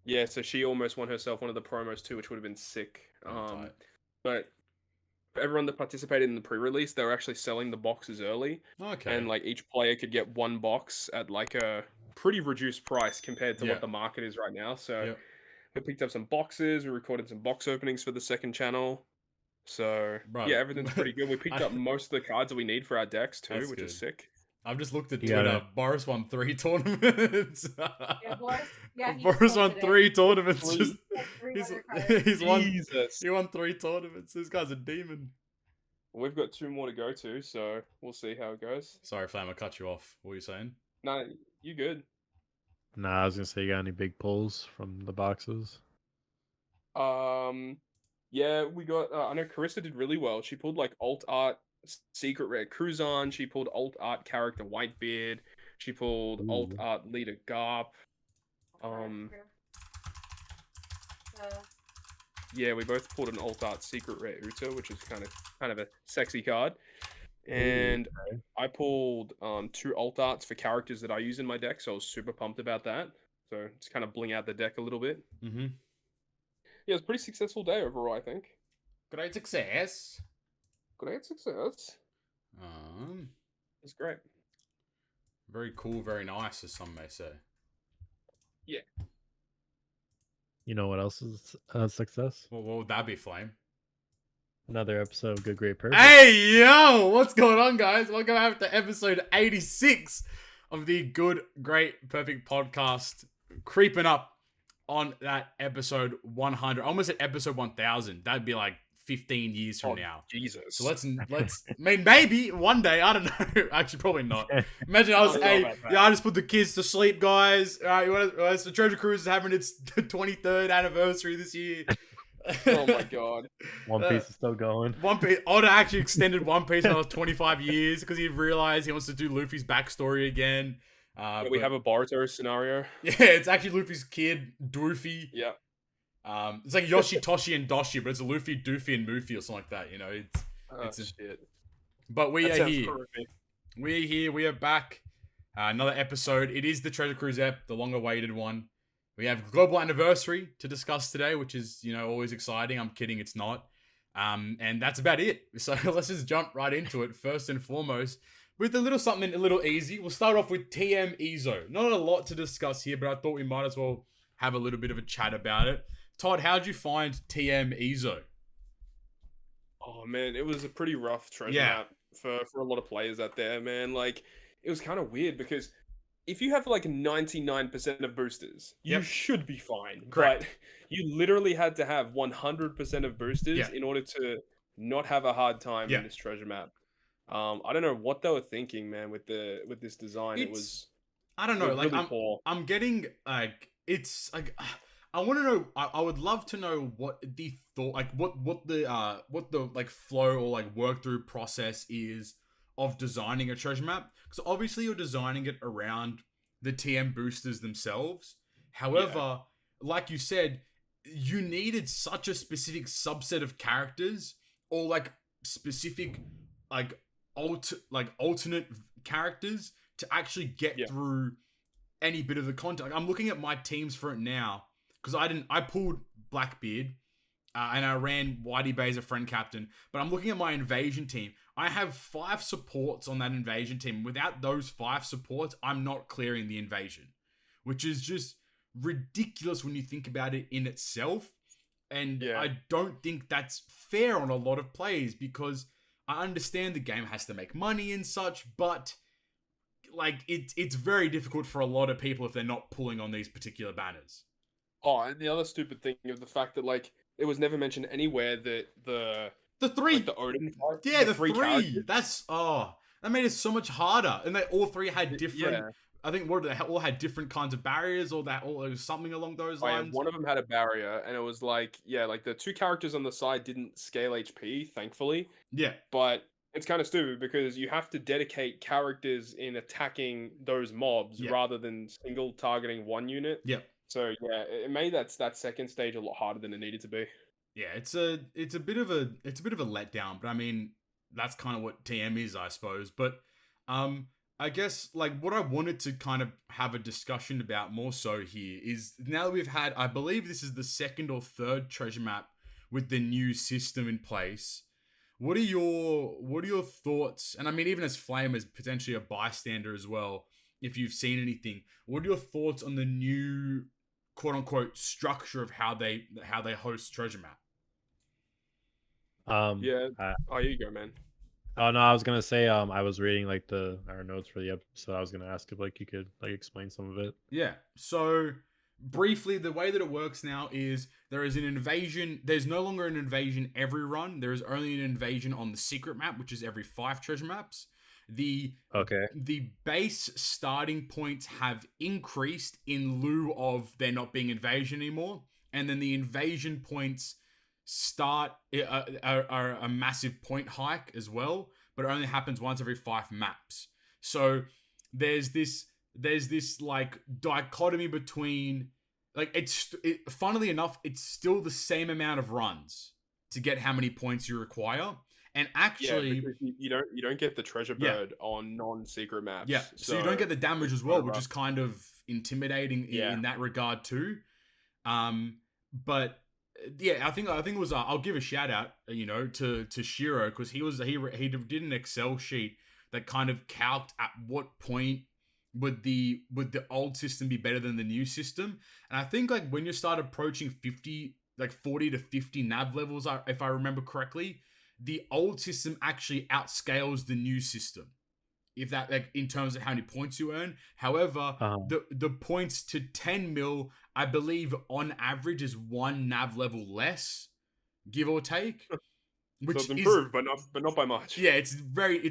Yeah, so she almost won herself one of the promos too, which would have been sick. Tight. But for everyone that participated in the pre-release, they were actually selling the boxes early, Okay. and like each player could get one box at like a pretty reduced price compared to Yeah. what the market is right now. So Yep. we picked up some boxes, we recorded some box openings for the second channel. So Bro. yeah, everything's pretty good. We picked I, up most of the cards that we need for our decks too, that's which is good. sick. I've just looked at You got Twitter. it. Boris won 3 tournaments. Yeah, Boris. Yeah, he just Boris won posted 3 tournaments. Three. Just it. he's 300 cards. he's won. Jesus. He won 3 tournaments. This guy's a demon. We've got 2 more to go to, so we'll see how it goes. Sorry, Flam, I cut you off. What were you saying? No, you good. Nah, I was gonna say, you got any big pulls from the boxes? Yeah, we got. I know Carissa did really well. She pulled like alt art secret rare Cruzan. She pulled alt art character Whitebeard. She pulled alt Ooh. art leader Garp. Yeah, we both pulled an alt art secret rare Uta, which is kind of a sexy card. And okay. I pulled 2 alt arts for characters that I use in my deck, so I was super pumped about that. So it's kind of bling out the deck a little bit. Mm-hmm. Yeah, it was a pretty successful day overall, I think. Great success. Great success. Um, It's great. very cool, very nice, as some may say. Yeah. You know what else is a success? Well, what would that be, Flame? Another episode of Good, Great, Perfect. Hey, yo! What's going on, guys? Welcome back to episode 86 of the Good, Great, Perfect podcast. Creeping up on that episode 100. Almost at episode 1000. That'd be like 15 years from now. Jesus. So let's. I mean, maybe one day. I don't know. Actually, probably not. Imagine I was, I don't know hey, about that. yeah, I just put the kids to sleep, guys. All right, so Treasure Cruise is having its 23rd anniversary this year. Oh my god. One Piece is still going. One Piece. Oda actually extended One Piece another 25 years because he realized he wants to do Luffy's backstory again. Yeah, we have a Boruto scenario. Yeah, it's actually Luffy's kid, Doofy. Yeah. It's like Yoshi, Toshi, and Doshi, but it's Luffy, Doofy, and Moofy or something like that. You know, it's a, shit. But we That are sounds here. horrific. We're here. We are back. Another episode. It is the Treasure Cruise ep, the longer-awaited one. We have global anniversary to discuss today, which is, you know, always exciting. I'm kidding, it's not. And that's about it. So let's just jump right into it. First and foremost, with a little easy. We'll start off with TM Ezo. Not a lot to discuss here, but I thought we might as well have a little bit of a chat about it. Todd, how'd you find TM Ezo? Oh man, it was a pretty rough treasure map for a lot of players out there, man. Like, it was kind of weird because if you have like 99% of boosters, you Yep. should be fine. Correct. But you literally had to have 100% of boosters Yeah. in order to not have a hard time Yeah. in this treasure map. I don't know what they were thinking, man, with this design. It was I don't know, like really poor. I'm getting like it's like I want to know. I would love to know what the thought, like what the like flow or like work through process is of designing a treasure map. Because obviously you're designing it around the TM boosters themselves. However, like you said, you needed such a specific subset of characters or like specific like alternate characters to actually get through any bit of the content. Like, I'm looking at my teams for it now because I pulled Blackbeard and I ran Whitey Bay as a friend captain, but I'm looking at my invasion team. I have 5 supports on that invasion team. Without those 5 supports, I'm not clearing the invasion, which is just ridiculous when you think about it in itself. And I don't think that's fair on a lot of plays because I understand the game has to make money and such, but like it's very difficult for a lot of people if they're not pulling on these particular banners. Oh, and the other stupid thing of the fact that like it was never mentioned anywhere that the 3, like, the Odin fight, the 3. characters. That's that made it so much harder, and they all 3 had different. Yeah. I think they all had different kinds of barriers, or that all was something along those Oh, yeah, lines. one of them had a barrier, and it was like like the 2 characters on the side didn't scale HP, thankfully. Yeah, but it's kind of stupid because you have to dedicate characters in attacking those mobs rather than single targeting one unit. Yeah. So it made that second stage a lot harder than it needed to be. Yeah, it's a bit of a letdown, but I mean that's kind of what TM is, I suppose. But I guess like what I wanted to kind of have a discussion about more so here is now that we've had, I believe this is the second or third treasure map with the new system in place. What are your thoughts? And I mean, even as Flame as potentially a bystander as well, if you've seen anything, what are your thoughts on the new quote unquote structure of how they host treasure map? Yeah. I, Oh, you go, man. oh no, I was gonna say, I was reading like our notes for the episode. I was gonna ask if like you could like explain some of it. Yeah. So briefly, the way that it works now is there is an invasion. There's no longer an invasion every run. There is only an invasion on the secret map, which is every 5 treasure maps. The Okay. the base starting points have increased in lieu of there not being invasion anymore, and then the invasion points start are a massive point hike as well, but it only happens once every 5 maps. So there's this like dichotomy between like funnily enough it's still the same amount of runs to get how many points you require, and actually because you don't get the treasure bird on non-secret maps. yeah, so you don't get the damage as well, which is kind of intimidating in that regard too. But yeah, I think it was. I'll give a shout out, to Shiro, because he did an Excel sheet that kind of calced at what point would the old system be better than the new system, and I think like when you start approaching 50, like 40 to 50 nav levels, if I remember correctly, the old system actually outscales the new system. If that like in terms of how many points you earn. However, the points to 10 mil, I believe on average is 1 nav level less, give or take. Which so it's improved, but not by much. Yeah, it's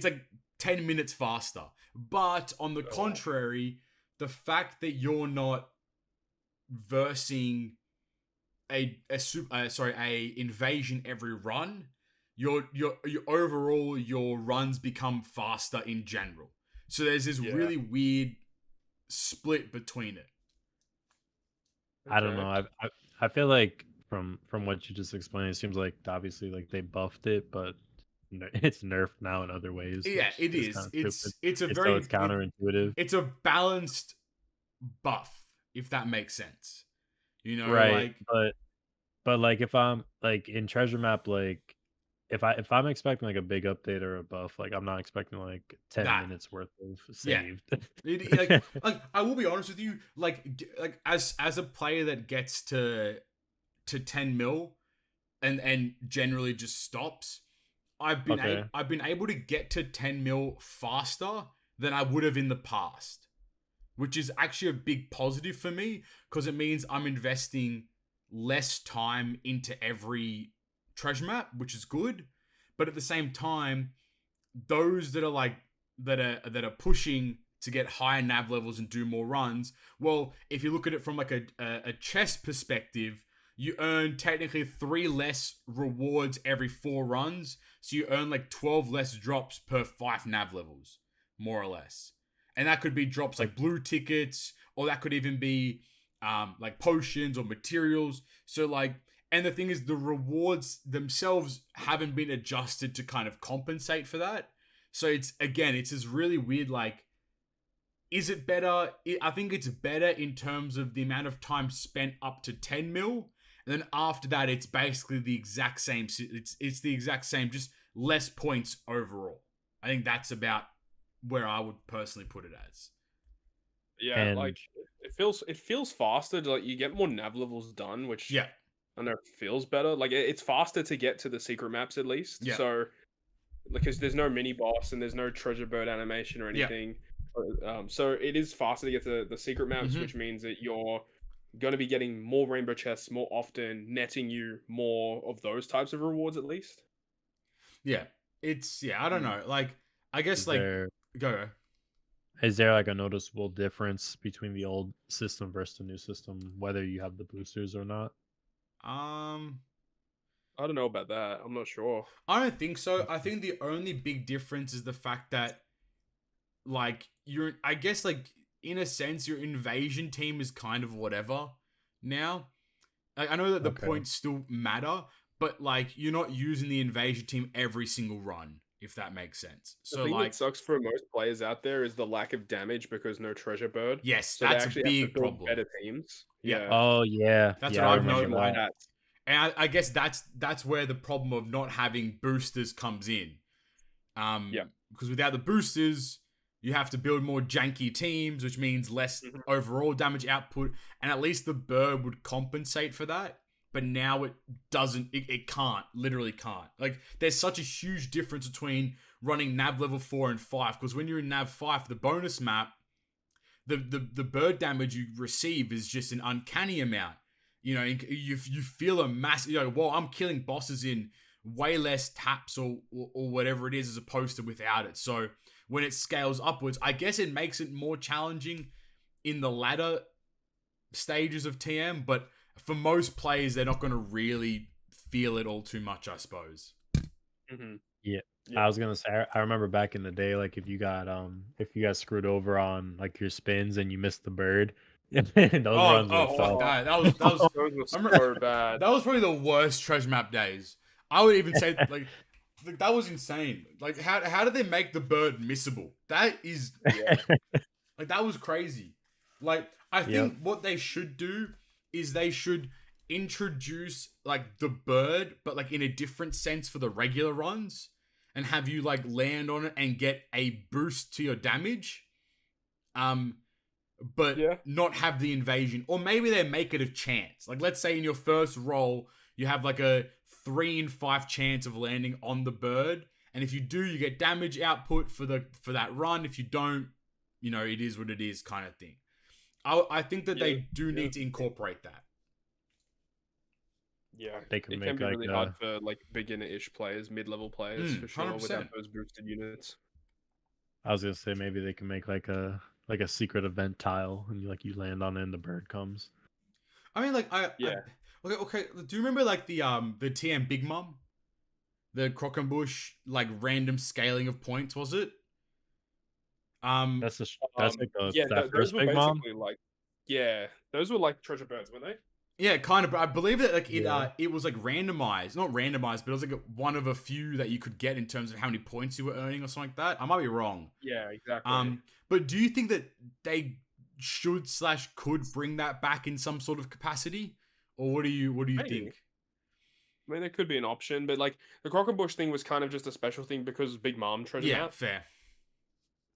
like 10 minutes faster. But on the contrary, the fact that you're not versing a invasion every run, your overall your runs become faster in general. So there's this really weird split between it. I don't know. I feel like from what you just explained, it seems like obviously like they buffed it, but it's nerfed now in other ways. Yeah, it is. It's counterintuitive. It's a balanced buff, if that makes sense. Right. Like, but like if I'm like in treasure map, like if I'm expecting like a big update or a buff, like I'm not expecting like 10 minutes worth of saved. Yeah. like I will be honest with you, like as a player that gets to 10 mil and generally just stops, I've been able to get to 10 mil faster than I would have in the past, which is actually a big positive for me because it means I'm investing less time into every treasure map, which is good. But at the same time, those that are pushing to get higher nav levels and do more runs, well, if you look at it from like a chess perspective, you earn technically 3 less rewards every 4 runs, so you earn like 12 less drops per 5 nav levels, more or less. And that could be drops like blue tickets, or that could even be like potions or materials. So like, and the thing is, the rewards themselves haven't been adjusted to kind of compensate for that. So it's this really weird, like, is it better? I think it's better in terms of the amount of time spent up to 10 mil. And then after that, it's basically the exact same. It's the exact same, just less points overall. I think that's about where I would personally put it as. Yeah, and like it feels faster. Like you get more nav levels done, which I don't know, feels better. Like it's faster to get to the secret maps at least. Yeah. So because there's no mini boss and there's no treasure bird animation or anything. So it is faster to get to the secret maps, which means that you're going to be getting more rainbow chests more often, netting you more of those types of rewards at least. Yeah, I don't know. Like, I guess go. Is there like a noticeable difference between the old system versus the new system, whether you have the boosters or not? I don't know about that. I'm not sure. I don't think so. I think the only big difference is the fact that, like, I guess, like, in a sense, your invasion team is kind of whatever now. I know that the points still matter, but, like, you're not using the invasion team every single run, if that makes sense. The So thing like, that sucks for most players out there is the lack of damage because no treasure bird. yes, So they that's a actually have to big build problem. better teams. Yeah. Yeah. Oh yeah, That's yeah, what I I've remember noticed. that. And I guess that's where the problem of not having boosters comes in. Yeah. Because without the boosters, you have to build more janky teams, which means less overall damage output, and at least the bird would compensate for that. But now it doesn't. It can't. Literally can't. Like, there's such a huge difference between running Nav level 4 and 5. Because when you're in Nav 5, the bonus map, the bird damage you receive is just an uncanny amount. You know, you feel a massive. You know, well, I'm killing bosses in way less taps or whatever it is, as opposed to without it. So when it scales upwards, I guess it makes it more challenging in the latter stages of TM, but for most players, they're not going to really feel it all too much, I suppose. Yeah. I was gonna say, I remember back in the day, like if you got screwed over on like your spins and you missed the bird, those runs were fuck that. That was those were so bad. That was probably the worst treasure map days. I would even say like that was insane. Like how did they make the bird missable? That is like that was crazy. Like I think what they should do is they should introduce like the bird, but like in a different sense for the regular runs, and have you like land on it and get a boost to your damage. But not have the invasion. Or maybe they make it a chance. Like, let's say in your first roll, you have like a 3 in 5 chance of landing on the bird. And if you do, you get damage output for that run. If you don't, you know, it is what it is kind of thing. I think that they do need to incorporate that. Yeah, they can it make can be like really hard for like beginner-ish players, mid-level players for sure, 100%. without those boosted units. I was gonna say maybe they can make like a secret event tile, and you land on it and the bird comes. I mean, like okay. Do you remember like the TM Big Mom, the Croquembush like random scaling of points? Was it? That's like that those first were Big basically Mom. like those were like treasure birds, weren't they? Yeah, kind of. But I believe that like it was like randomized, not randomized, but it was like one of a few that you could get in terms of how many points you were earning or something like that. I might be wrong. Yeah, exactly. But do you think that they should / could bring that back in some sort of capacity, or what do you think? I mean, there could be an option, but like the Croquembush thing was kind of just a special thing because Big Mom treasure map. Fair.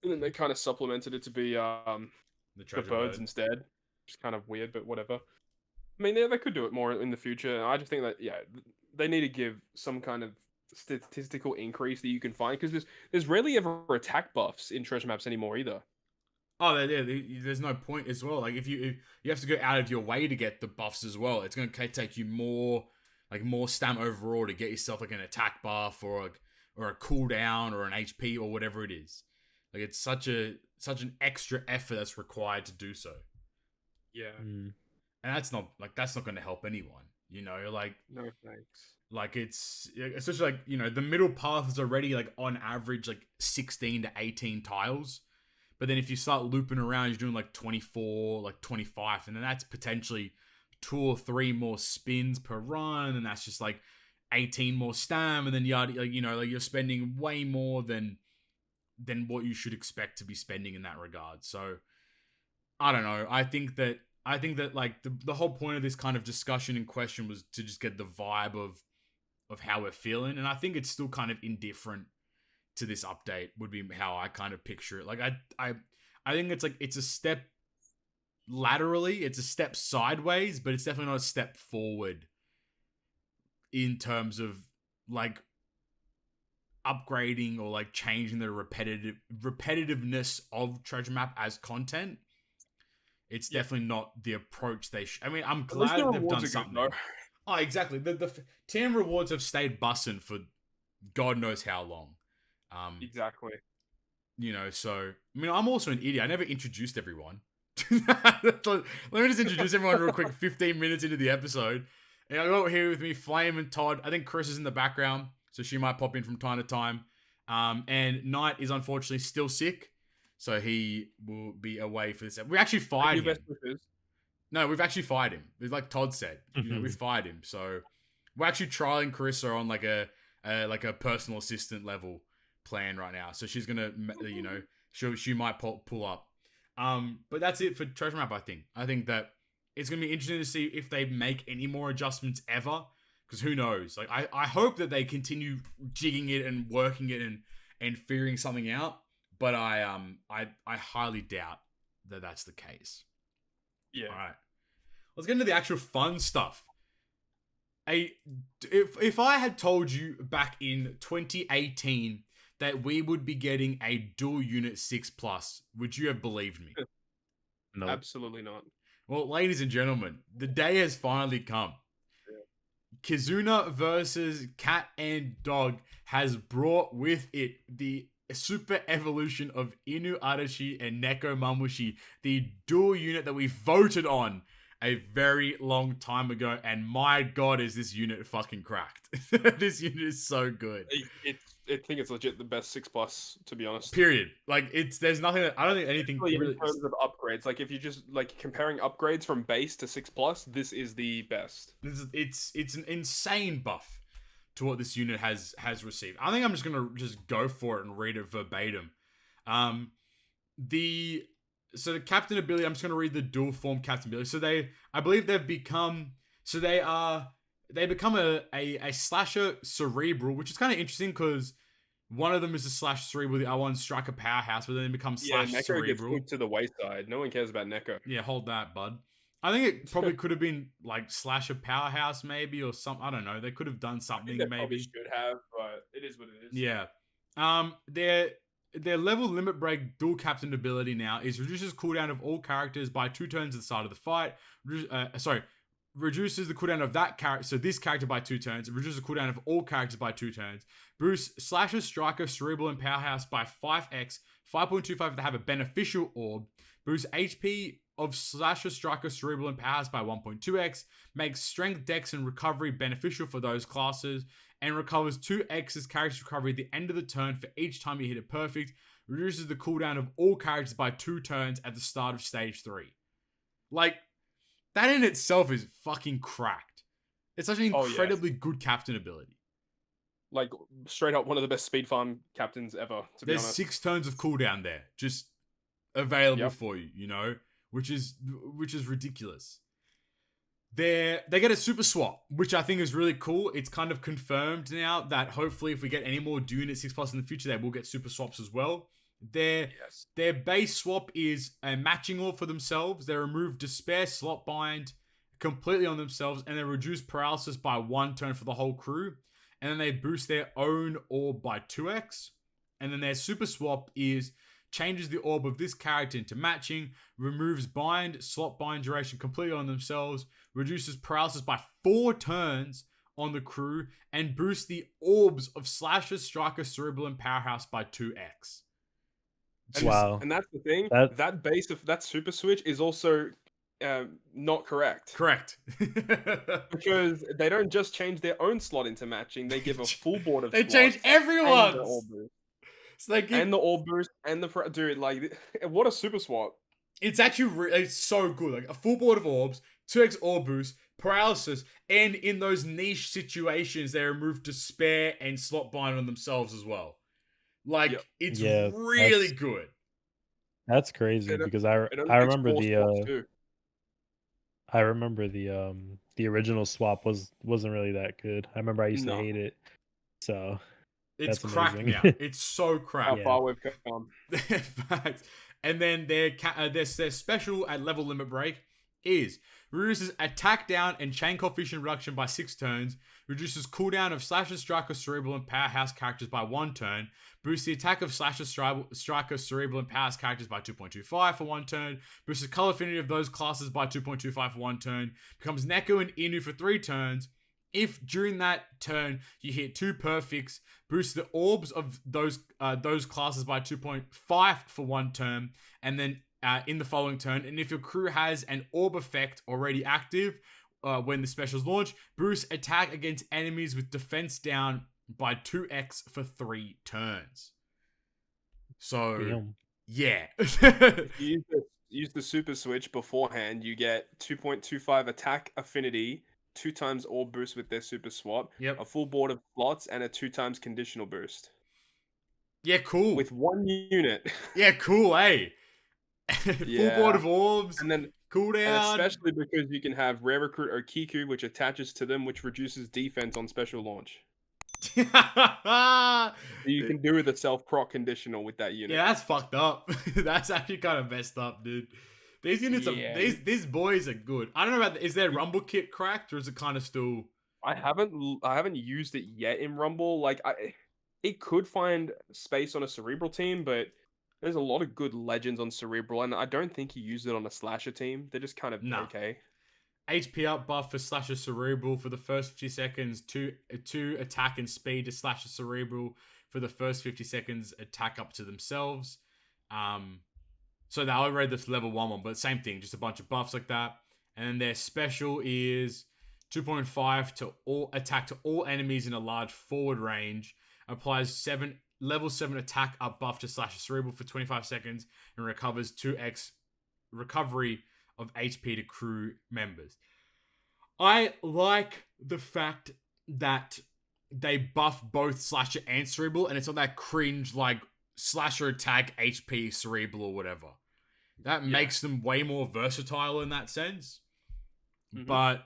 And then they kind of supplemented it to be the birds instead. Just kind of weird, but whatever. I mean, they could do it more in the future. I just think that they need to give some kind of statistical increase that you can find, because there's rarely ever attack buffs in treasure maps anymore either. Oh, there's no point as well. Like if you have to go out of your way to get the buffs as well, it's going to take you more stam overall to get yourself like an attack buff or a cooldown or an HP or whatever it is. Like it's such an extra effort that's required to do so. Yeah. And that's not going to help anyone, you know, like no thanks. Like it's especially like, you know, the middle path is already like on average like 16 to 18 tiles. But then if you start looping around, you're doing like 24, like 25, and then that's potentially 2 or 3 more spins per run, and that's just like 18 more stam, and then you're spending way more than what you should expect to be spending in that regard. So I don't know. I think that like the whole point of this kind of discussion and question was to just get the vibe of how we're feeling, and I think it's still kind of indifferent to this update would be how I kind of picture it. Like I think it's like it's a step laterally, it's a step sideways, but it's definitely not a step forward in terms of like upgrading or like changing the repetitiveness of treasure map as content. It's definitely not the approach they I mean, I'm glad they've done something. Good, oh, exactly. The TM rewards have stayed bussing for God knows how long. Exactly. You know, so I mean, I'm also an idiot. I never introduced everyone. Let me just introduce everyone real quick. 15 minutes into the episode, and I got here with me Flame and Todd. I think Chris is in the background, so she might pop in from time to time. And Knight is unfortunately still sick, so he will be away for this. We actually fired him. No, we've actually fired him. Like Todd said, you know, we fired him. So we're actually trialing Carissa on like a personal assistant level plan right now. So she's gonna, you know, she might pull up. But that's it for Treasure Map. I think that it's gonna be interesting to see if they make any more adjustments ever. Because who knows? Like I hope that they continue jigging it and working it and figuring something out. But I highly doubt that that's the case. Yeah. All right. Let's get into the actual fun stuff. If I had told you back in 2018 that we would be getting a dual unit 6+, would you have believed me? No. Absolutely not. Well, ladies and gentlemen, the day has finally come. Yeah. Kizuna versus Cat and Dog has brought with it the super evolution of Inuarashi and Nekomamushi, the dual unit that we voted on a very long time ago, and my god, is this unit fucking cracked. This unit is so good. I think it's legit the best 6+, to be honest. Period. Like, there's nothing that, I don't think anything Especially really... in terms of upgrades, like if you just like comparing upgrades from base to 6+, this is the best. It's an insane buff to what this unit has received. I think I'm just gonna go for it and read it verbatim. So the captain ability, I'm just going to read the dual form captain ability. So I believe they've become, they become a slasher cerebral, which is kind of interesting because one of them is a slash cerebral, the other one's striker powerhouse, but then they become slash Neko cerebral. gets moved to the wayside. No one cares about Neko. Yeah, hold that, bud. I think it probably could have been like slasher powerhouse maybe, or something. I don't know. They could have done something maybe. Probably should have, but it is what it is. Yeah. Their level limit break dual captain ability now is reduces cooldown of all characters by 2 turns at the start of the fight. Reduces the cooldown of that character, so this character by 2 turns. It reduces the cooldown of all characters by 2 turns. Boosts Slasher, Striker, Cerebral, and Powerhouse by 5x, 5.25 if they have a beneficial orb. Boosts HP of Slasher, Striker, Cerebral, and Powerhouse by 1.2x. Makes Strength, Dex, and Recovery beneficial for those classes. And recovers 2x's character recovery at the end of the turn for each time you hit it perfect. Reduces the cooldown of all characters by 2 turns at the start of stage 3. Like, that in itself is fucking cracked. It's such an incredibly good captain ability. Like, straight up one of the best speed farm captains ever, to be honest. There's 6 turns of cooldown there. Just available for you, you know? Which is ridiculous. They get a super swap, which I think is really cool. It's kind of confirmed now that hopefully if we get any more Dune at 6+ in the future, they will get super swaps as well. Their base swap is a matching orb for themselves. They remove Despair Slot Bind completely on themselves, and they reduce paralysis by 1 turn for the whole crew. And then they boost their own orb by 2x. And then their super swap is changes the orb of this character into matching, removes slot bind duration completely on themselves, reduces paralysis by 4 turns on the crew, and boosts the orbs of Slasher, Striker, Cerebral, and Powerhouse by 2x. Wow. And that's the thing. That base of that super switch is also not correct. Correct. Because they don't just change their own slot into matching, they give a full board of They change everyone's. So they give... And the orb boost and the dude, like, what a super swap. It's actually it's so good. Like a full board of orbs, 2x orb boost, paralysis, and in those niche situations, they remove Despair and Slot Bind on themselves as well. Like it's really good. That's crazy because I remember the original swap wasn't really that good. I remember I used to hate it. So it's that's cracked amazing. now. It's so cracked. How far we've come. Fact. And then their special at level limit break is reduces attack down and chain coefficient reduction by 6 turns, reduces cooldown of Slasher, Striker, Cerebral, and Powerhouse characters by 1 turn, boosts the attack of Slasher, Striker, Cerebral, and Powerhouse characters by 2.25 for 1 turn, boosts the color affinity of those classes by 2.25 for 1 turn, becomes Neko and Inu for 3 turns. If during that turn you hit 2 perfects, boost the orbs of those classes by 2.5 for 1 turn, and then in the following turn. And if your crew has an orb effect already active when the specials launch, boost attack against enemies with defense down by 2x for 3 turns. So yeah. If you use the super switch beforehand, you get 2.25 attack affinity, 2 times orb boost with their super swap, a full board of slots, and a 2 times conditional boost. Yeah, cool. with one unit. Yeah, cool, eh? Full board of orbs, and then cooldown. especially because you can have Rare Recruit Okiku, which attaches to them, which reduces defense on special launch. So you can do the self-proc conditional with that unit. Yeah, that's fucked up. That's actually kind of messed up, dude. These units these boys are good. I don't know about is their Rumble kit cracked or is it kind of still? I haven't used it yet in Rumble. Like it could find space on a Cerebral team, but there's a lot of good legends on Cerebral, and I don't think he used it on a Slasher team. They're just kind of okay. HP up buff for Slasher Cerebral for the first 50 seconds, two attack and speed to Slasher Cerebral for the first 50 seconds, attack up to themselves. So I read this level 1 one, but same thing, just a bunch of buffs like that. And then their special is 2.5 to all attack to all enemies in a large forward range. Applies level 7 attack up buff to Slasher Cerebral for 25 seconds and recovers 2x recovery of HP to crew members. I like the fact that they buff both Slasher and Cerebral, and it's not that cringe like Slasher attack HP Cerebral or whatever. That makes them way more versatile in that sense. Mm-hmm. But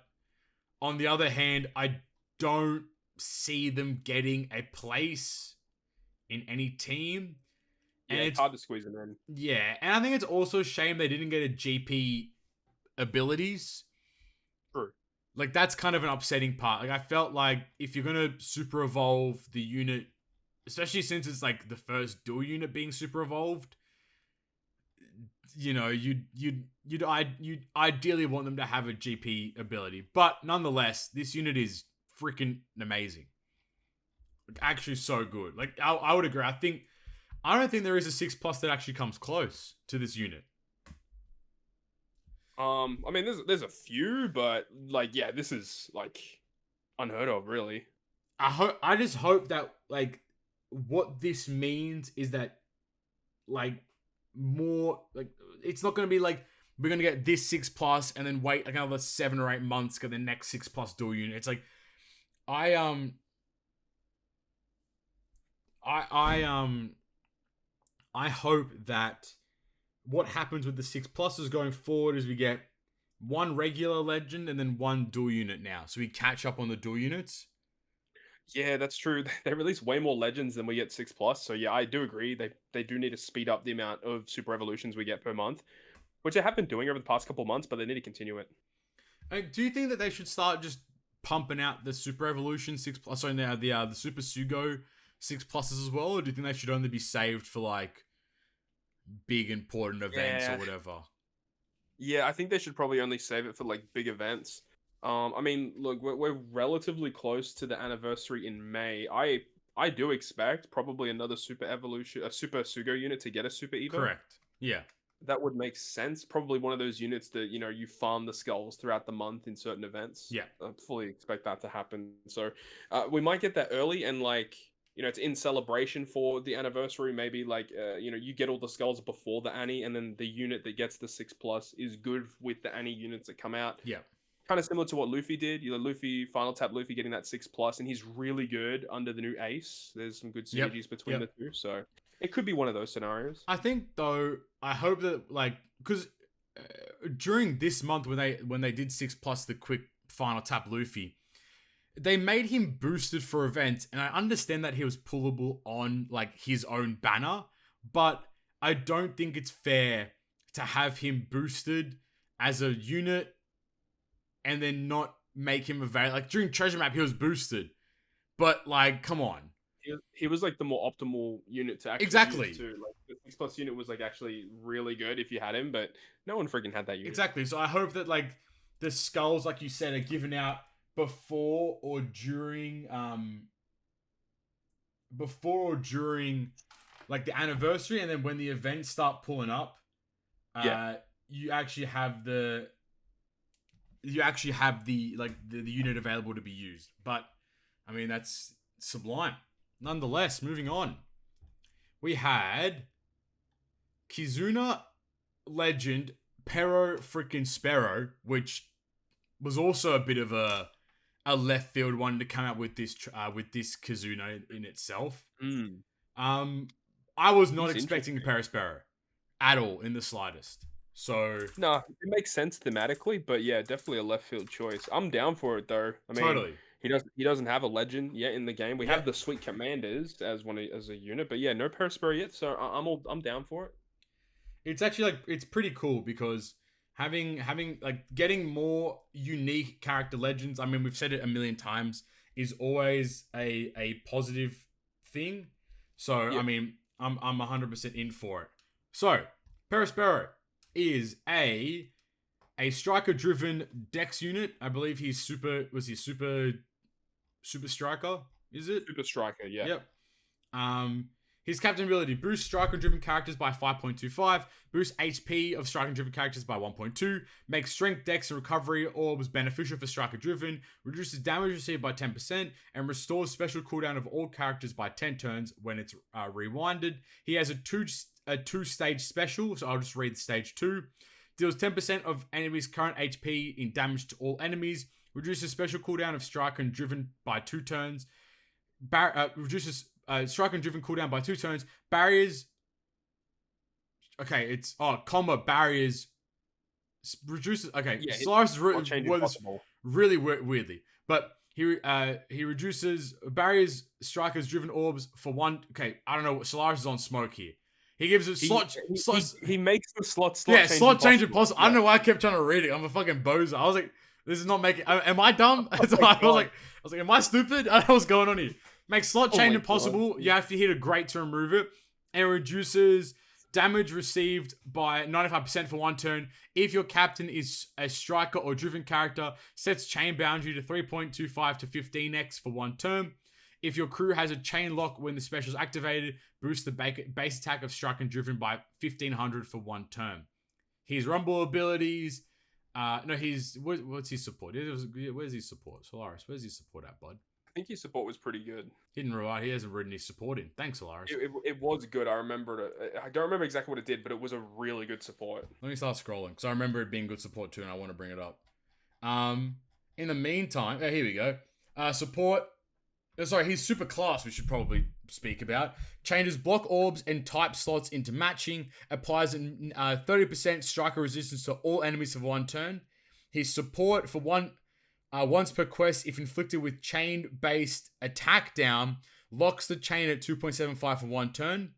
on the other hand, I don't see them getting a place in any team. And it's hard to squeeze them in. Yeah, and I think it's also a shame they didn't get a GP abilities. True. Like, that's kind of an upsetting part. Like, I felt like if you're going to super evolve the unit, especially since it's like the first dual unit being super evolved, you know, you'd ideally want them to have a GP ability. But nonetheless, this unit is freaking amazing. Like, actually so good. Like, I would agree. I don't think there is a 6+ that actually comes close to this unit. I mean, there's a few, but like, yeah, this is like unheard of, really. I just hope that like what this means is that like more like it's not going to be like we're going to get this 6+ and then wait like another 7 or 8 months to get the next 6+ dual unit. It's like I hope that what happens with the 6+s going forward is we get one regular legend and then one dual unit now. So we catch up on the dual units. Yeah, that's true. They release way more legends than we get 6+. So yeah, I do agree. They do need to speed up the amount of super evolutions we get per month, which they have been doing over the past couple months, but they need to continue it. Do you think that they should start just pumping out the super evolution 6+? Sorry, now the super Sugo 6+s as well, or do you think they should only be saved for like big important events or whatever? Yeah, I think they should probably only save it for like big events. I mean, look, we're relatively close to the anniversary in May. I do expect probably another super evolution, a super Sugo unit to get a super Evo. Correct. Yeah. That would make sense. Probably one of those units that, you know, you farm the skulls throughout the month in certain events. Yeah. I fully expect that to happen. So we might get that early and like, you know, it's in celebration for the anniversary. Maybe like, you know, you get all the skulls before the Anni, and then the unit that gets the 6+ is good with the Anni units that come out. Yeah. Kind of similar to what Luffy did. You know, Luffy, Final Tap Luffy getting that 6+, and he's really good under the new Ace. There's some good synergies between the two. So it could be one of those scenarios. I think, though, I hope that, like, because during this month when they did 6+ the quick Final Tap Luffy, they made him boosted for events, and I understand that he was pullable on like his own banner, but I don't think it's fair to have him boosted as a unit and then not make him available. Like during Treasure Map, he was boosted, but like, come on. He was like the more optimal unit to actually use too. Like the 6+ unit was like actually really good if you had him, but no one freaking had that unit. Exactly. So I hope that like the skulls, like you said, are given out before or during like the anniversary, and then when the events start pulling up, you actually have the like the unit available to be used. But I mean, that's sublime. Nonetheless, moving on, we had Kizuna Legend Perospero, which was also a bit of a left field one to come out with this Kizuna in itself. I was not He's expecting interesting. Perospero at all in the slightest. So No, it makes sense thematically, but yeah, definitely a left field choice. I'm down for it though. I mean, totally. he doesn't have a legend yet in the game. We have Yep. the Sweet Commanders as a unit, but yeah, no Perispero yet. So I'm down for it. It's actually like it's pretty cool because having like getting more unique character legends. I mean, we've said it a million times, is always a positive thing. So I Yep. mean, I'm 100% in for it. So Perospero is a striker driven Dex unit. I believe he's super striker, is it? Super Striker, yeah. Yep. His captain ability boosts striker driven characters by 5.25, boosts HP of striker driven characters by 1.2, makes strength, dex, and recovery orbs beneficial for striker driven, reduces damage received by 10%, and restores special cooldown of all characters by 10 turns when it's rewinded. He has a two stage special, so I'll just read stage 2. Deals 10% of enemies' current HP in damage to all enemies, reduces special cooldown of striker and driven by 2 turns, reduces striker and driven cooldown by 2 turns. Barriers. Okay, it's combo barriers reduces. Okay, Yeah, Solaris not changing was possible. really weirdly, but he reduces barriers, strikers, driven orbs for 1. Okay, I don't know. Solaris is on smoke here. He gives it slot. He makes the slot Yeah, change slot change impossible. impossible. I don't know why I kept trying to read it. I'm a fucking bozo. I was like, this is not making. Am I dumb? Oh So my I was like, am I stupid? I don't know what's going on here. Makes slot Oh change my impossible. God. You have to hit a great to remove it, and reduces damage received by 95% for 1 turn. If your captain is a striker or driven character, sets chain boundary to 3.25 to 15x for 1 turn. If your crew has a chain lock when the special is activated, boost the base attack of strike and driven by 1500 for 1 turn. His rumble abilities. No, what's his support? Where's his support? Solaris, where's his support at, bud? I think his support was pretty good. He hasn't written his support in. Thanks, Solaris. It was good. I remember it. I don't remember exactly what it did, but it was a really good support. Let me start scrolling because I remember it being good support too, and I want to bring it up. In the meantime, here we go. Support. Sorry, his super class we should probably speak about. Changes block orbs and type slots into matching. Applies 30% striker resistance to all enemies for 1 turn. His support for once per quest, if inflicted with chain-based attack down, locks the chain at 2.75 for 1 turn.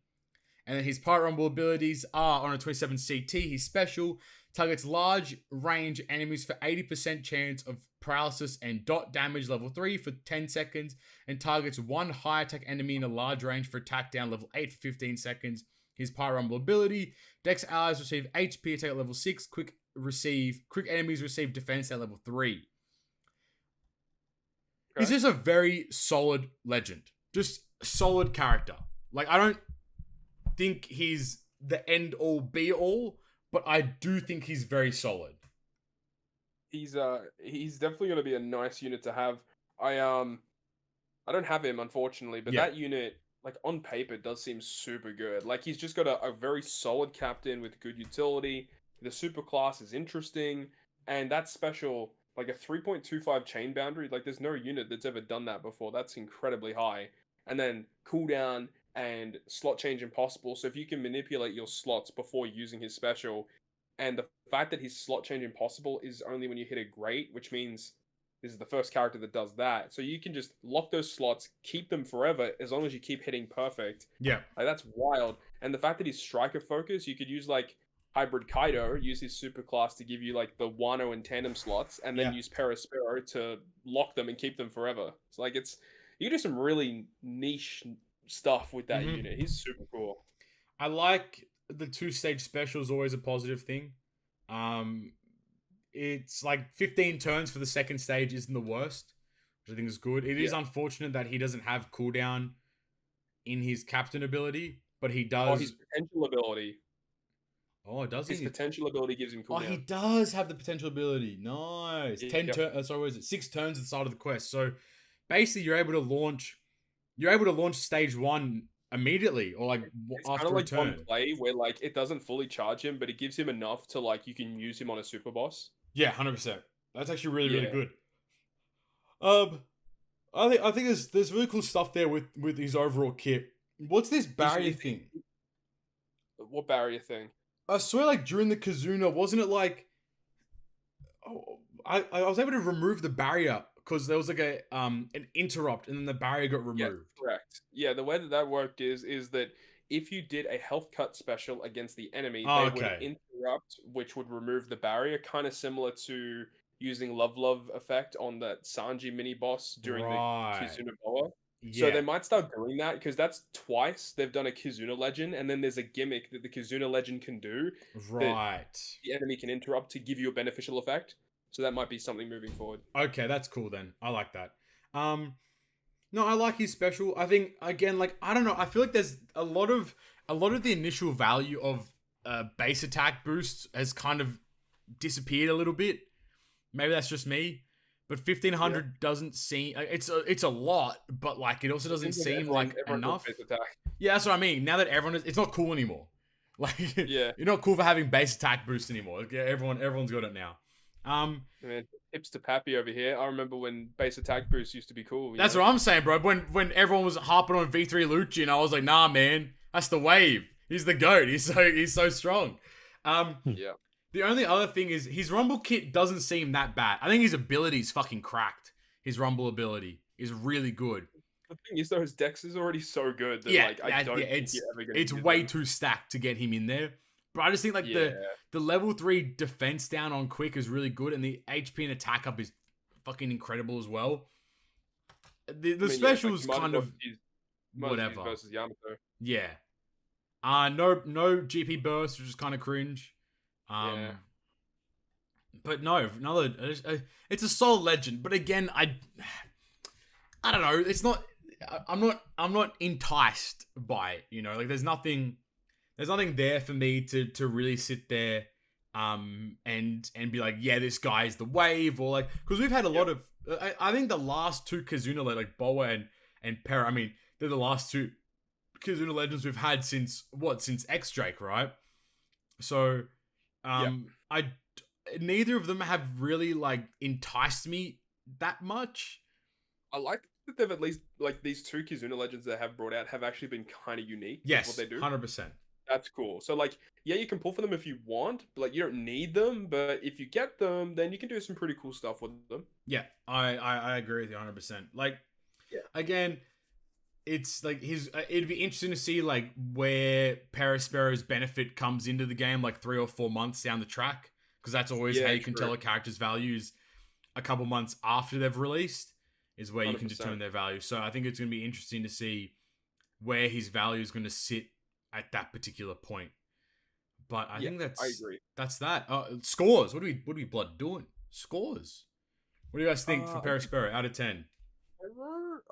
And then his Pirate Rumble abilities are on a 27 CT. He's special. Targets large range enemies for 80% chance of paralysis and dot damage level 3 for 10 seconds. And targets 1 high attack enemy in a large range for attack down level 8 for 15 seconds. His Pirate Rumble ability. Dex allies receive HP attack at level 6. Quick enemies receive defense at level 3. Okay. He's just a very solid legend. Just solid character. Like, I don't think he's the end all be all, but I do think he's very solid. He's definitely going to be a nice unit to have. I don't have him unfortunately, but that unit, like on paper, does seem super good. Like he's just got a very solid captain with good utility. The super class is interesting, and that special, like a 3.25 chain boundary, like there's no unit that's ever done that before. That's incredibly high. And then cooldown and slot change impossible. So if you can manipulate your slots before using his special, and the fact that his slot change impossible is only when you hit a great, which means this is the first character that does that. So you can just lock those slots, keep them forever as long as you keep hitting perfect. Yeah. Like that's wild. And the fact that he's striker focus, you could use like Hybrid Kaido, use his super class to give you like the Wano and tandem slots, and then use Perospero to lock them and keep them forever. So like you can do some really niche stuff with that unit. He's super cool. I like the 2-stage special is always a positive thing. It's like 15 turns for the second stage isn't the worst, which I think is good. It is unfortunate that he doesn't have cooldown in his captain ability, but he does. Oh, his potential ability. Oh, does his potential ability gives him cooldown. Oh, he does have the potential ability. Nice. 10 turns. Sorry, what is it? 6 turns at the start of the quest. So basically, you're able to launch stage 1 immediately, or like it's after kind of like turn. one play where like it doesn't fully charge him, but it gives him enough to like you can use him on a super boss. Yeah, 100%. That's actually really good. I think there's really cool stuff there with his overall kit. What's this barrier If thing? What barrier thing? I swear, like during the Kizuna, wasn't it like I was able to remove the barrier because there was like an interrupt and then the barrier got Yeah, removed. correct. Yeah, the way that that worked is that if you did a health cut special against the enemy, Oh, they would okay. interrupt, which would remove the barrier, kind of similar to using Love effect on that Sanji mini boss during the Right. Kizuna Boa. So they Yeah. might start doing that because that's twice they've done a Kizuna Legend, and then there's a gimmick that the Kizuna Legend can do that Right. the enemy can interrupt to give you a beneficial effect. So that might be something moving forward. Okay, that's cool then. I like that. No, I like his special. I think again, like I don't know. I feel like there's a lot of the initial value of base attack boosts has kind of disappeared a little bit. Maybe that's just me, but 1500 doesn't seem it's a lot, but like it also doesn't Seems like seem like everyone does enough. base attack. Yeah, that's what I mean. Now that everyone is, it's not cool anymore. Like Yeah. you're not cool for having base attack boost anymore. Like, everyone's got it now. Man, tips to Pappy over here. I remember when base attack boost used to be cool. That's what I'm saying, bro. When everyone was harping on V3 Lucci, and I was like, nah, man, that's the wave. He's the goat. He's so strong. Yeah. The only other thing is his Rumble kit doesn't seem that bad. I think his ability is fucking cracked. His Rumble ability is really good. The thing is, though, his dex is already so good that I don't think you're ever gonna it's use way him. too stacked to get him in there. But I just think like the level 3 defense down on quick is really good, and the HP and attack up is fucking incredible as well. The specials kind of whatever versus Yamato. Yeah. No GP burst, which is kind of cringe. But no, it's a solid legend. But again, I don't know. It's not. I'm not enticed by it. You know, like there's nothing there for me to really sit there, and be like, yeah, this guy's the wave, or like, because we've had a lot of. I think the last two Kizuna, like Boa and Pera. I mean, they're the last two Kizuna legends we've had since X Drake, right? So, neither of them have really like enticed me that much. I like that they've at least like these two Kizuna legends they have brought out have actually been kind of unique. Yes, what they do. 100%. That's cool. So like, yeah, you can pull for them if you want, but like you don't need them. But if you get them, then you can do some pretty cool stuff with them. Yeah, I agree with you 100%. Like, again, it's like it'd be interesting to see like where Perospero's benefit comes into the game, like 3 or 4 months down the track, because that's always how you can tell a character's values. A couple months after they've released is where 100%. You can determine their value. So I think it's going to be interesting to see where his value is going to sit at that particular point. But I think I agree. That's that. Scores. What are we blood doing? Scores. What do you guys think for Perospero out of 10?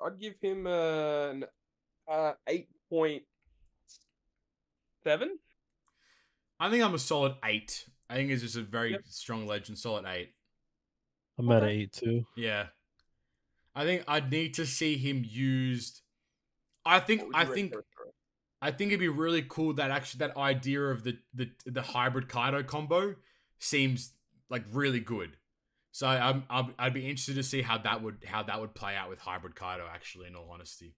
I'd give him an 8.7. I think I'm a solid 8. I think it's just a very strong legend. Solid 8. I'm at 8 too. Yeah. I think I'd need to see him used. I think it'd be really cool that actually that idea of the hybrid Kaido combo seems like really good. So I'd be interested to see how that would play out with hybrid Kaido. Actually, in all honesty,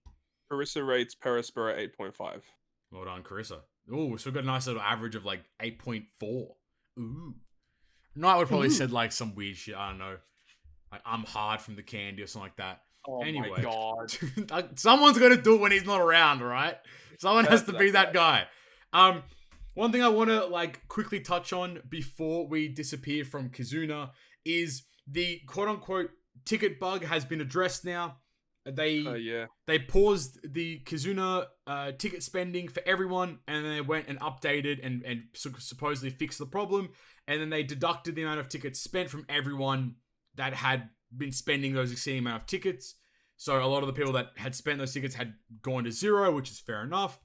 Carissa rates Perospero 8.5. Well done, Carissa. Ooh, so we've got a nice little average of like 8.4. Ooh, Knight would probably said like some weird shit. I don't know, like I'm hard from the candy or something like that. Oh anyway, my god, someone's got to do it when he's not around, right? Someone has to be that guy. One thing I want to like quickly touch on before we disappear from Kizuna is the quote-unquote ticket bug has been addressed now. They paused the Kizuna ticket spending for everyone, and then they went and updated and supposedly fixed the problem, and then they deducted the amount of tickets spent from everyone that had been spending those exceeding amount of tickets. So a lot of the people that had spent those tickets had gone to zero, which is fair enough.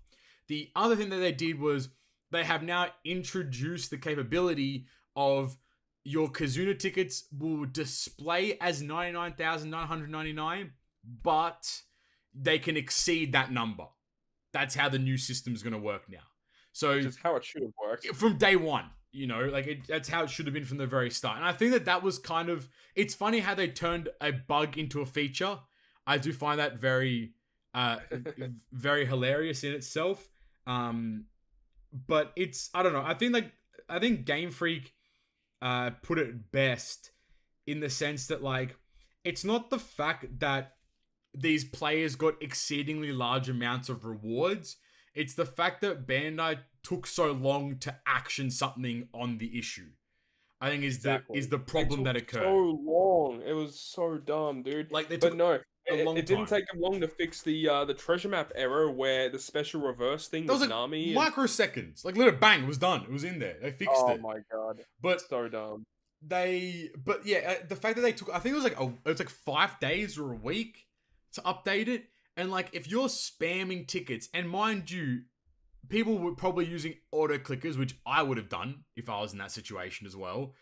The other thing that they did was they have now introduced the capability of your Kizuna tickets will display as 99,999, but they can exceed that number. That's how the new system's going to work now. So just how it should have worked from day one. You know, like that's how it should have been from the very start. And I think that was kind of, it's funny how they turned a bug into a feature. I do find that very very hilarious in itself. But it's, I don't know. I think Game Freak put it best in the sense that, like, it's not the fact that these players got exceedingly large amounts of rewards. It's the fact that Bandai took so long to action something on the issue. I think is the problem that occurred. So long. It was so dumb, dude. Like, they but took no, a long it didn't time. take them long to fix the treasure map error where the special reverse thing That with was like Nami. microseconds. Like, literally, bang, it was done. It was in there. They fixed it. Oh my god. But so dumb. But yeah, the fact that they took, I think it was like 5 days or a week to update it. And like, if you're spamming tickets, and mind you, people were probably using auto clickers, which I would have done if I was in that situation as well.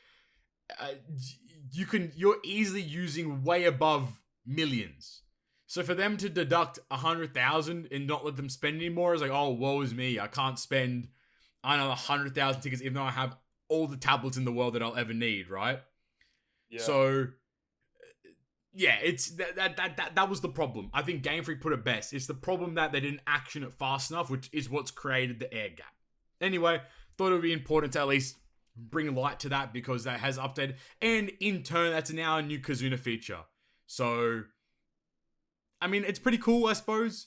You're easily using way above millions. So for them to deduct 100,000 and not let them spend anymore is like, oh, woe is me. I can't spend another 100,000 tickets even though I have all the tablets in the world that I'll ever need, right? Yeah. So yeah, it's that was the problem. I think Game Freak put it best. It's the problem that they didn't action it fast enough, which is what's created the air gap. Anyway, thought it would be important to at least bring light to that because that has updated, and in turn, that's now a new Kizuna feature. So, I mean, it's pretty cool, I suppose,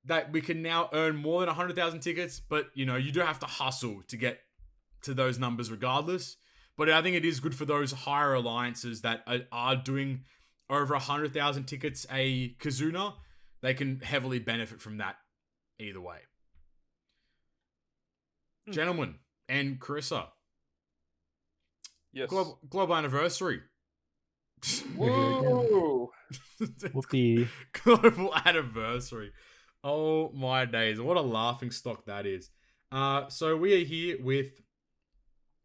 that we can now earn more than 100,000 tickets, but you know, you do have to hustle to get to those numbers regardless. But I think it is good for those higher alliances that are doing over 100,000 tickets a Kizuna. They can heavily benefit from that either way. Gentlemen and Carissa. Yes. Global anniversary. Whoa. Whoopee. Global anniversary. Oh my days. What a laughing stock that is. So we are here with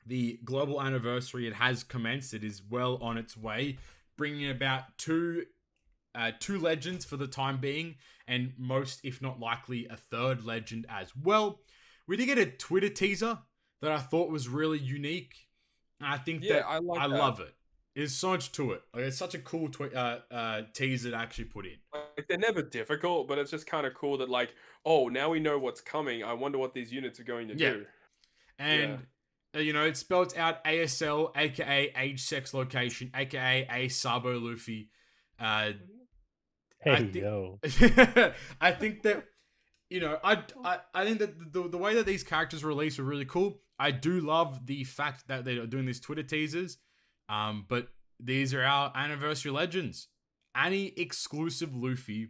the global anniversary. It has commenced. It is well on its way, bringing about two legends for the time being, and most, if not likely, a third legend as well. We did get a Twitter teaser that I thought was really unique. And I think I love it. There's so much to it. Like, it's such a cool teaser to actually put in. Like, they're never difficult, but it's just kind of cool that, like, oh, now we know what's coming. I wonder what these units are going to do. And you know, it spells out ASL, aka age, sex, location, aka a Sabo Luffy. I think that, you know, I think that the way that these characters are released are really cool. I do love the fact that they're doing these Twitter teasers. But these are our anniversary legends. Anni exclusive Luffy,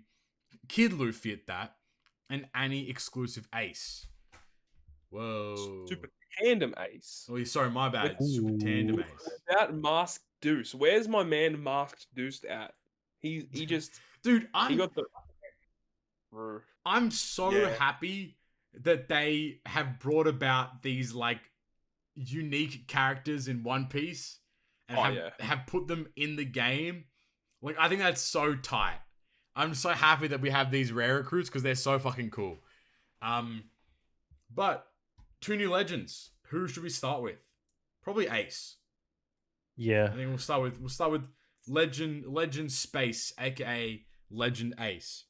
Kid Luffy at that, and Anni exclusive Ace. Whoa. Super Tandem Ace. Oh, sorry, my bad. Super Tandem Ace. Without Masked Deuce. Where's my man Masked Deuce at? He just... Dude, I'm so happy that they have brought about these, like, unique characters in One Piece and have put them in the game. Like, I think that's so tight. I'm so happy that we have these rare recruits because they're so fucking cool. But 2 new legends. Who should we start with? Probably Ace. Yeah. I think we'll start with Legend Space, aka Legend Ace.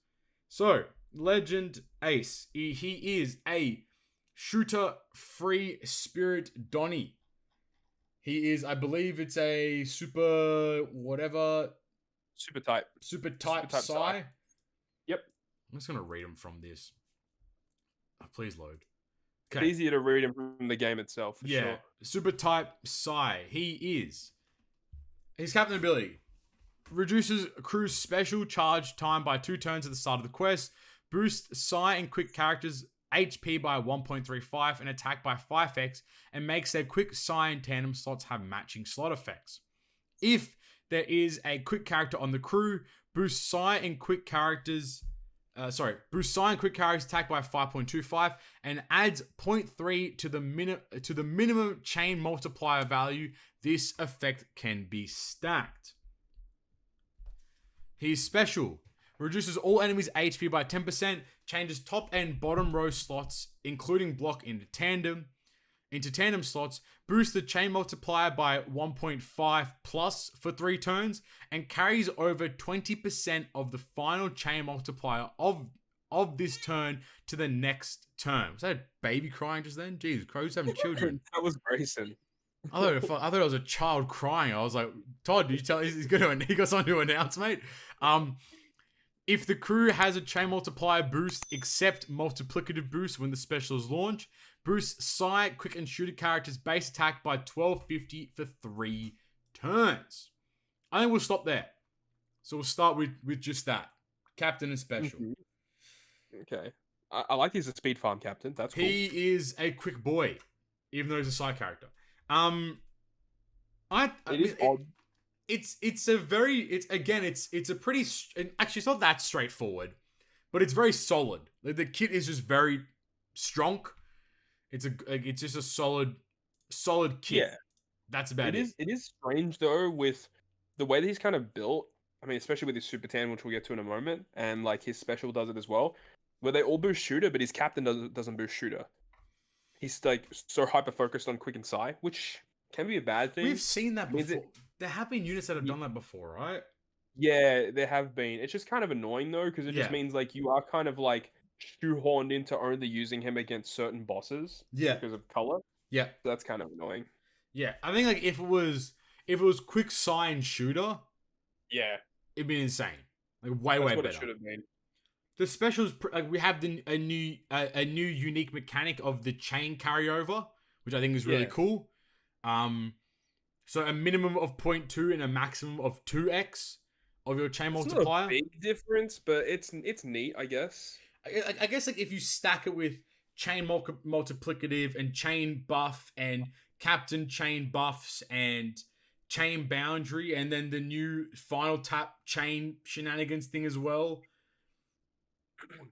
So, Legend Ace. He is a shooter free spirit Donnie. He is, I believe it's a super type Psi. Yep. I'm just going to read him from this. Oh, please load. Okay. It's easier to read him from the game itself, for sure. Super type Psi. His captain ability reduces crew's special charge time by 2 turns at the start of the quest, boosts Psi and quick characters HP by 1.35 and attack by 5x, and makes their quick Psi and tandem slots have matching slot effects. If there is a quick character on the crew, boosts Psi and quick characters attack by 5.25 and adds 0.3 to the minimum chain multiplier value. This effect can be stacked. He's special. Reduces all enemies' HP by 10%, changes top and bottom row slots, including block into tandem, into tandem slots, boosts the chain multiplier by 1.5 plus for 3 turns, and carries over 20% of the final chain multiplier of this turn to the next turn. Was that a baby crying just then? Jeez, Crow's having children. That was Grayson. I thought it was a child crying. I was like, Todd, did you tell he got something to announce, mate? If the crew has a chain multiplier boost, except multiplicative boost when the special is launched, boost Psy, quick and shooter characters base attack by 1250 for 3 turns. I think we'll stop there. So we'll start with just that. Captain and special. Mm-hmm. Okay. I like he's a speed farm captain. That's cool. He is a quick boy, even though he's a side character. Odd. It's a pretty, actually it's not that straightforward, but it's very solid. Like, the kit is just very strong. It's just a solid kit. Yeah. That's about it. It is strange though with the way that he's kind of built. I mean, especially with his Super Tan, which we'll get to in a moment, and like his special does it as well, where they all boost shooter, but his captain doesn't boost shooter. He's like so hyper focused on quick and Psy, which can be a bad thing. We've seen that before. There have been units that have done that before, right? Yeah, there have been. It's just kind of annoying though, because it just means like you are kind of like shoehorned into only using him against certain bosses. Yeah. Because of color. Yeah. So that's kind of annoying. Yeah. I think like if it was quick Psy and shooter, yeah, it'd be insane. Like way better. It should have been. The specials, like we have a new unique mechanic of the chain carryover, which I think is really cool. So a minimum of 0.2 and a maximum of 2x of your chain multiplier. Not a big difference, but it's neat, I guess. I guess like if you stack it with chain multiplicative and chain buff and captain chain buffs and chain boundary, and then the new final tap chain shenanigans thing as well.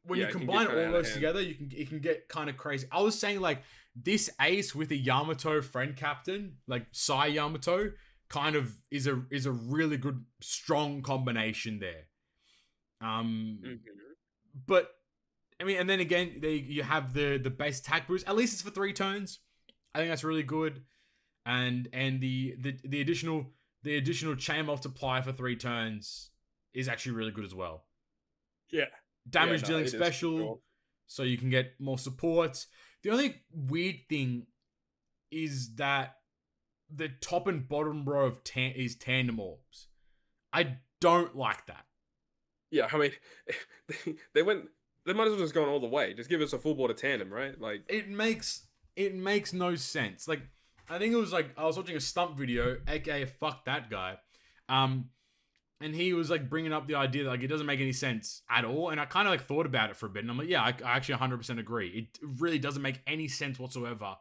When you combine all those together, it can get kind of crazy. I was saying like this ace with a Yamato friend captain, like Psy Yamato, kind of is a really good strong combination there. But I mean, and then again, you have the base attack boost. At least it's for 3 turns. I think that's really good. And the additional chain multiplier for 3 turns is actually really good as well. Yeah. Damage dealing special, so you can get more support. The only weird thing is that the top and bottom row of is tandem orbs. I don't like that. Yeah, I mean, they might as well just gone all the way. Just give us a full board of tandem, right? Like it makes no sense. Like I think it was like I was watching a stump video, aka fuck that guy, and he was like bringing up the idea that like it doesn't make any sense at all. And I kind of like thought about it for a bit, and I'm like, yeah, I actually 100% agree. It really doesn't make any sense whatsoever.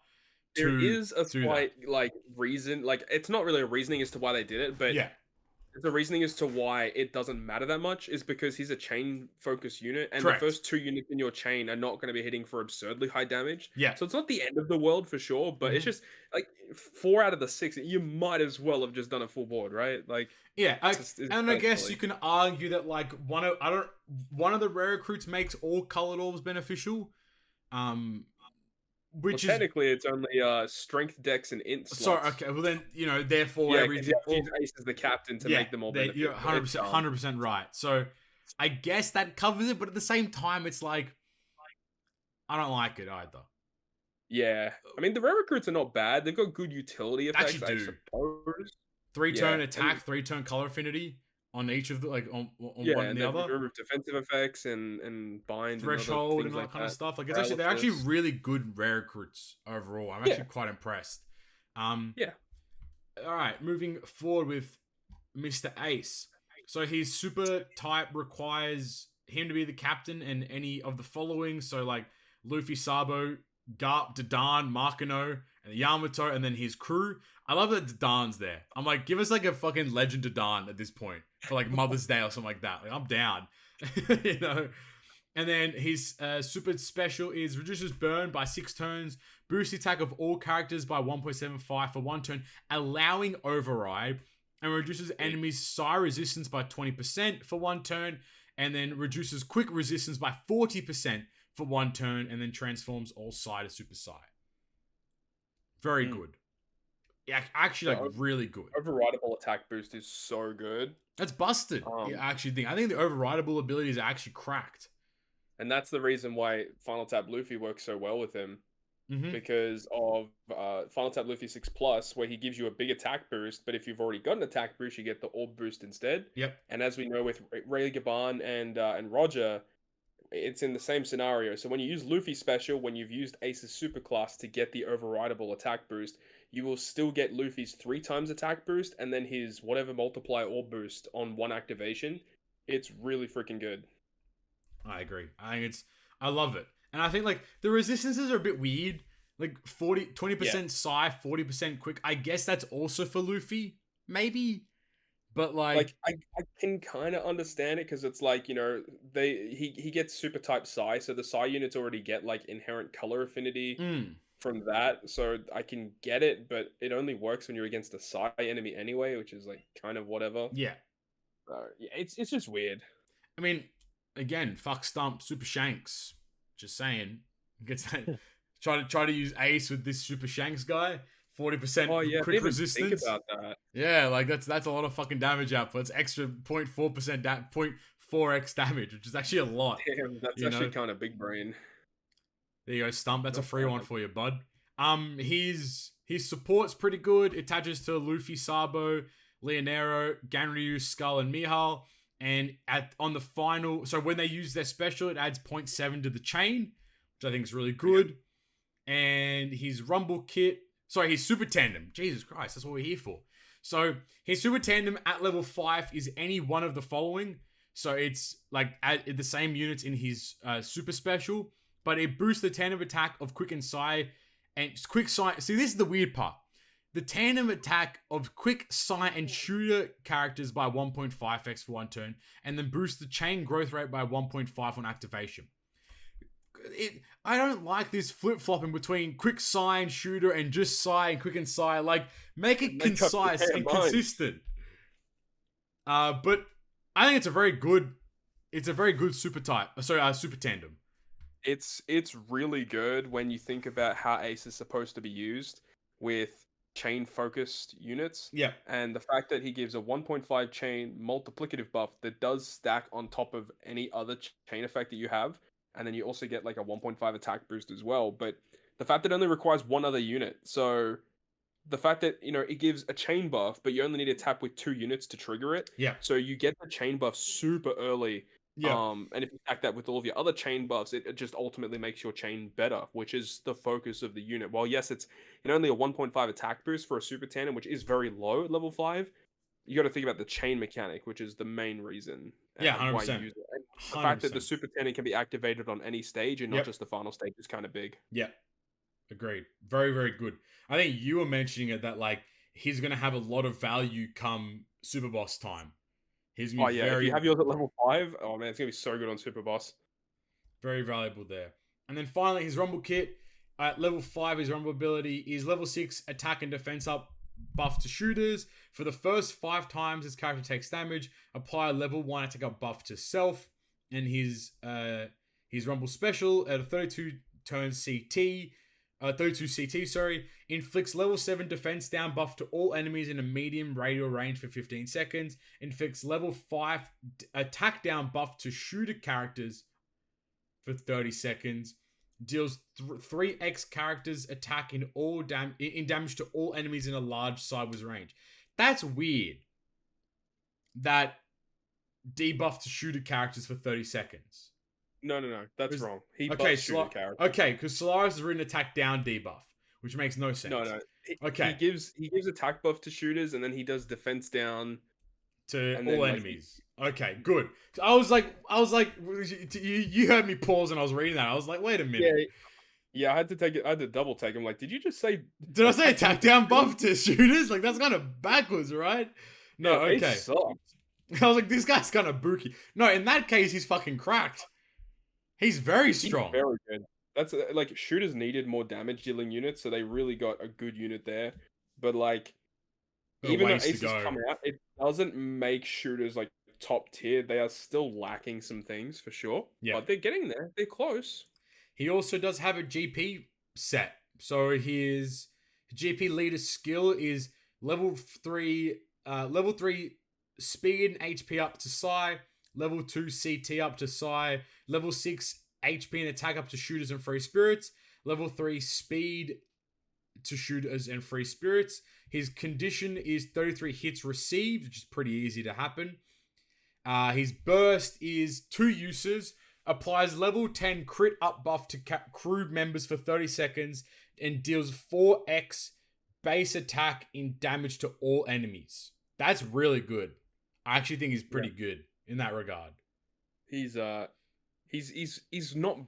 There is a slight like reason, like it's not really a reasoning as to why they did it, but yeah. The reasoning as to why it doesn't matter that much is because he's a chain focused unit, and Correct. the first 2 units in your chain are not going to be hitting for absurdly high damage. Yeah. So it's not the end of the world for sure, but it's just like 4 out of the 6, you might as well have just done a full board, right? Like yeah, I guess you can argue that like one of the rare recruits makes all colored orbs beneficial. Which technically it's only strength, dex, and int slots. Sorry, okay. Well then, therefore everything. Ace is the captain to make them all beneficial. You're 100% right. So I guess that covers it, but at the same time, it's like I don't like it either. Yeah, I mean the rare recruits are not bad. They've got good utility effects. Actually, I suppose. 3-turn attack, 3-turn color affinity on each of the one and the other. Remove defensive effects and bind threshold and all that kind of stuff. Like they're actually really good rare recruits overall. I'm actually quite impressed. Yeah. All right, moving forward with Mr. Ace. So his super type requires him to be the captain and any of the following. So like Luffy, Sabo, Garp, Dadan, Markano, and Yamato, and then his crew. I love that Dadan's there. I'm like, give us like a fucking Legend Dadan at this point for like Mother's Day or something like that. Like I'm down, And then his super special is reduces burn by 6 turns, boosts the attack of all characters by 1.75 for 1 turn, allowing override, and reduces enemies' Psy resistance by 20% for 1 turn, and then reduces quick resistance by 40% for 1 turn, and then transforms all Psy to Super Psy. Very good. Yeah, actually, like really good. Overrideable attack boost is so good. That's busted. I think the overrideable abilities are actually cracked. And that's the reason why Final Tap Luffy works so well with him. Because of Final Tap Luffy 6 Plus, where he gives you a big attack boost, but if you've already got an attack boost, you get the orb boost instead. Yep. And as we know with Ray Gaban and Roger, it's in the same scenario. So when you use Luffy special, when you've used Ace's superclass to get the overrideable attack boost, you will still get Luffy's 3 times attack boost and then his whatever multiply orb boost on one activation. It's really freaking good. I agree. I love it. And I think like the resistances are a bit weird. Like 20% Psi, 40% quick. I guess that's also for Luffy, maybe. But like I can kind of understand it because it's like, you know, he gets super type Psi, so the Psi units already get like inherent color affinity from that. So I can get it, but it only works when you're against a Psi enemy anyway, which is like kind of whatever. Yeah. Yeah, it's just weird. I mean, again, fuck Stump, Super Shanks. Just saying. Gets that. try to use Ace with this Super Shanks guy. 40% quick resistance. Think about that. Yeah, like that's a lot of fucking damage output. It's extra 0.4% 0.4x damage, which is actually a lot. Damn, that's actually kind of big brain. There you go, Stump. That's a free one for you, bud. His support's pretty good. It attaches to Luffy, Sabo, Leonero, Ganryu, Skull, and Mihal. And on the final, so when they use their special, it adds 0.7 to the chain, which I think is really good. Yeah. And his Rumble Kit, his Super Tandem. Jesus Christ, that's what we're here for. So his Super Tandem at level 5 is any one of the following. So it's like the same units in his Super Special, but it boosts the tandem attack of Quick and Psi. And Quick Psi, see, this is the weird part. The tandem attack of Quick, Psi, and Shooter characters by 1.5x for one turn, and then boost the chain growth rate by 1.5 on activation. I don't like this flip-flopping between Quick, Psi, and Shooter, and just Psi and Quick and Psi. Like, make it concise and consistent. But I think it's a very good super type. Super tandem. It's really good when you think about how Ace is supposed to be used with chain focused units. Yeah. And the fact that he gives a 1.5 chain multiplicative buff that does stack on top of any other chain effect that you have. And then you also get like a 1.5 attack boost as well. But the fact that it only requires one other unit. So the fact that, you know, it gives a chain buff, but you only need to tap with 2 units to trigger it. Yeah. So you get the chain buff super early. Yeah. And if you stack that with all of your other chain buffs, it just ultimately makes your chain better, which is the focus of the unit. While yes, it's only a 1.5 attack boost for a super tandem, which is very low at level 5. You got to think about the chain mechanic, which is the main reason. Yeah, 100%. Why you use it. And the fact that the super tandem can be activated on any stage and not just the final stage is kind of big. Yeah, agreed. Very, very good. I think you were mentioning it that like he's gonna have a lot of value come super boss time. He's if you have yours at level 5, oh man, it's gonna be so good on super boss. Very valuable there. And then finally, his Rumble Kit at level 5, his Rumble ability is level 6 attack and defense up buff to shooters. For the first 5 times his character takes damage, apply a level 1 attack up buff to self. And his Rumble Special at a 32 CT, inflicts level 7 defense down buff to all enemies in a medium radial range for 15 seconds, inflicts level 5 attack down buff to shooter characters for 30 seconds, deals 3x characters attack in damage to all enemies in a large sideways range. That's weird. That debuff to shooter characters for 30 seconds. No. That's wrong. He okay, buffs shooter characters. Okay, because Solaris has written attack down debuff, which makes no sense. No. Okay. He gives attack buff to shooters, and then he does defense down to all enemies. Okay, good. I was like, you heard me pause and I was reading that. I was like, wait a minute. Yeah, I had to double take. I'm like, did you just say? Did I say attack down buff to shooters? Like that's kind of backwards, right? No, okay. I was like, this guy's kind of booky. No, in that case, he's fucking cracked. He's very strong. He's very good. That's like shooters needed more damage dealing units, so they really got a good unit there. But like, even though Ace is coming out, it doesn't make shooters like top tier. They are still lacking some things for sure. Yeah, but they're getting there. They're close. He also does have a GP set. So his GP leader skill is level 3 speed and HP up to Psy, level 2 CT up to Psy, level 6 HP and attack up to shooters and free spirits, level 3 speed to shooters and free spirits. His condition is 33 hits received, which is pretty easy to happen. His burst is 2 uses, applies level 10 crit up buff to crew members for 30 seconds, and deals 4x base attack in damage to all enemies. That's really good. I actually think he's pretty good in that regard. He's not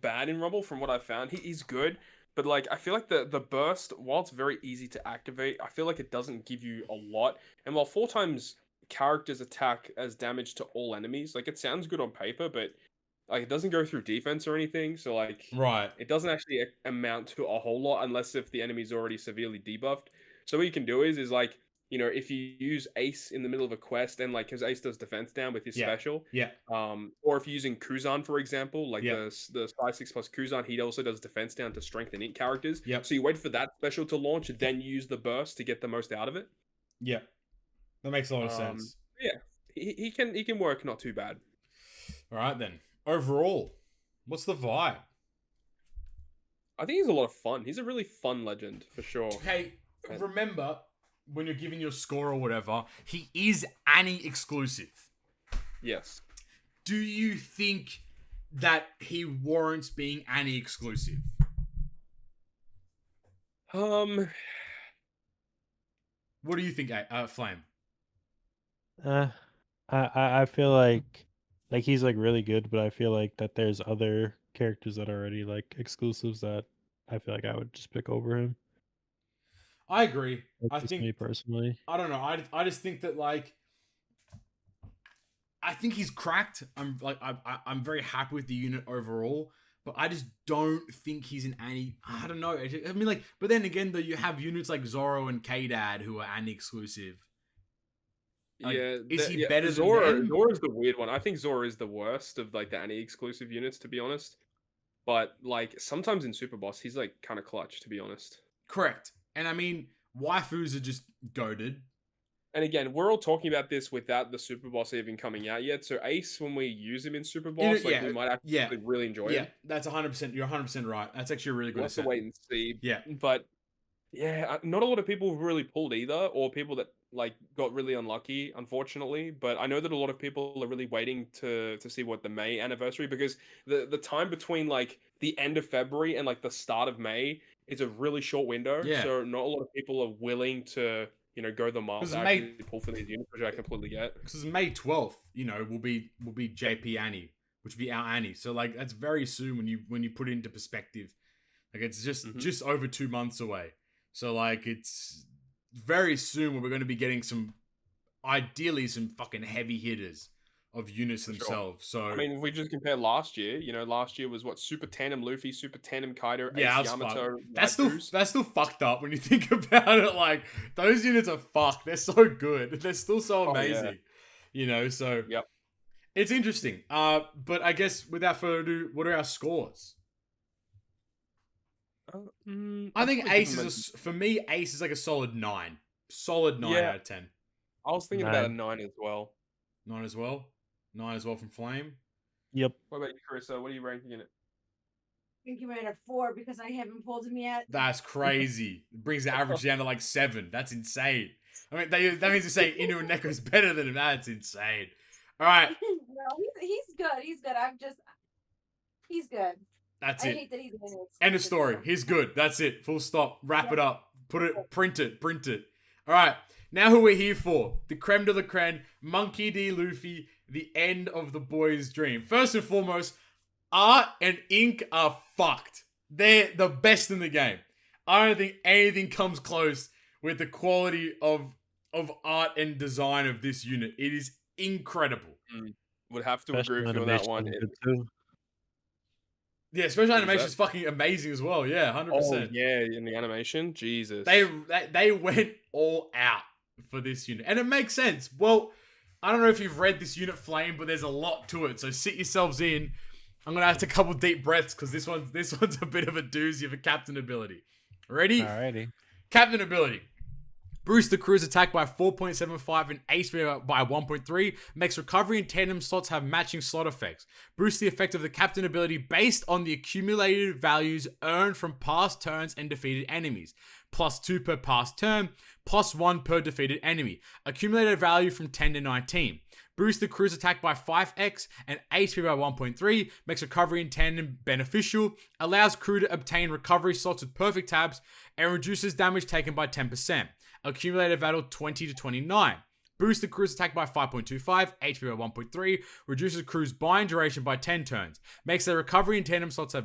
bad in Rumble from what I've found. He's good, but like I feel like the burst, while it's very easy to activate, I feel like it doesn't give you a lot. And while 4 times characters attack as damage to all enemies, like it sounds good on paper, but like it doesn't go through defense or anything. So like it doesn't actually amount to a whole lot unless if the enemy's already severely debuffed. So what you can do is like, you know, if you use Ace in the middle of a quest and like, because Ace does defense down with his special, or if you're using Kuzan, for example, like the Psy 6 plus Kuzan, he also does defense down to strengthen int characters. So you wait for that special to launch, then use the burst to get the most out of it. Yeah, that makes a lot of sense. Yeah, he can work not too bad. All right then. Overall, what's the vibe? I think he's a lot of fun. He's a really fun legend for sure. Okay, remember when you're giving your score or whatever, he is Anni exclusive. Yes. Do you think that he warrants being Anni exclusive? What do you think, Flame? I feel like he's like really good, but I feel like that there's other characters that are already like exclusives that I feel like I would just pick over him. I agree. That's I think me personally. I don't know. I just think that like I think he's cracked. I'm very happy with the unit overall, but I just don't think he's an Anni. I don't know. I mean, like, but then again, though, you have units like Zoro and K-Dad who are Anni exclusive. Like, is he better Zoro, than them? Zoro's the weird one. I think Zoro is the worst of like the Anni exclusive units, to be honest. But like sometimes in Super Boss, he's like kind of clutch, to be honest. Correct. And I mean, waifus are just goated. And again, we're all talking about this without the Super Boss even coming out yet. So Ace, when we use him in Super Boss, we might actually really enjoy him. Yeah, that's 100%. You're 100% right. That's actually a really good assessment. We'll have to wait and see. Yeah. But yeah, not a lot of people have really pulled either, or people that like got really unlucky, unfortunately. But I know that a lot of people are really waiting to see what the May anniversary, because the time between like the end of February and like the start of May is a really short window. Yeah. So not a lot of people are willing to, you know, go the miles to actually pull for these units, which I completely get. Because May 12th, you know, will be JP Anni, which will be our Anni. So like that's very soon when you put it into perspective. Like it's just over 2 months away. So like it's very soon when we're going to be getting ideally some fucking heavy hitters of units themselves. So I mean, if we just compare last year, you know, last year was what, Super Tandem Luffy, Super Tandem Kaido, yeah, Ace Yamato. That's still fucked up when you think about it. Like those units are fucked. They're so good. They're still so amazing. You know, so it's interesting. But I guess without further ado, what are our scores? I think Ace for me, Ace is like a solid 9. Solid 9 out of 10. I was thinking about a 9 as well. 9 as well? 9 as well from Flame? Yep. What about you, Carissa? What are you ranking in it? I think you ran a 4 because I haven't pulled him yet. That's crazy. It brings the average down to like 7. That's insane. I mean, that means to say Inu and Neko is better than him. That's insane. All right. No, he's good. He's good. He's good. That's I it. hate that he's in it. End of story. He's good. That's it. Full stop. Wrap it up. Print it. All right. Now who we're here for. The creme de la creme. Monkey D. Luffy. The end of the boy's dream. First and foremost, art and ink are fucked. They're the best in the game. I don't think anything comes close with the quality of art and design of this unit. It is incredible. Would have to agree with you on that one. Yeah, special animation is fucking amazing as well. Yeah, 100%. Oh, yeah, in the animation, Jesus. They went all out for this unit, and it makes sense. Well, I don't know if you've read this unit, Flame, but there's a lot to it. So sit yourselves in. I'm gonna have to couple deep breaths because this one's a bit of a doozy of a captain ability. Ready? Alrighty. Captain ability. Boost the crew's attack by 4.75 and HP by 1.3. Makes recovery and tandem slots have matching slot effects. Boost the effect of the captain ability based on the accumulated values earned from past turns and defeated enemies. +2 per past turn, +1 per defeated enemy. Accumulated value from 10 to 19. Boost the crew's attack by 5x and HP by 1.3. Makes recovery in tandem beneficial. Allows crew to obtain recovery slots with perfect tabs and reduces damage taken by 10%. Accumulated value 20 to 29. Boost the crew's attack by 5.25, HP by 1.3, reduces crew's bind duration by 10 turns, makes their recovery and tandem slots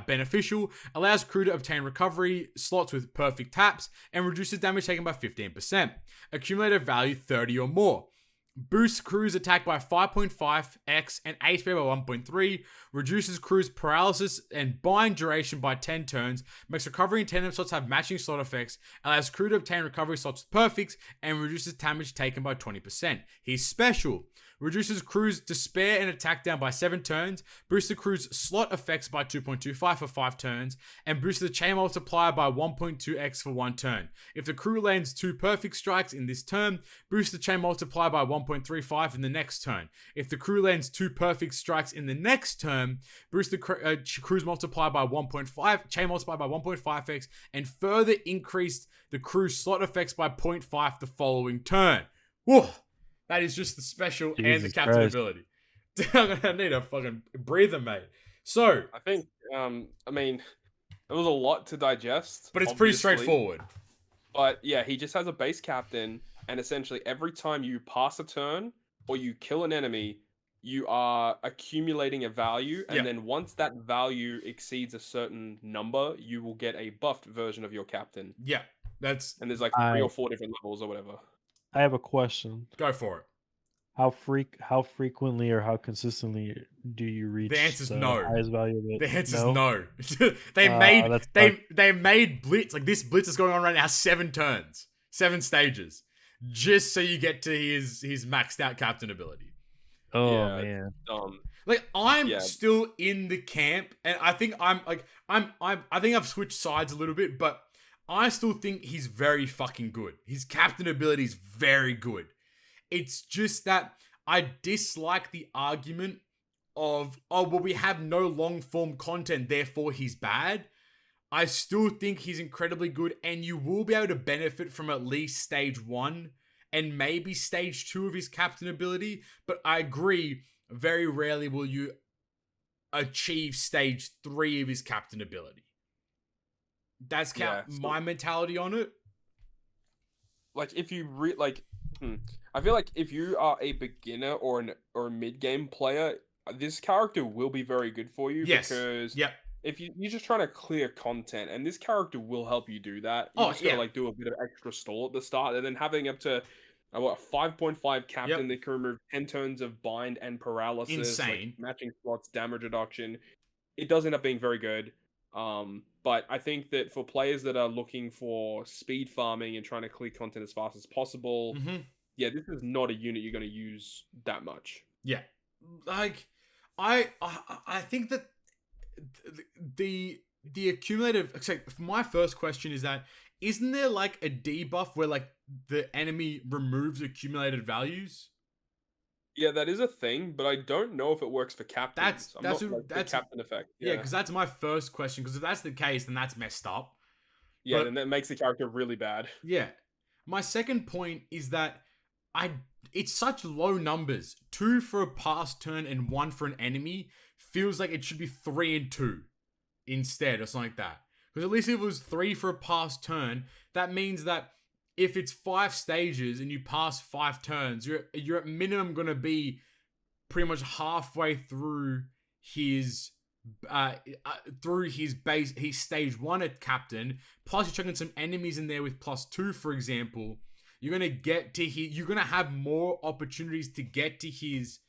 beneficial, allows crew to obtain recovery slots with perfect taps, and reduces damage taken by 15%. Accumulated value 30 or more. Boosts crew's attack by 5.5x and HP by 1.3, reduces crew's paralysis and bind duration by 10 turns, makes recovery and tandem slots have matching slot effects, allows crew to obtain recovery slots with perfects, and reduces damage taken by 20%. He's special. Reduces crew's despair and attack down by 7 turns, boosts the crew's slot effects by 2.25 for 5 turns, and boosts the chain multiplier by 1.2x for 1 turn. If the crew lands 2 perfect strikes in this turn, boost the chain multiplier by 1.35 in the next turn. If the crew lands 2 perfect strikes in the next turn, boost the crew's multiplier by 1.5, chain multiplier by 1.5x, and further increase the crew's slot effects by 0.5 the following turn. Whoa! That is just the special and the captain ability. I need a fucking breather, mate. So I think, I mean, it was a lot to digest. But it's pretty straightforward. But yeah, he just has a base captain, and essentially every time you pass a turn or you kill an enemy, you are accumulating a value, and then once that value exceeds a certain number, you will get a buffed version of your captain. Yeah, and there's like 3 or 4 different levels or whatever. I have a question. Go for it. How frequently or how consistently do you reach the answer's no. highest value of it? The answer's no. they made Blitz, like this Blitz is going on right now, 7 turns, 7 stages, just so you get to his maxed out captain ability. Oh yeah, man. Like I'm still in the camp, and I think I think I've switched sides a little bit, but I still think he's very fucking good. His captain ability is very good. It's just that I dislike the argument of, oh, well, we have no long form content, therefore he's bad. I still think he's incredibly good, and you will be able to benefit from at least stage 1 and maybe stage 2 of his captain ability. But I agree, very rarely will you achieve stage 3 of his captain ability. That's my mentality on it. Like, if you I feel like if you are a beginner or a mid-game player, this character will be very good for you. Yes. Because if you're just trying to clear content, and this character will help you do that. You just gotta like do a bit of extra stall at the start, and then having up to a 5.5 captain that can remove 10 turns of bind and paralysis, insane, like matching slots, damage reduction. It does end up being very good. But I think that for players that are looking for speed farming and trying to clear content as fast as possible, this is not a unit you're going to use that much. Yeah, like I think that the accumulative. So my first question is that isn't there like a debuff where like the enemy removes accumulated values? Yeah, that is a thing, but I don't know if it works for captains. That's the captain effect. Yeah, because that's my first question. Because if that's the case, then that's messed up. Yeah, then that makes the character really bad. Yeah. My second point is that it's such low numbers. 2 for a pass turn and 1 for an enemy feels like it should be 3 and 2 instead, or something like that. Because at least if it was 3 for a pass turn, that means that if it's 5 stages and you pass 5 turns, you're at minimum going to be pretty much halfway through his base, his stage 1 at captain. Plus you're chucking some enemies in there with +2, for example. You're going to have more opportunities to get to his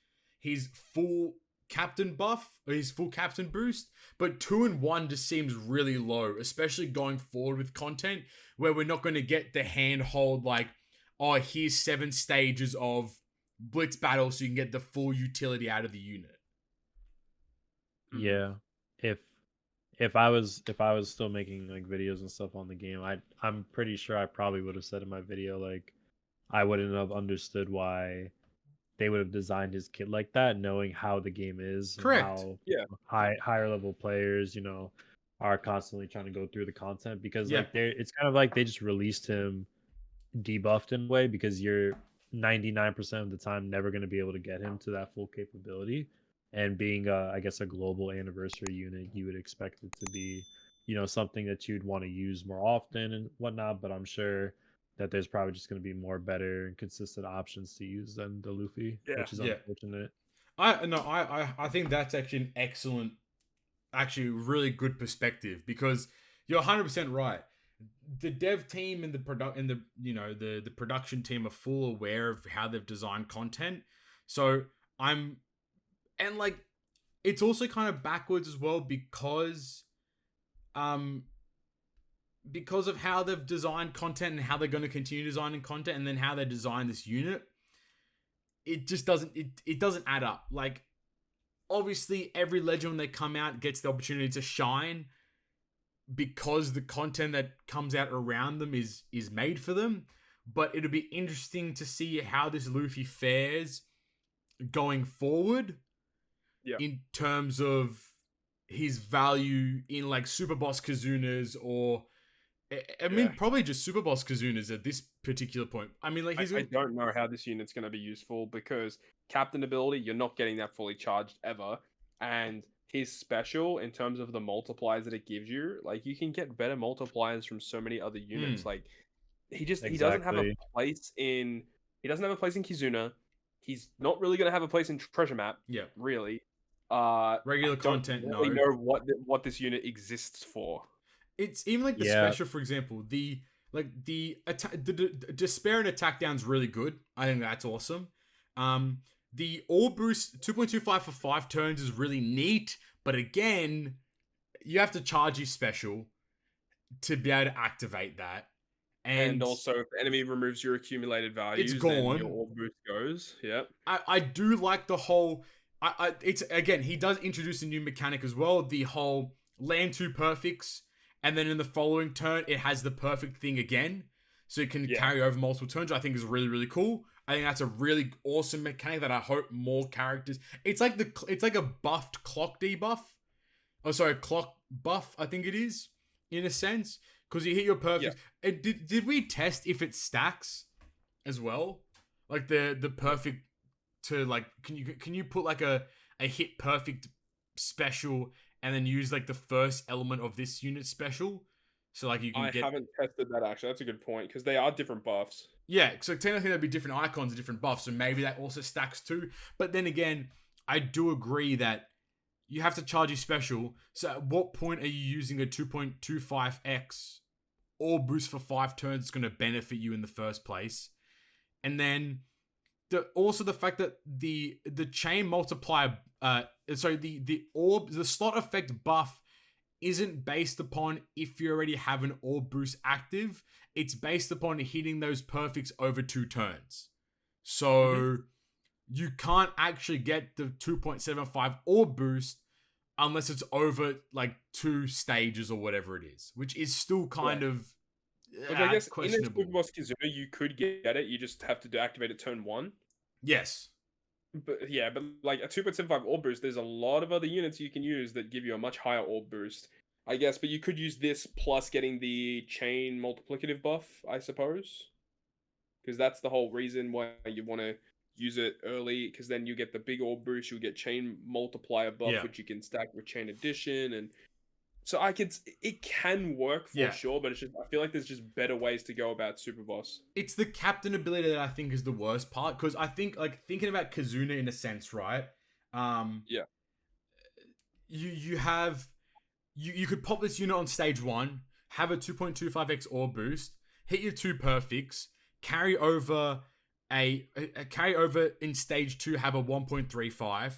full captain buff, or his full captain boost. But 2 and 1 just seems really low, especially going forward with content where we're not going to get the handhold like, oh, here's 7 stages of Blitz battle so you can get the full utility out of the unit. Yeah. If if I was still making like videos and stuff on the game, I'm pretty sure I probably would have said in my video like I wouldn't have understood why they would have designed his kit like that, knowing how the game is and Correct. how Yeah. higher level players, are constantly trying to go through the content because Yeah. like it's kind of like they just released him debuffed in a way because you're 99% of the time never going to be able to get him to that full capability. And being I guess a global anniversary unit, you would expect it to be, something that you'd want to use more often and whatnot. But I'm sure that there's probably just going to be more better and consistent options to use than the Luffy, Yeah. which is Yeah. unfortunate. I think that's actually an excellent, actually really good perspective because you're 100% right. The dev team and the the production team are full aware of how they've designed content. So like it's also kind of backwards as well because of how they've designed content and how they're going to continue designing content and then how they design this unit. It just doesn't add up. Like obviously every legend when they come out gets the opportunity to shine because the content that comes out around them is made for them. But it'll be interesting to see how this Luffy fares going forward. Yeah. In terms of his value in like Super Boss Kizunas or I mean probably just Super Boss Kizunas at this particular point. I mean like I don't know how this unit's going to be useful because captain ability, you're not getting that fully charged ever. And his special, in terms of the multipliers that it gives you, like you can get better multipliers from so many other units. Like he doesn't have a place in Kizuna. He's not really going to have a place in Treasure Map. Yeah, really. Regular content. Really know what this unit exists for. It's even like the special, for example, the despair and attack down's really good. I think that's awesome. The all boost 2.25 for 5 turns is really neat, but again, you have to charge your special to be able to activate that. And also, if the enemy removes your accumulated values, it's gone. Then your all boost goes. Yep. I do like the whole. It's again, he does introduce a new mechanic as well. The whole land 2 perfects, and then in the following turn, it has the perfect thing again, so it can carry over multiple turns. I think is really really cool. I think that's a really awesome mechanic that I hope more characters. It's like a buffed clock debuff. Oh, sorry, clock buff. I think it is in a sense because you hit your perfect. Yeah. Did we test if it stacks as well? Like the perfect to like can you put like a hit perfect special and then use like the first element of this unit special? So like you can I haven't tested that actually. That's a good point because they are different buffs. Yeah, so technically there'd be different icons and different buffs, so maybe that also stacks too. But then again, I do agree that you have to charge your special. So at what point are you using a 2.25x or boost for 5 turns that's going to benefit you in the first place? And then also the fact that the chain multiplier, the slot effect buff isn't based upon if you already have an orb boost active. It's based upon hitting those perfects over 2 turns. So you can't actually get the 2.75 orb boost unless it's over like 2 stages or whatever it is, which is still kind of I guess questionable. In a Super Boss Kizuna, you could get it. You just have to deactivate it turn 1. Yes. But like a 2.75 orb boost, there's a lot of other units you can use that give you a much higher orb boost. I guess, but you could use this plus getting the chain multiplicative buff, I suppose. Because that's the whole reason why you want to use it early, because then you get the big orb boost, you get chain multiplier buff, which you can stack with chain addition, and so it can work for sure, but it's just I feel like there's just better ways to go about Super Boss. It's the captain ability that I think is the worst part, because I think like thinking about Kizuna in a sense, right? You have. You could pop this unit on stage 1, have a 2.25x orb boost, hit your 2 perfects, carry over in stage 2, have a 1.35,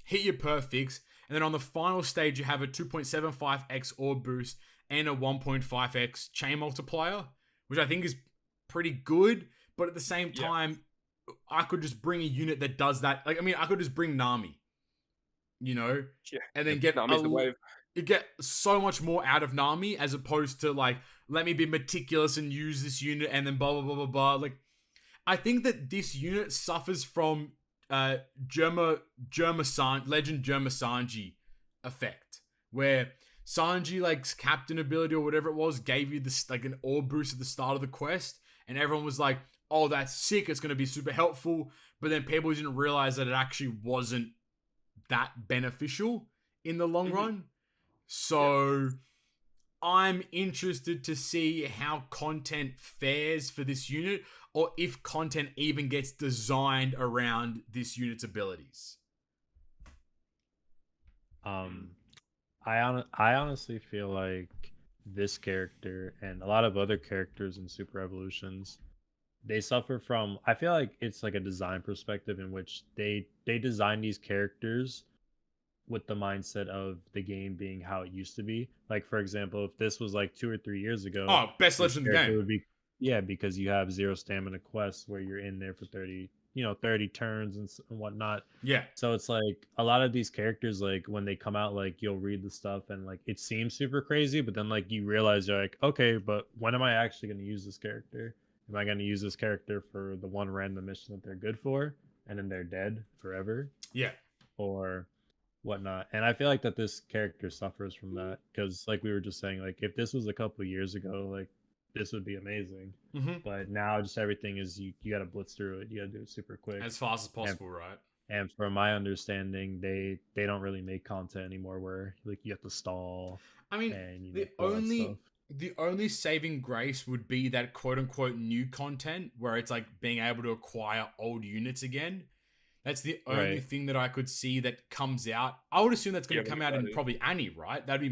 hit your perfects, and then on the final stage you have a 2.75x orb boost and a 1.5x chain multiplier, which I think is pretty good. But at the same time, I could just bring a unit that does that. Like I mean, I could just bring Nami. And then get Nami's the wave. get so much more out of Nami as opposed to like, let me be meticulous and use this unit and then blah blah blah blah blah. Like, I think that this unit suffers from Legend Germa Sanji effect, where Sanji, like, captain ability or whatever it was, gave you this like an orb boost at the start of the quest, and everyone was like, oh, that's sick, it's going to be super helpful. But then people didn't realize that it actually wasn't that beneficial in the long run. So I'm interested to see how content fares for this unit, or if content even gets designed around this unit's abilities. I honestly feel like this character and a lot of other characters in Super Evolutions, they suffer from, I feel like it's like a design perspective in which they design these characters with the mindset of the game being how it used to be. Like, for example, if this was like 2 or 3 years ago, Oh, best this legend in the character game. would be, yeah, because you have 0 stamina quests where you're in there for 30 turns and whatnot. Yeah. So it's like a lot of these characters, like when they come out, like you'll read the stuff and like it seems super crazy, but then like you realize you're like, okay, but when am I actually going to use this character? Am I going to use this character for the one random mission that they're good for, and then they're dead forever? Yeah. Or whatnot. And I feel like that this character suffers from that because, like we were just saying, like if this was a couple years ago, like this would be amazing. But now just everything is you got to blitz through it. You got to do it super quick, as fast as possible, right? And from my understanding, they don't really make content anymore where like you have to stall. I mean, and, the only saving grace would be that quote unquote new content where it's like being able to acquire old units again. That's the only thing that I could see that comes out. I would assume that's going to come out in probably Anni, right? That'd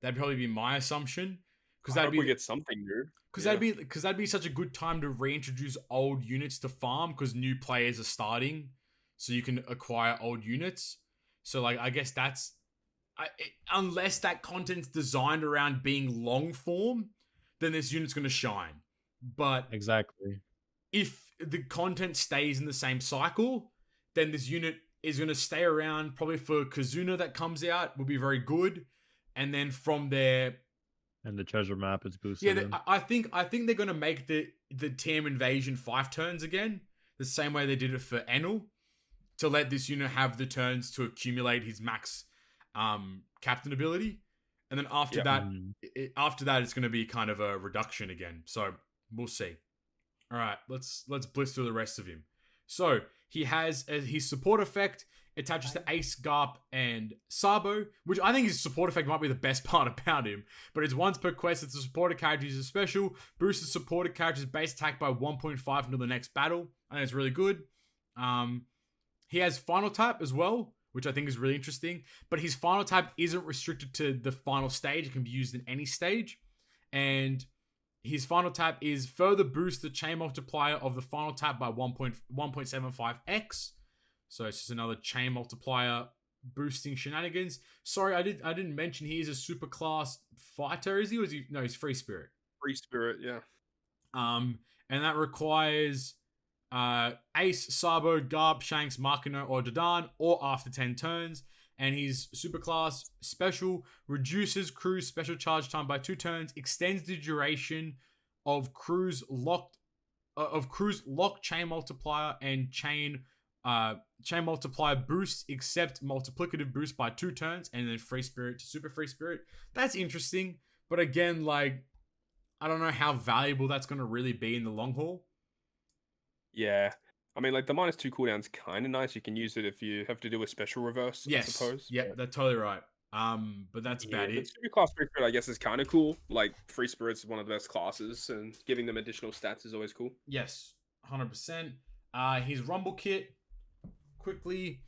probably be my assumption. Because that'd be we get something new. Because that'd be such a good time to reintroduce old units to farm because new players are starting, so you can acquire old units. So like, I guess that's unless that content's designed around being long form, then this unit's going to shine. But exactly, if the content stays in the same cycle, then this unit is going to stay around probably for Kizuna that comes out, will be very good. And then from there... And the treasure map is boosted. Yeah, I think they're going to make the team invasion 5 turns again, the same way they did it for Enel, to let this unit have the turns to accumulate his max captain ability. And then after that, it's going to be kind of a reduction again. So we'll see. All right, let's blitz through the rest of him. So he has his support effect attaches to Ace, Garp, and Sabo, which I think his support effect might be the best part about him. But it's once per quest. It's a supported character uses special. Boosts the supported character's base attack by 1.5 until the next battle. I think it's really good. He has final tap as well, which I think is really interesting. But his final tap isn't restricted to the final stage. It can be used in any stage. And his final tap is further boost the chain multiplier of the final tap by 1.75x. So it's just another chain multiplier boosting shenanigans. Sorry, I didn't mention he is a super class fighter, is he? Or is he? No, he's free spirit. Free spirit, yeah. And that requires Ace, Sabo, Garb, Shanks, Makino, or Dadan, or after 10 turns. And his super class special reduces crew's special charge time by 2 turns, extends the duration of crew's lock chain multiplier and chain multiplier boost, except multiplicative boost by 2 turns, and then free spirit to super free spirit. That's interesting, but again, like, I don't know how valuable that's going to really be in the long haul. Yeah. I mean, like, the -2 cooldown's kind of nice. You can use it if you have to do a special reverse, I suppose. Yeah, that's totally right. But that's about it. Super class free spirit, I guess, is kind of cool. Like, free spirit's one of the best classes, and giving them additional stats is always cool. Yes, 100%. His Rumble kit, quickly,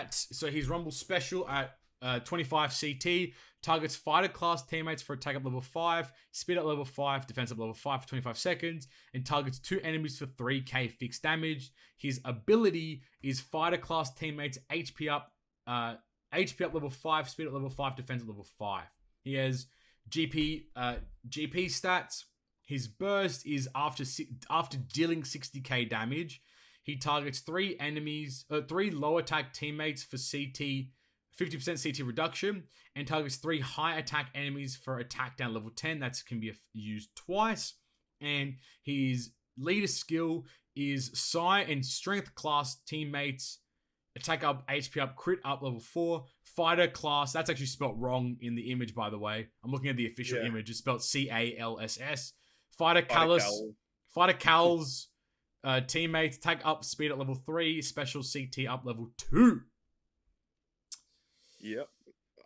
so his Rumble special at 25 CT, targets fighter class teammates for attack up level 5, speed up level 5, defense up level 5 for 25 seconds, and targets 2 enemies for 3k fixed damage. His ability is fighter class teammates HP up level 5, speed up level 5, defense up level 5. He has GP stats. His burst is after dealing 60k damage. He targets 3 low attack teammates for CT 50% CT reduction, and targets 3 high attack enemies for attack down level 10. That can be used twice. And his leader skill is Psi and Strength class teammates. Attack up, HP up, crit up level 4. Fighter class, that's actually spelt wrong in the image, by the way. I'm looking at the official image. It's spelled CALSS. Fighter Cal's teammates, attack up, speed at level 3. Special CT up level 2. Yep.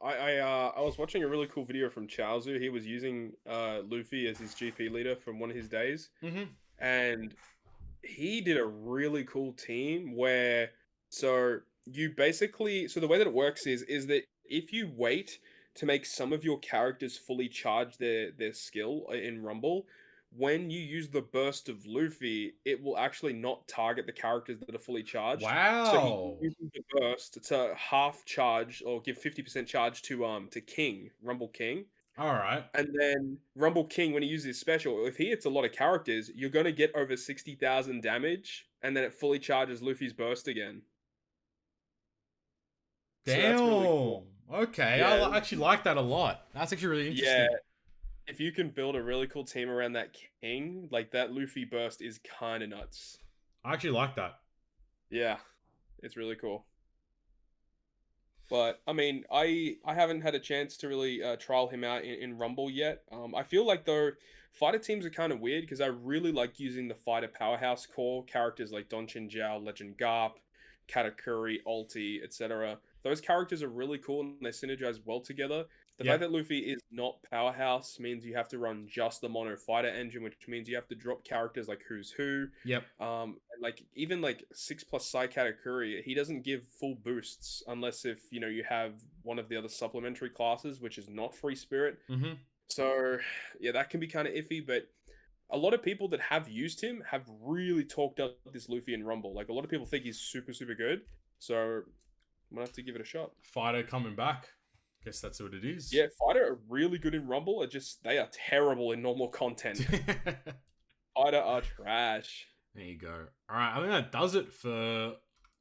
I was watching a really cool video from Chaozu. He was using Luffy as his GP leader from one of his days. And he did a really cool team where so the way that it works is that if you wait to make some of your characters fully charge their skill in Rumble, when you use the burst of Luffy, it will actually not target the characters that are fully charged. Wow. So he uses the burst to half charge or give 50% charge to King, Rumble King. All right. And then Rumble King, when he uses his special, if he hits a lot of characters, you're going to get over 60,000 damage, and then it fully charges Luffy's burst again. Damn. So that's really cool. Okay, yeah. I actually like that a lot. That's actually really interesting. Yeah. If you can build a really cool team around that King, like that Luffy burst is kind of nuts. I actually like that. Yeah, it's really cool. But I mean, I haven't had a chance to really trial him out in Rumble yet. I feel like though fighter teams are kind of weird because I really like using the fighter powerhouse core characters like Donchin Jiao, Legend Garp, Katakuri, Ulti, etc. Those characters are really cool and they synergize well together. The fact that Luffy is not powerhouse means you have to run just the mono fighter engine, which means you have to drop characters like Who's Who. Yep. And like even like 6+ Sai Katakuri, he doesn't give full boosts unless if you have one of the other supplementary classes, which is not Free Spirit. So yeah, that can be kind of iffy, but a lot of people that have used him have really talked up this Luffy in Rumble. Like a lot of people think he's super, super good. So I'm gonna have to give it a shot. Fighter coming back. Guess that's what it is. Yeah, Fighter are really good in Rumble. They are terrible in normal content. Fighter are trash. There you go. All right, I think that does it for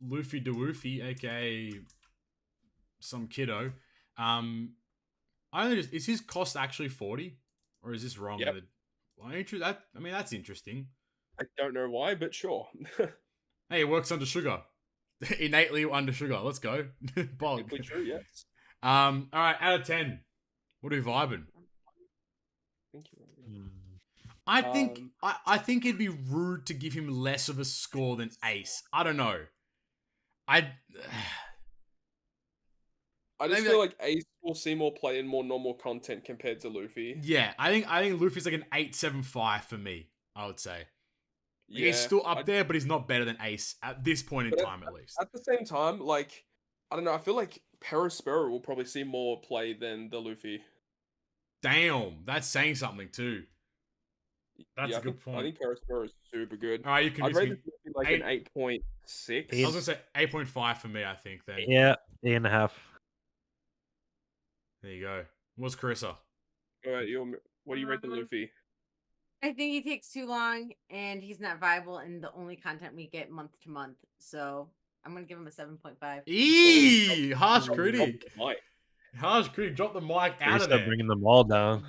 Luffy DeWoofy, aka some kiddo. Is his cost actually 40, or is this wrong? Yep. That's interesting. I don't know why, but sure. Hey, it works under sugar. Innately under sugar. Let's go. Bog. True, yes. All right, out of 10, what are you vibing? Thank you. I think it'd be rude to give him less of a score than Ace. I don't know. I just feel like Ace will see more play in more normal content compared to Luffy. Yeah, I think Luffy's like an 8.75 for me, I would say. Yeah, he's still up there, but he's not better than Ace at this point in time, at least. At the same time, like, I don't know, I feel like Perospero will probably see more play than the Luffy. Damn, that's saying something too. That's a good point. I think Perospero is super good. All right, you can I'd rate this like an 8.6. I was gonna say 8.5 for me. I think then. Yeah, 8.5. There you go. What's Carissa? All right, what do you rate the Luffy? I think he takes too long, and he's not viable in the only content we get month to month. So I'm gonna give him a 7.5. Eee, harsh critic. Harsh critic. Drop the mic out of there. Bringing them all down.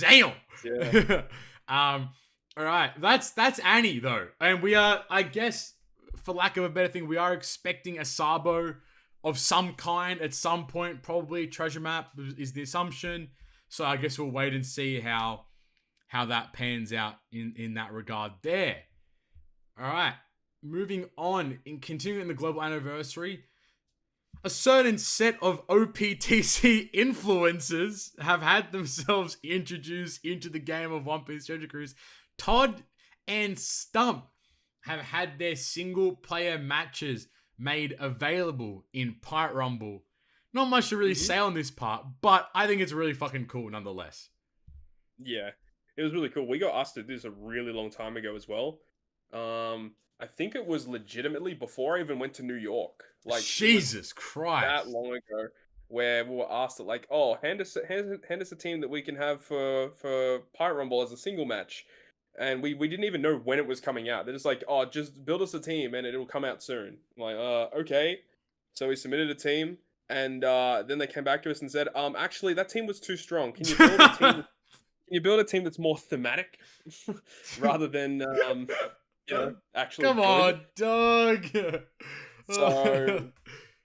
Damn. Yeah. All right. That's Anni though, and we are, I guess, for lack of a better thing, we are expecting a Sabo of some kind at some point. Probably treasure map is the assumption. So I guess we'll wait and see how that pans out in that regard there. All right. Moving on, in continuing the global anniversary, a certain set of OPTC influencers have had themselves introduced into the game of One Piece Treasure Cruise. Todd and Stump have had their single player matches made available in Pirate Rumble. Not much to really say on this part, but I think it's really fucking cool nonetheless. Yeah, it was really cool. We got asked to do this a really long time ago as well. I think it was legitimately before I even went to New York. Like Jesus Christ, that long ago, where we were asked to like, oh, hand us a team that we can have for Pirate Rumble as a single match, and we didn't even know when it was coming out. They're just like, oh, just build us a team and it'll come out soon. I'm like, okay. So we submitted a team, and then they came back to us and said, actually, that team was too strong. Can you build a team? Can you build a team that's more thematic rather than actually Come good? on, dog. So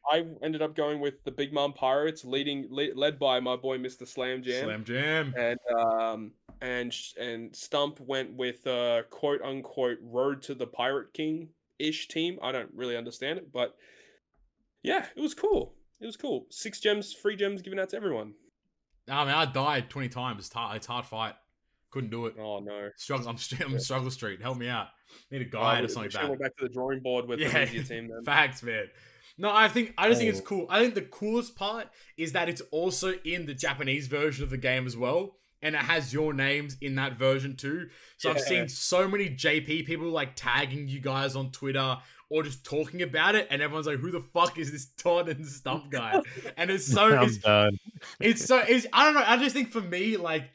I ended up going with the Big Mom Pirates, led by my boy Mr. Slam Jam. Slam Jam. And Stump went with quote unquote Road to the Pirate King ish team. I don't really understand it, but yeah, it was cool. It was cool. 6 gems, free gems given out to everyone. I mean, I died 20 times. It's hard fight. Couldn't do it. Oh no, Struggle. I'm struggle street. Help me out. Need a guide or something like that. We're back to the drawing board with the easier team then. Facts, man. No, I just think it's cool. I think the coolest part is that it's also in the Japanese version of the game as well, and it has your names in that version too. So I've seen so many JP people like tagging you guys on Twitter or just talking about it, and everyone's like, "Who the fuck is this Todd and Stump guy?" And it's so I don't know. I just think for me, like,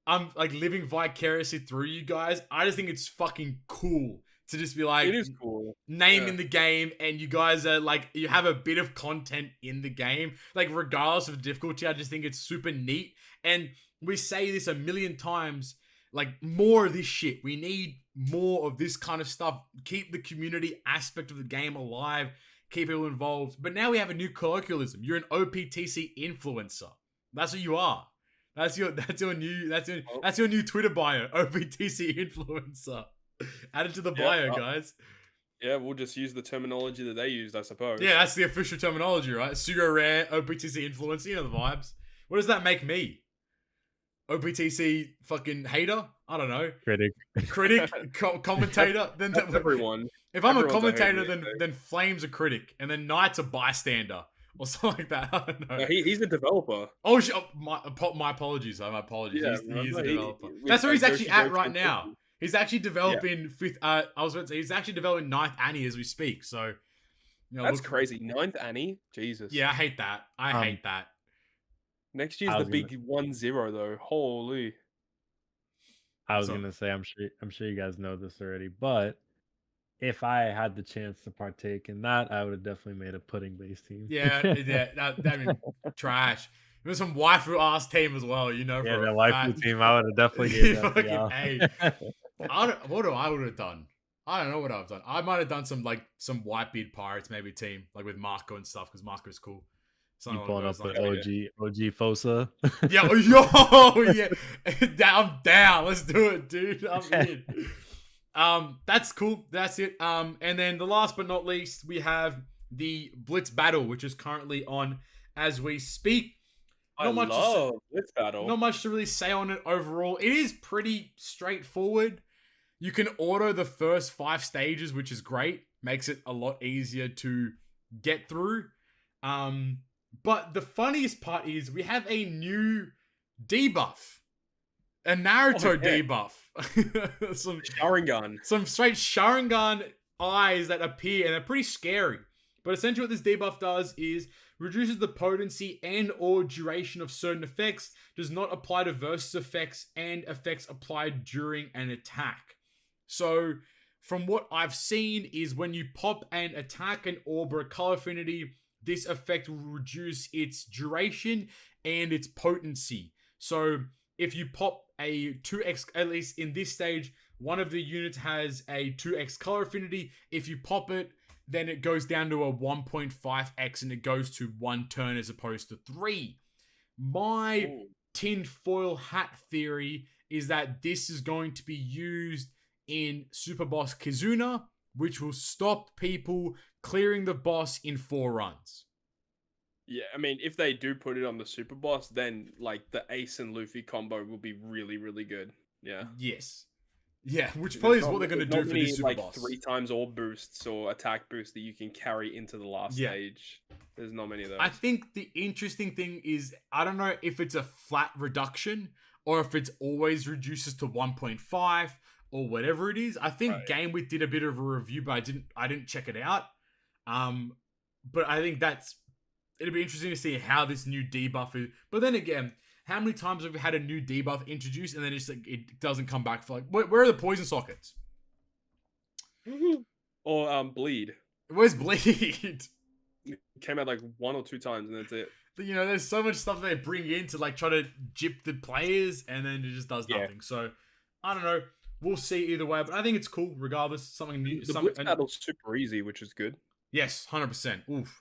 I'm like living vicariously through you guys. I just think it's fucking cool to just be like, it is cool. Name in the game, and you guys are like, you have a bit of content in the game, like regardless of difficulty. I just think it's super neat, and we say this a million times, like, more of this shit. We need more of this kind of stuff. Keep the community aspect of the game alive, keep people involved. But now we have a new colloquialism. You're an OPTC influencer. That's what you are. That's your new Twitter bio. OPTC influencer. Add it to the bio, guys. Yeah, we'll just use the terminology that they used, I suppose. Yeah, that's the official terminology, right? Sugo Rare, OPTC influencer, you know the vibes. What does that make me? OPTC fucking hater? I don't know. Critic? Commentator? Then everyone. If I'm a commentator, then Flame's a critic, and then Knight's a bystander. Or something like that. I don't know. No, he's a developer. Oh, my apologies. My apologies. Yeah, he's a developer. That's where he's actually at right now. He's actually developing he's actually developing 9th Anni as we speak. So, that's crazy. 9th Anni? Jesus. Yeah, I hate that. I hate that. Next year's the big 1-0 though. Holy. I was gonna say, I'm sure you guys know this already, but if I had the chance to partake in that, I would have definitely made a pudding-based team. Yeah, that mean trash. It was some waifu ass team as well, Yeah, the waifu team, I would have definitely gave that to y'all. What I would have done? I don't know what I've done. I might have done some Whitebeard Pirates maybe team, like with Marco and stuff, because Marco's cool. You pulling up with OG Fosa? Yeah, yeah. I'm down. Let's do it, dude. I'm in. That's cool. That's it. And then the last but not least, we have the Blitz battle, which is currently on as we speak. Blitz battle. Not much to really say on it overall. It is pretty straightforward. You can auto the first 5 stages, which is great. Makes it a lot easier to get through. But the funniest part is we have a new debuff. A Naruto debuff. Some Sharingan. Some straight Sharingan eyes that appear, and they're pretty scary. But essentially what this debuff does is reduces the potency and or duration of certain effects, does not apply to versus effects, and effects applied during an attack. So, from what I've seen is when you pop and attack an orb or a color affinity, this effect will reduce its duration and its potency. So, if you pop a 2x, at least in this stage, one of the units has a 2x color affinity. If you pop it, then it goes down to a 1.5x and it goes to 1 turn as opposed to 3. My tinfoil hat theory is that this is going to be used in Super Boss Kizuna, which will stop people clearing the boss in 4 runs. Yeah, I mean, if they do put it on the Super Boss, then like the Ace and Luffy combo will be really, really good. Yeah. Yes. Yeah, which probably is what they're going to do for this Super Boss. 3 times all boosts or attack boosts that you can carry into the last stage. There's not many of those. I think the interesting thing is, I don't know if it's a flat reduction or if it's always reduces to 1.5 or whatever it is. I think GameWith did a bit of a review, but I didn't check it out. But I think it'll be interesting to see how this new debuff is. But then again, how many times have we had a new debuff introduced and then it's like it doesn't come back for where are the poison sockets? Or bleed. Where's bleed? It came out like 1 or 2 times, and that's it. You know, there's so much stuff they bring in to like try to gyp the players, and then it just does nothing. So I don't know. We'll see either way, but I think it's cool regardless. Something new. The Blitz battle's super easy, which is good. Yes, 100%. Oof.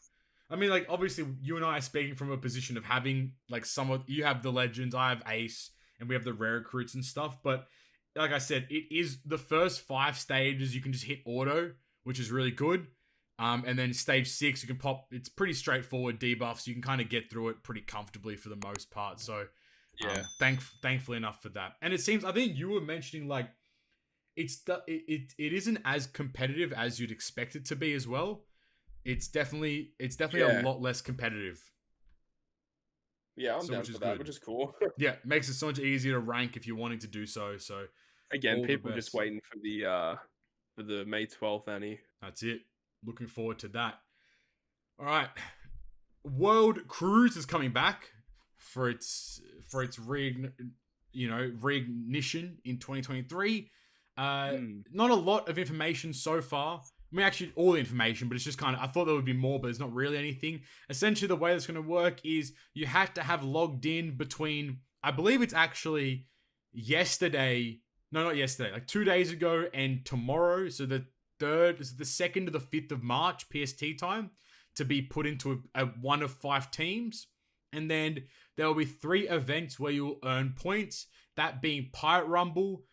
I mean, like, obviously, you and I are speaking from a position of having, like, you have the Legends, I have Ace, and we have the rare recruits and stuff, but like I said, it is the first 5 stages you can just hit auto, which is really good. And then stage 6, you can pop, it's pretty straightforward debuffs, you can kind of get through it pretty comfortably for the most part, so yeah. Thankfully enough for that. And it seems, I think you were mentioning, like, it isn't as competitive as you'd expect it to be as well. It's definitely a lot less competitive. Yeah, I'm down for that, which is cool. Yeah, makes it so much easier to rank if you're wanting to do so. So again, people just waiting for the May 12th Annie. That's it. Looking forward to that. All right, World Cruise is coming back for its reignition in 2023. Not a lot of information so far. I mean, actually, all the information, but it's just kind of, I thought there would be more, but there's not really anything. Essentially, the way that's going to work is you had to have logged in between, I believe it's actually yesterday, no, not yesterday, like 2 days ago and tomorrow. So the 2nd to the 5th of March, PST time, to be put into a one of 5 teams. And then there will be 3 events where you'll earn points, that being Pirate Rumble,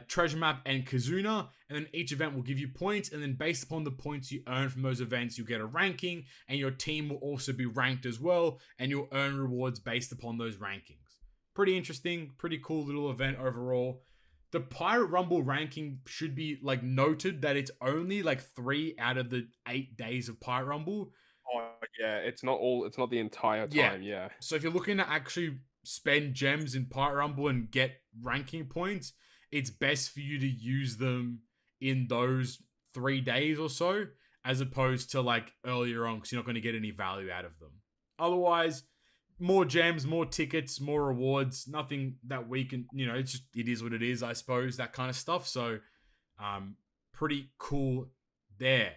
Treasure Map, and Kizuna, and then each event will give you points, and then based upon the points you earn from those events, you'll get a ranking, and your team will also be ranked as well, and you'll earn rewards based upon those rankings. Pretty interesting, pretty cool little event overall. The Pirate Rumble ranking should be like noted that it's only like 3 out of the 8 days of Pirate Rumble. Oh yeah, it's not the entire time, yeah. So if you're looking to actually spend gems in Pirate Rumble and get ranking points, it's best for you to use them in those 3 days or so, as opposed to like earlier on, because you're not going to get any value out of them. Otherwise, more gems, more tickets, more rewards, nothing that we can, it is what it is, I suppose, that kind of stuff. So, pretty cool there.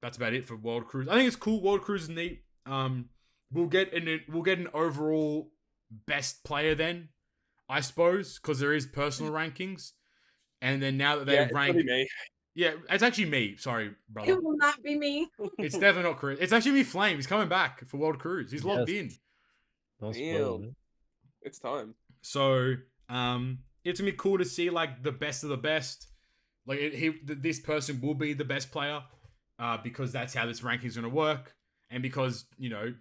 That's about it for World Cruise. I think it's cool. World Cruise is neat. We'll get an overall best player then, I suppose, because there is personal rankings, and then now that they've ranked, it's actually me. Sorry, brother. It will not be me. It's definitely not Chris. It's actually me, Flame. He's coming back for World Cruise. He's logged in. It's time. So, it's gonna be cool to see like the best of the best. Like this person will be the best player, because that's how this ranking is gonna work, and because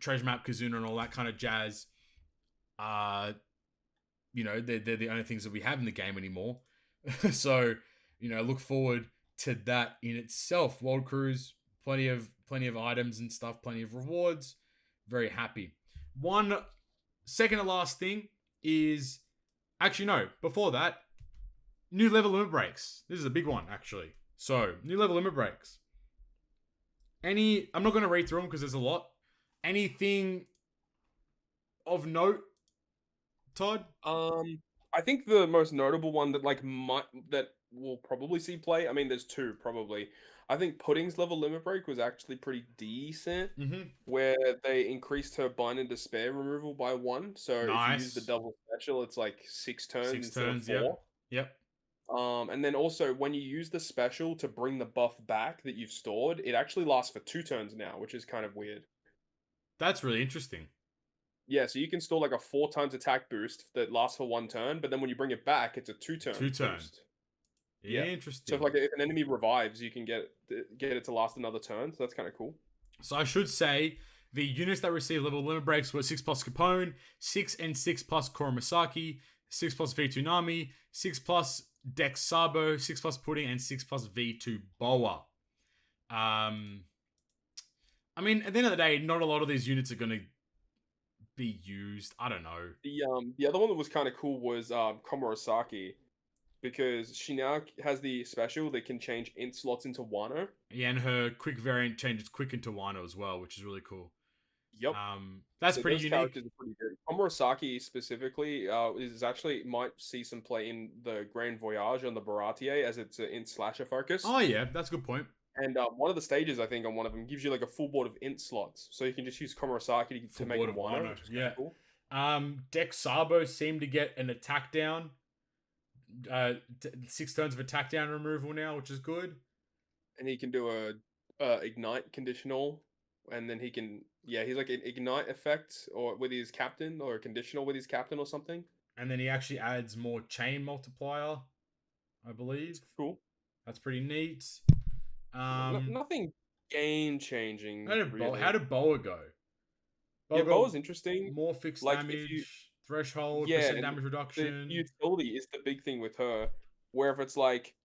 Treasure Map, Kizuna, and all that kind of jazz. They're the only things that we have in the game anymore. So, look forward to that in itself. World Cruise, plenty of items and stuff, plenty of rewards. Very happy. One second to last thing is, actually no, before that, new level limit breaks. This is a big one, actually. So, new level limit breaks. I'm not going to read through them because there's a lot. Anything of note, Todd? I think the most notable one that we'll probably see play. I mean, there's 2 probably. I think Pudding's level limit break was actually pretty decent, where they increased her Bind and Despair removal by 1. So if you use the double special, it's like 6 turns instead of 4. Yep. And then also when you use the special to bring the buff back that you've stored, it actually lasts for 2 turns now, which is kind of weird. That's really interesting. Yeah, so you can store like a 4 times attack boost that lasts for 1 turn, but then when you bring it back, it's a 2 turn. 2 turn. Boost. Yeah, interesting. So if if an enemy revives, you can get it to last another turn. So that's kind of cool. So I should say the units that receive level limit breaks were 6+ Capone, 6 and 6+ Koromasaki, 6+ V2 Nami, 6+ Dex Sabo, 6+ Pudding, and 6+ V2 Boa. I mean, at the end of the day, not a lot of these units are going to be used. I don't know. The other one that was kind of cool was Komurasaki, because she now has the special that can change int slots into Wano. Yeah, and her quick variant changes quick into Wano as well, which is really cool. Yep. That's pretty unique. Characters are pretty good. Komurasaki specifically might see some play in the Grand Voyage on the Baratier, as it's an int slasher focus. Oh yeah, that's a good point. And one of the stages, I think, on one of them gives you like a full board of int slots, so you can just use Komurasaki to make board of Wano, Wano, which is yeah. cool. Deck Sabo seemed to get an attack down. 6 turns of attack down removal now, which is good. And he can do a ignite conditional, and then he can he's like an ignite effect or with his captain, or a conditional with his captain or something. And then he actually adds more chain multiplier, I believe. Cool. That's pretty neat. Nothing game changing. How did Boa go? Boa's interesting. More fixed like damage, threshold, yeah, percent damage reduction. The utility is the big thing with her, where if it's like,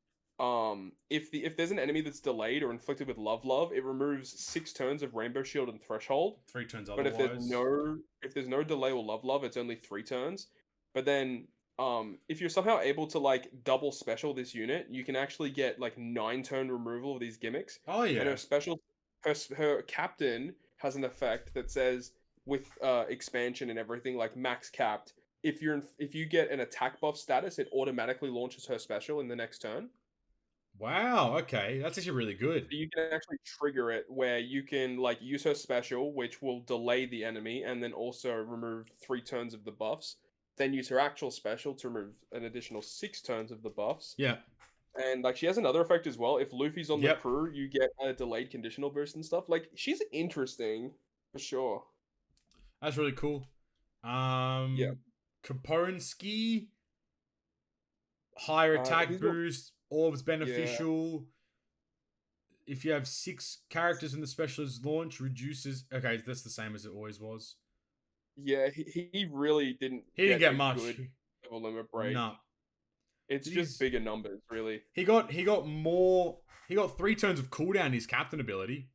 if there's an enemy that's delayed or inflicted with love, it removes 6 turns of Rainbow Shield and Threshold. 3 turns but otherwise. if there's no delay or love, it's only 3 turns. But then, if you're somehow able to like double special this unit, you can actually get like 9-turn removal of these gimmicks. Oh yeah. And her special, her captain has an effect that says with expansion and everything, like max capped. If you get an attack buff status, it automatically launches her special in the next turn. Wow, okay. That's actually really good. So you can actually trigger it where you can like use her special, which will delay the enemy, and then also remove 3 turns of the buffs. Then use her actual special to remove an additional 6 turns of the buffs. Yeah. And like she has another effect as well. If Luffy's on the crew, you get a delayed conditional burst and stuff. Like she's interesting for sure. That's really cool. Kaporinski, higher attack boost, orbs beneficial. Yeah. If you have 6 characters in the specialist launch, reduces. Okay, that's the same as it always was. Yeah, he really didn't. He didn't get much. Good level limit break. No. It's just bigger numbers, really. He got more. He got 3 turns of cooldown in his captain ability.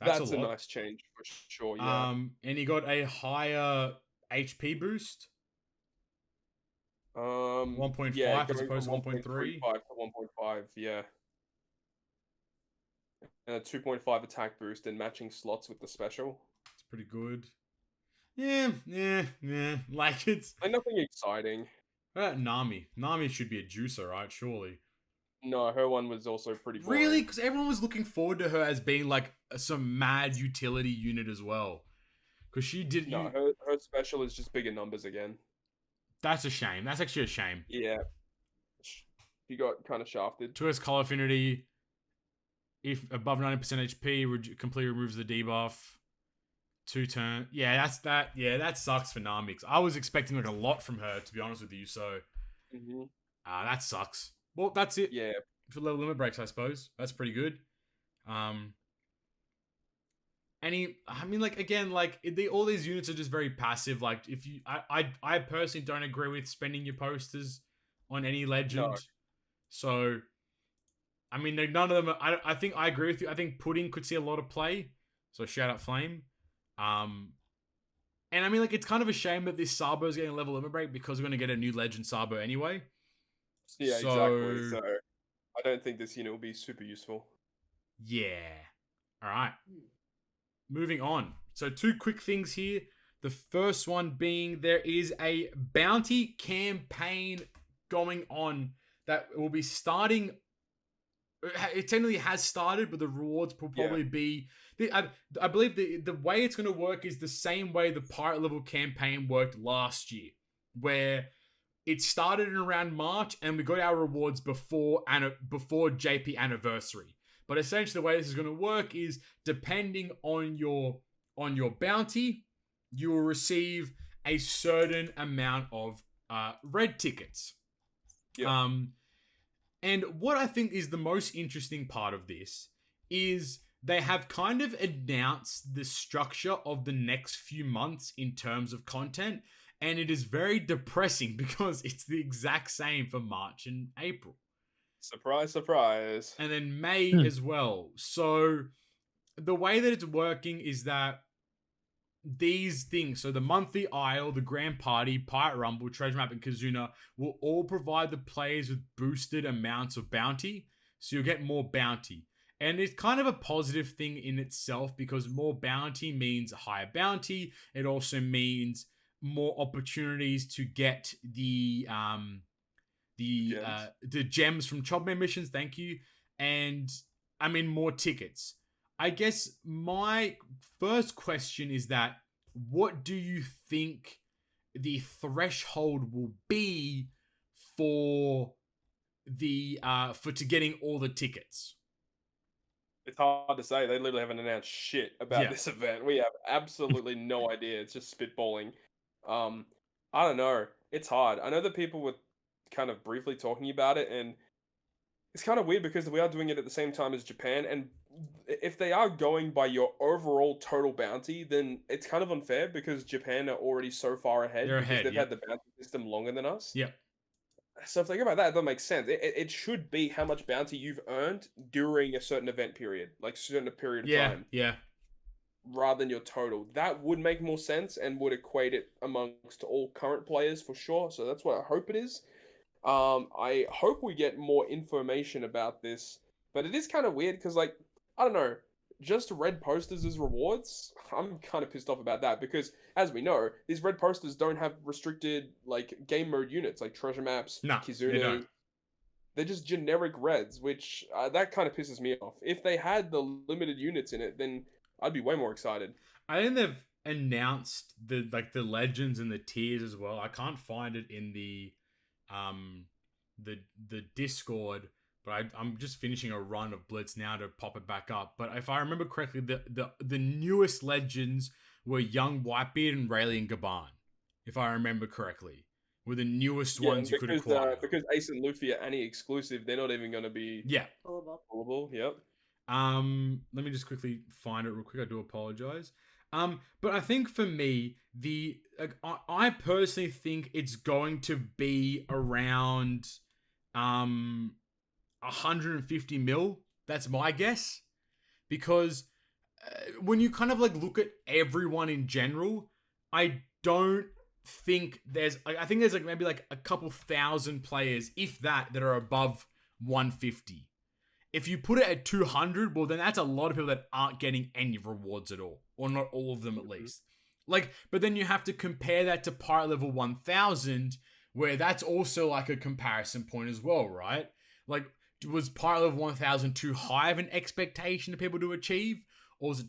That's a nice change for sure. Yeah. And he got a higher HP boost. 1.5 as opposed to 1.3. 1.5 to 1.5. Yeah. And a 2.5 attack boost and matching slots with the special. It's pretty good. Yeah. Like it's like nothing exciting. Nami should be a juicer, right? Surely. No, her one was also pretty boring. Really? Because everyone was looking forward to her as being like some mad utility unit as well. Because she did. No, her special is just bigger numbers again. That's a shame. That's actually a shame. Yeah. She got kind of shafted. To his color affinity, if above 90% HP, completely removes the debuff. 2 turn. Yeah, that sucks for Nami. I was expecting like a lot from her, to be honest with you. So, that sucks. Well, that's it. Yeah. For level limit breaks, I suppose that's pretty good. All these units are just very passive. Like, if you, I personally don't agree with spending your posters on any legend. No. So, I mean, none of them. I think I agree with you. I think Pudding could see a lot of play. So shout out Flame. And I mean, like, it's kind of a shame that this Sabo is getting a level limit break because we're going to get a new Legend Sabo anyway. Yeah, exactly. So I don't think this unit will be super useful. Yeah. All right. Moving on. So 2 quick things here. The first one being there is a bounty campaign going on that will be starting. It technically has started, but the rewards will probably be. I believe the way it's going to work is the same way the pirate level campaign worked last year, where it started in around March and we got our rewards before JP anniversary. But essentially, the way this is going to work is depending on your bounty, you will receive a certain amount of red tickets. Yeah. And what I think is the most interesting part of this is they have kind of announced the structure of the next few months in terms of content, and it is very depressing because it's the exact same for March and April. Surprise, surprise. And then May as well. So the way that it's working is that these things, so the monthly Isle, the Grand Party, Pirate Rumble, Treasure Map, and Kizuna will all provide the players with boosted amounts of bounty. So you'll get more bounty. And it's kind of a positive thing in itself because more bounty means higher bounty. It also means more opportunities to get the gems from Chobman missions. Thank you. And more tickets. I guess my first question is that what do you think the threshold will be for to getting all the tickets? It's hard to say. They literally haven't announced shit about this event. We have absolutely no idea. It's just spitballing. I don't know. It's hard. I know that people were kind of briefly talking about it, and it's kind of weird because we are doing it at the same time as Japan, and if they are going by your overall total bounty, then it's kind of unfair because Japan are already so far ahead They're because ahead, they've yep. had the bounty system longer than us. Yep. So if they go by that, that makes sense. It should be how much bounty you've earned during a certain event period, like a certain period of time, Yeah. rather than your total. That would make more sense and would equate it amongst all current players for sure. So that's what I hope it is. I hope we get more information about this, but it is kind of weird because, like, I don't know, just red posters as rewards. I'm kind of pissed off about that because, as we know, these red posters don't have restricted like game mode units like treasure maps, No, Kizuna. they don't. They're just generic reds, which that kind of pisses me off. If they had the limited units in it, then I'd be way more excited. I think they've announced the legends and the tiers as well. I can't find it in the Discord, but I'm just finishing a run of Blitz now to pop it back up. But if I remember correctly, the newest legends were Young Whitebeard and Rayleigh and Gaban, if I remember correctly, were the newest ones you could acquire. Because Ace and Luffy are Anni exclusive, they're not even going to be pullable. Yep. Let me just quickly find it real quick. I do apologize. But I think for me, I personally think it's going to be around 150 mil. That's my guess. Because when you kind of like look at everyone in general, I don't think I think there's like maybe like a couple thousand players, if that are above 150. If you put it at 200, well, then that's a lot of people that aren't getting any rewards at all. Or not all of them, at least. Like, but then you have to compare that to Pirate Level 1000, where that's also like a comparison point as well, right? Like, was Pirate Level 1000 too high of an expectation for people to achieve? Or was it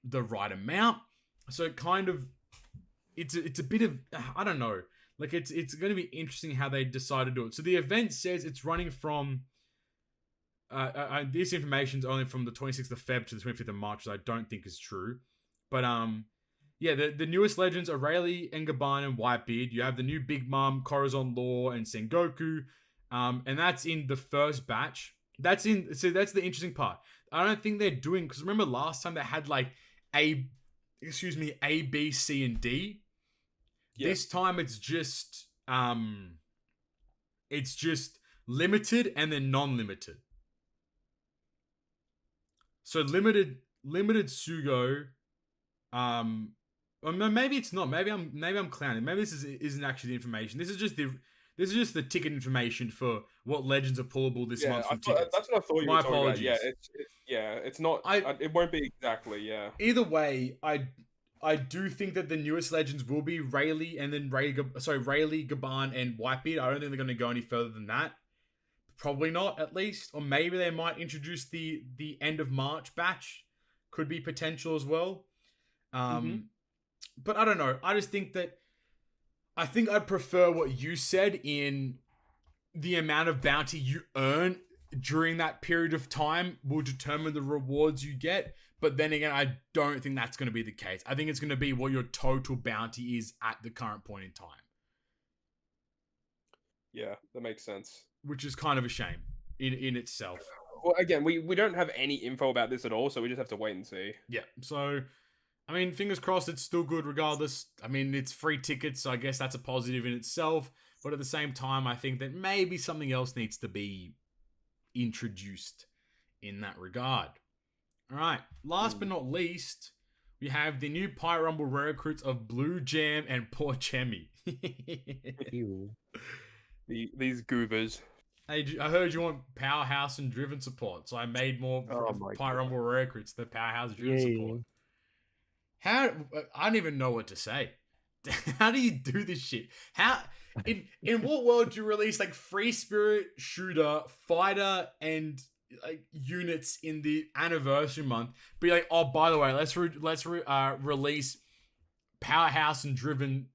the right amount? So it kind of, it's a bit of, I don't know. Like, it's going to be interesting how they decide to do it. So the event says it's running from... this information is only from the 26th of Feb to the 25th of March, which I don't think is true. But the newest legends are Rayleigh and Gaban and Whitebeard. You have the new Big Mom, Corazon Law, and Sengoku. And that's in the first batch. That's the interesting part. I don't think they're doing, because remember last time they had like A, B, C, and D. Yeah. This time it's just limited and then non-limited. So limited Sugo, or maybe it's not. Maybe I'm clowning. Maybe this isn't actually the information. This is just the ticket information for what legends are pullable this month from tickets. That's what I thought you My were talking apologies. About. It's not. It won't be exactly. Yeah. Either way, I do think that the newest legends will be Rayleigh and then Rayleigh, Gaban, and Whitebeard. I don't think they're going to go any further than that. Probably not, at least. Or maybe they might introduce the end of March batch. Could be potential as well. But I don't know. I just think that... I think I'd prefer what you said in the amount of bounty you earn during that period of time will determine the rewards you get. But then again, I don't think that's going to be the case. I think it's going to be what your total bounty is at the current point in time. Yeah, that makes sense. Which is kind of a shame in itself. Well, again, we don't have any info about this at all, so we just have to wait and see. Yeah, so, I mean, fingers crossed it's still good regardless. I mean, it's free tickets, so I guess that's a positive in itself. But at the same time, I think that maybe something else needs to be introduced in that regard. All right, last but not least, we have the new Pirate Rumble rare recruits of Bluejam and Porchemy. Ew. These goobers. Hey, I heard you want Powerhouse and Driven support, so I made more Pirate Rumble rare recruits, the Powerhouse Driven support. I don't even know what to say. How do you do this shit? In what world do you release like Free Spirit, Shooter, Fighter, and units in the anniversary month, be like, oh, by the way, let's release powerhouse and driven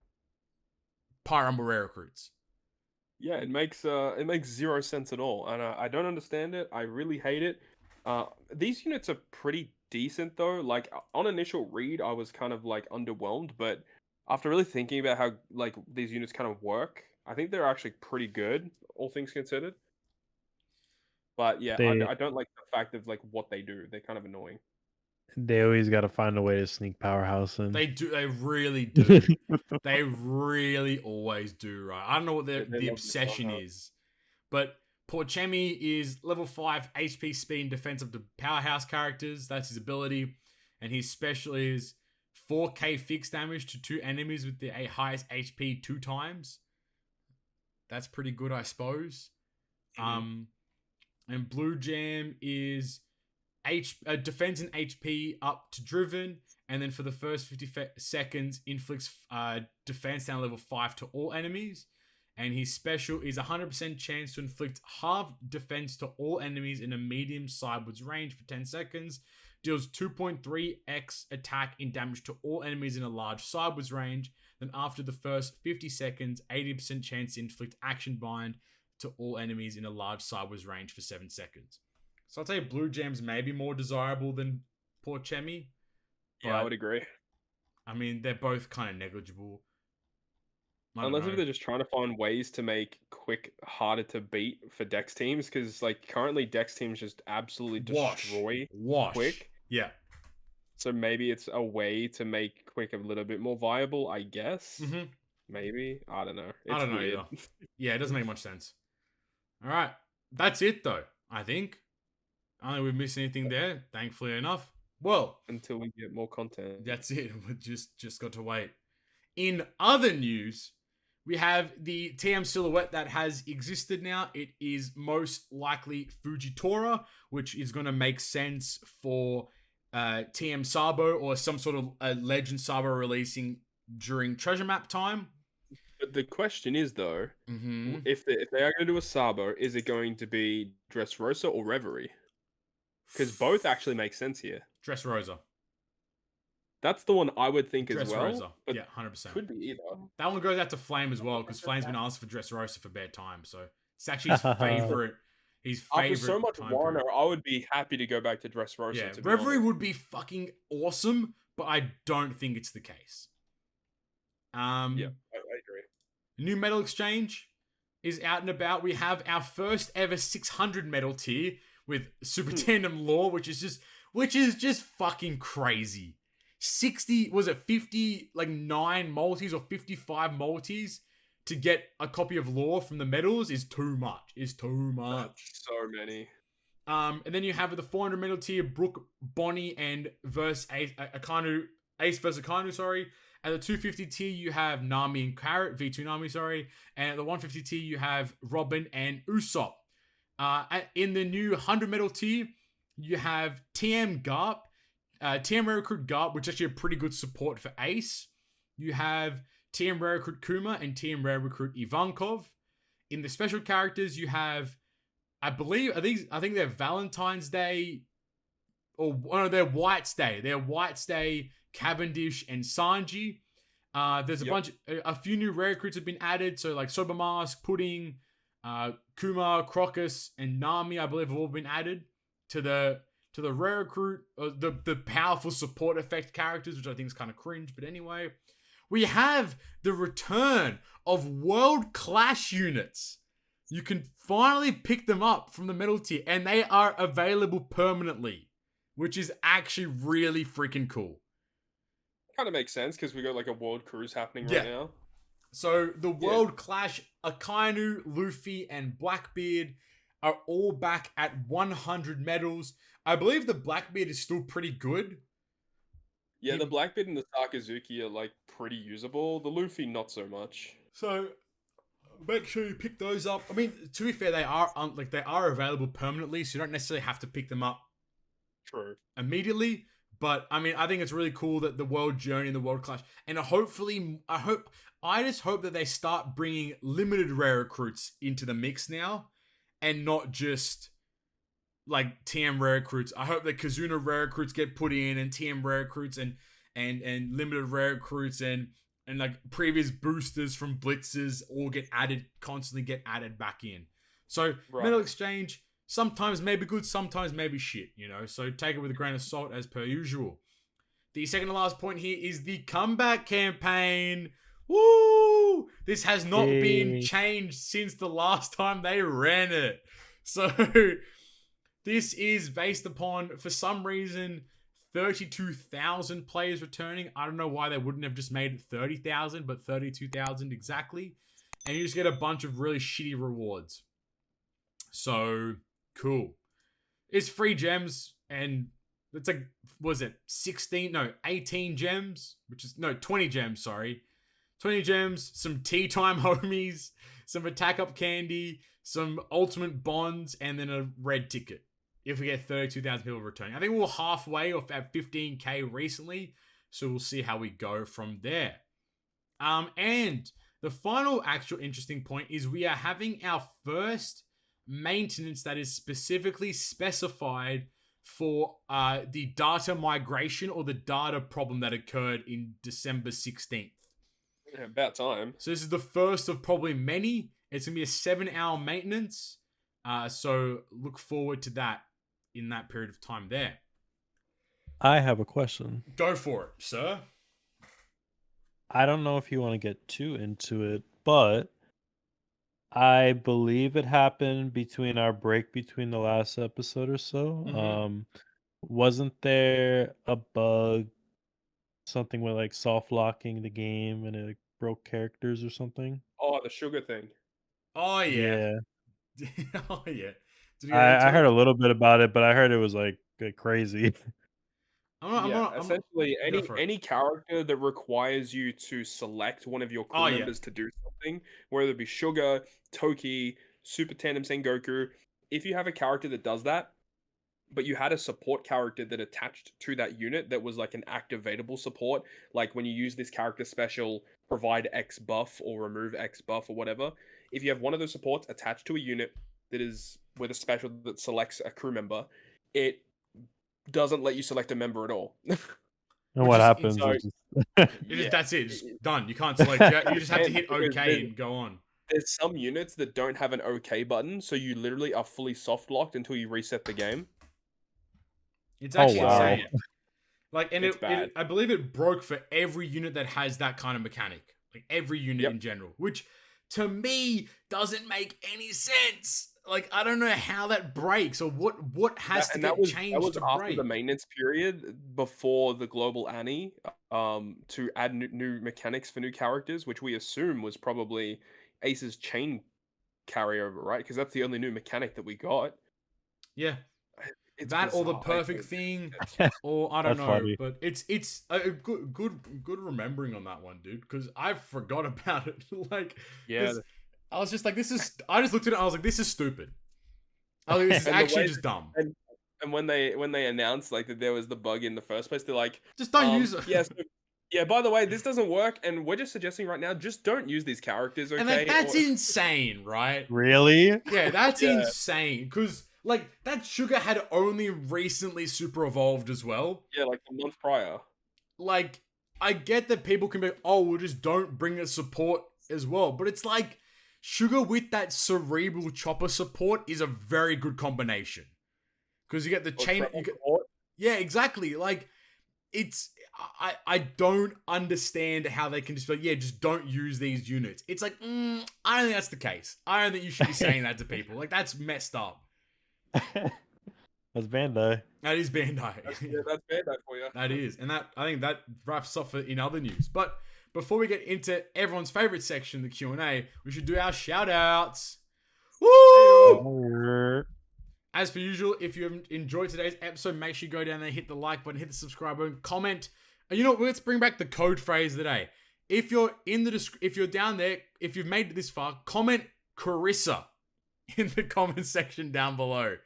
Power Rumble rare recruits. Yeah, it makes zero sense at all, and I don't understand it. I really hate it. These units are pretty decent though. Like on initial read, I was kind of like underwhelmed, but after really thinking about how like these units kind of work, I think they're actually pretty good, all things considered. But yeah, I don't like the fact of like what they do. They're kind of annoying. They always got to find a way to sneak powerhouse in. They do. They really do. They really always do. Right. I don't know what the obsession is, but Porchemy is level 5 HP, speed, and defense up to powerhouse characters. That's his ability, and his special is 4k fixed damage to 2 enemies with the highest HP 2 times. That's pretty good, I suppose. And Bluejam is defense and HP up to driven, and then for the first 50 seconds inflicts defense down level 5 to all enemies. And his special is 100% chance to inflict half defense to all enemies in a medium sideways range for 10 seconds. Deals 2.3x attack in damage to all enemies in a large sideways range. Then after the first 50 seconds, 80% chance to inflict action bind to all enemies in a large sideways range for 7 seconds. So I'd say Bluejam's maybe more desirable than Porchemy. Yeah, I would agree. I mean, they're both kind of negligible. Unless if they're just trying to find ways to make Quick harder to beat for Dex teams, because like currently Dex teams just absolutely destroy Quick. Yeah. So maybe it's a way to make Quick a little bit more viable, I guess. Mm-hmm. Maybe. I don't know. I don't know either. Yeah, it doesn't make much sense. All right. That's it though, I think. I don't think we've missed anything there, thankfully enough. Well, until we get more content. That's it. We just got to wait. In other news, we have the TM silhouette that has existed now. It is most likely Fujitora, which is going to make sense for TM Sabo or some sort of Legend Sabo releasing during Treasure Map time. But the question is, though, if they are going to do a Sabo, is it going to be Dressrosa or Reverie? Because both actually make sense here. Dressrosa. That's the one I would think as well. Dressrosa. Yeah, 100%. Could be either. That one goes out to Flame as well, because Flame's been asked for Dressrosa for bad time, so it's actually his favorite. After so much Wano, I would be happy to go back to Dressrosa. Yeah, Reverie would be fucking awesome, but I don't think it's the case. Yeah, I agree. New Metal Exchange is out and about. We have our first ever 600 metal tier with Super Tandem Law, which is just fucking crazy. 59 multis or 55 multis to get a copy of Law from the medals is too much. That's so many. And then you have the 400 medal tier, Brooke, Bonnie, and versus Ace versus Akainu, sorry. At the 250 tier, you have Nami and Carrot, V2 Nami, sorry. And at the 150 tier, you have Robin and Usopp. In the new 100 medal tier, you have TM Garp, TM Rare Recruit Garp, which is actually a pretty good support for Ace. You have TM Rare Recruit Kuma and TM Rare Recruit Ivankov. In the special characters, you have, I think they're Valentine's Day, or no, they're White's Day. They're White's Day, Cavendish, and Sanji. There's a few new rare recruits have been added. So like Sober Mask, Pudding, Kuma, Crocus, and Nami, I believe, have all been added to the rare recruit, the powerful support effect characters, which I think is kind of cringe. But anyway, we have the return of World Clash units. You can finally pick them up from the metal tier, and they are available permanently, which is actually really freaking cool. Kind of makes sense because we got like a world cruise happening right now. So the World Clash, Akainu, Luffy, and Blackbeard are all back at 100 medals. I believe the Blackbeard is still pretty good. Yeah, the Blackbeard and the Sakazuki are like pretty usable. The Luffy, not so much. So make sure you pick those up. I mean, to be fair, they are available permanently, so you don't necessarily have to pick them up immediately. But I mean, I think it's really cool that the World Journey and the World Clash, and I just hope that they start bringing limited rare recruits into the mix now, and not just like TM rare recruits. I hope that Kizuna rare recruits get put in, and TM rare recruits and limited rare recruits and like previous boosters from blitzes all constantly get added back in. So Metal Exchange sometimes may be good, sometimes may be shit, you know. So take it with a grain of salt as per usual. The second to last point here is the comeback campaign. Woo! This has not been changed since the last time they ran it. So this is based upon, for some reason, 32,000 players returning. I don't know why they wouldn't have just made it 30,000, but 32,000 exactly. And you just get a bunch of really shitty rewards. So, cool. It's free gems, and it's like, was it 18 gems? 20 gems, sorry. 20 gems, some tea time homies, some attack up candy, some ultimate bonds, and then a red ticket. If we get 32,000 people returning. I think we're halfway off at 15k recently, so we'll see how we go from there. And the final actual interesting point is we are having our first maintenance that is specifically specified for the data migration or the data problem that occurred in December 16th. Yeah, about time. So this is the first of probably many. It's going to be a 7-hour maintenance. So look forward to that in that period of time there. I have a question. Go for it, sir. I don't know if you want to get too into it, but I believe it happened between our break between the last episode or so. Mm-hmm. Wasn't there a bug, something with like soft locking the game and it broke characters or something? Oh, the sugar thing. Oh, yeah. Oh, yeah. I heard a little bit about it, but I heard it was like crazy. Essentially, any character that requires you to select one of your crew members to do something, whether it be Sugar, Toki, Super Tandem Sengoku, if you have a character that does that, but you had a support character that attached to that unit that was like an activatable support, like when you use this character special, provide X buff or remove X buff or whatever, if you have one of those supports attached to a unit that is with a special that selects a crew member, it doesn't let you select a member at all. And what happens? That's it. It's done. You can't select. You just have to hit OK and go on. There's some units that don't have an OK button, so you literally are fully soft locked until you reset the game. It's actually insane. Like, and I believe it broke for every unit that has that kind of mechanic. Like every unit in general, which to me doesn't make any sense. Like, I don't know how that breaks or what has to get changed. That was to after break. the maintenance period before the global Anni, to add new mechanics for new characters, which we assume was probably Ace's chain carryover, right? Because that's the only new mechanic that we got. Yeah. It's that bizarre. Or the perfect thing, or I don't know, funny. But it's a good remembering on that one, dude. Because I forgot about it. Like, I was just like, I just looked at it. And I was like, this is stupid. I was like, this is actually just dumb. And when they announced like that there was the bug in the first place, they're like, just don't use it. Yeah. By the way, this doesn't work, and we're just suggesting right now, just don't use these characters. Okay, and like, that's insane, right? Really? Yeah, that's insane. Because like that Sugar had only recently super evolved as well. Yeah, like a month prior. Like, I get that people can be, oh, we'll just don't bring a support as well. But it's like, Sugar with that cerebral chopper support is a very good combination. Because you get the chain. Yeah, exactly. Like, I don't understand how they can just be like, yeah, just don't use these units. It's like, I don't think that's the case. I don't think you should be saying that to people. Like, that's messed up. That's Bandai. That is Bandai. That's Bandai for you. That is. And I think that wraps up in other news. But before we get into everyone's favorite section, the Q&A, we should do our shout-outs. Woo! As per usual, if you enjoyed today's episode, make sure you go down there, hit the like button, hit the subscribe button, comment. And you know what? Let's bring back the code phrase today. If you're if you're down there, if you've made it this far, comment Carissa in the comment section down below.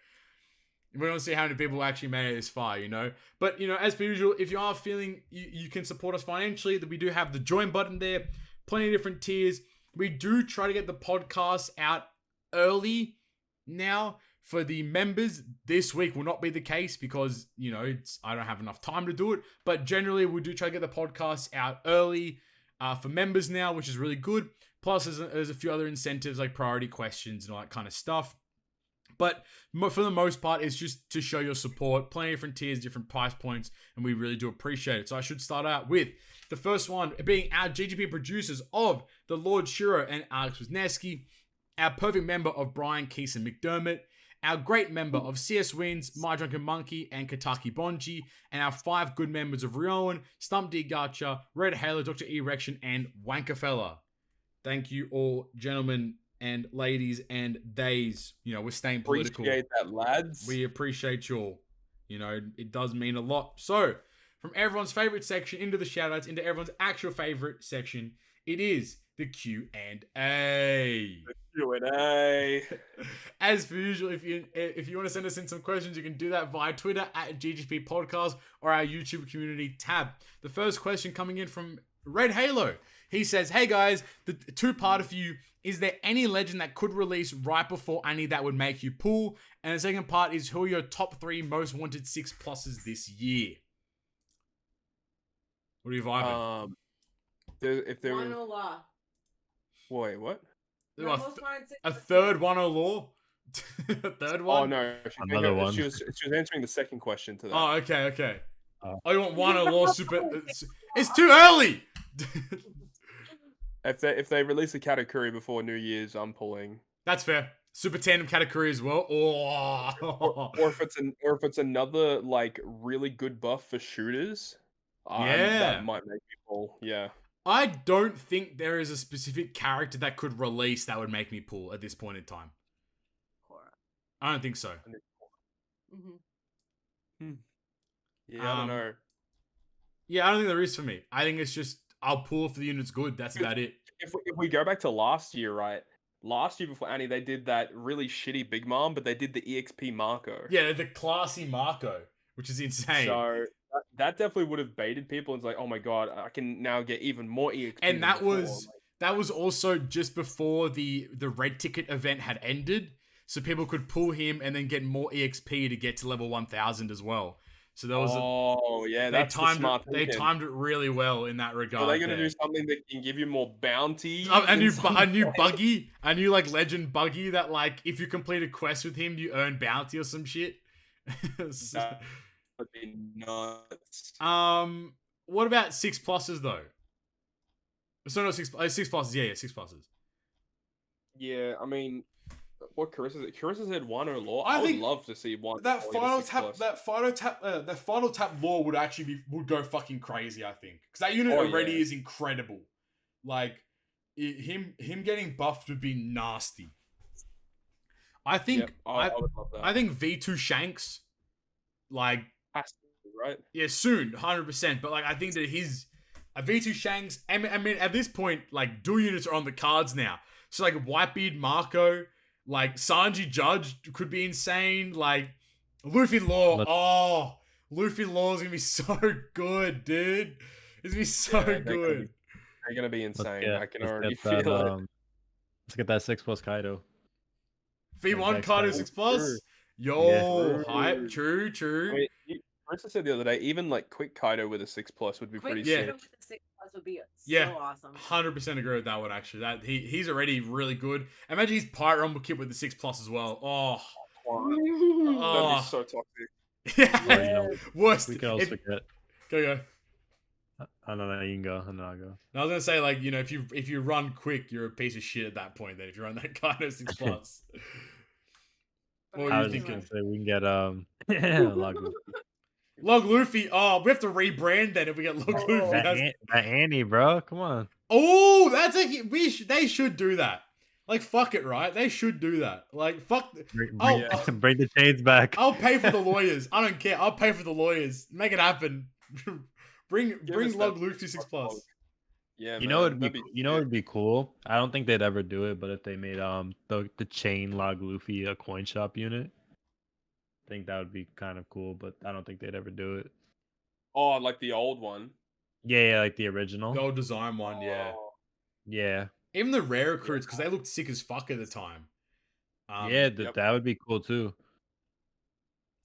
We don't see how many people actually made it this far, you know. But, you know, as per usual, if you are feeling you can support us financially, that we do have the join button there. Plenty of different tiers. We do try to get the podcast out early now For the members, this week will not be the case because, I don't have enough time to do it. But generally, we do try to get the podcast out early for members now, which is really good. Plus, there's a few other incentives like priority questions and all that kind of stuff. But for the most part, it's just to show your support. Plenty of different tiers, different price points, and we really do appreciate it. So I should start out with the first one being our GGP producers of the Lord Shiro and Alex Wisniewski, our perfect member of Brian Keeson McDermott, our great member of CS Wins, My Drunken Monkey, and Kataki Bonji, and our 5 good members of Rioan, Stump D Gacha, Red Halo, Dr. Erection, and Wankerfella. Thank you all, gentlemen and ladies and days. We're staying political. Appreciate that, lads. We appreciate you all. It does mean a lot. So, from everyone's favorite section into the shoutouts, into everyone's actual favorite section, it is the Q&A. Q&A. As per usual, if you want to send us in some questions, you can do that via Twitter at GGP Podcast or our YouTube community tab. The first question coming in from Red Halo. He says, hey guys, the two-parter for you. Is there any legend that could release right before Anni that would make you pull? And the second part is, who are your top 3 most wanted 6+s this year? What are you vibing? If there was... Wano Law. Wait, what? A third Wano Law? A third one? Oh, no. Another one. She was answering the second question to that. Oh, okay. Oh, you want Wano Law super... It's too early! If they release a Katakuri before New Year's, I'm pulling. That's fair. Super Tandem Katakuri as well. Oh. Or if it's another like really good buff for shooters, that might make me pull. Yeah. I don't think there is a specific character that could release that would make me pull at this point in time. I don't think so. Yeah, I don't know. Yeah, I don't think there is for me. I think it's just I'll pull if the unit's good. That's about it. If we go back to last year, right? Last year before Anni, they did that really shitty Big Mom, but they did the EXP Marco. Yeah, the classy Marco, which is insane. So that definitely would have baited people. It's like, oh my god, I can now get even more EXP. And that was also just before the red ticket event had ended, so people could pull him and then get more EXP to get to level 1000 as well. So there was that's they timed it really well in that regard. Are they going to do something that can give you more bounty? A new buggy, a new like legend buggy that like if you complete a quest with him, you earn bounty or some shit. That would be nuts. What about 6+s though? So no 6+s. Yeah, 6+s. Yeah, I mean. What Carissa said? Carissa said Wano Law. I would love to see one. That final tap law would go fucking crazy. I think because that unit already is incredible. Like him getting buffed would be nasty. I think I would love that. I think V2 Shanks, like has to be, right? Yeah, soon, 100%. But like I think that his a V2 Shanks. I mean, at this point, like dual units are on the cards now. So like Whitebeard Marco. Like, Sanji Judge could be insane. Like, Luffy Law. Luffy Law is going to be so good, dude. It's going to be so good. They're going to be insane. I can already feel it. Let's get that 6+ Kaido. V1 Kaido 6+? Yo, hype. True. I mean, Marissa said the other day, even like quick Kaido with a 6+ would be pretty sick. With a 6+ would be so awesome. 100% agree with that one actually. That he's already really good. Imagine his Pirate Rumble kit with the 6+ as well. That'd be so toxic. Yeah. Worst. We can also get. Go. I don't know. You can go, and then I'll go. I was gonna say like if you run quick, you're a piece of shit at that point. Then if you run that Kaido 6+. What are you thinking? Say we can get Log Luffy. Oh, we have to rebrand then if we get Log Luffy. That Annie, bro. Come on. Oh, they should do that. Like, fuck it, right? They should do that. Like, fuck. Bring the chains back. I'll pay for the lawyers. I don't care. I'll pay for the lawyers. Make it happen. bring Log Luffy 6+. Yeah, you know it'd be cool. I don't think they'd ever do it, but if they made the chain Log Luffy a coin shop unit. I think that would be kind of cool, but I don't think they'd ever do it. Oh, like the old one? Yeah, like the original. The old design one, yeah. Yeah. Even the rare recruits, because they looked sick as fuck at the time. Yeah, that would be cool too.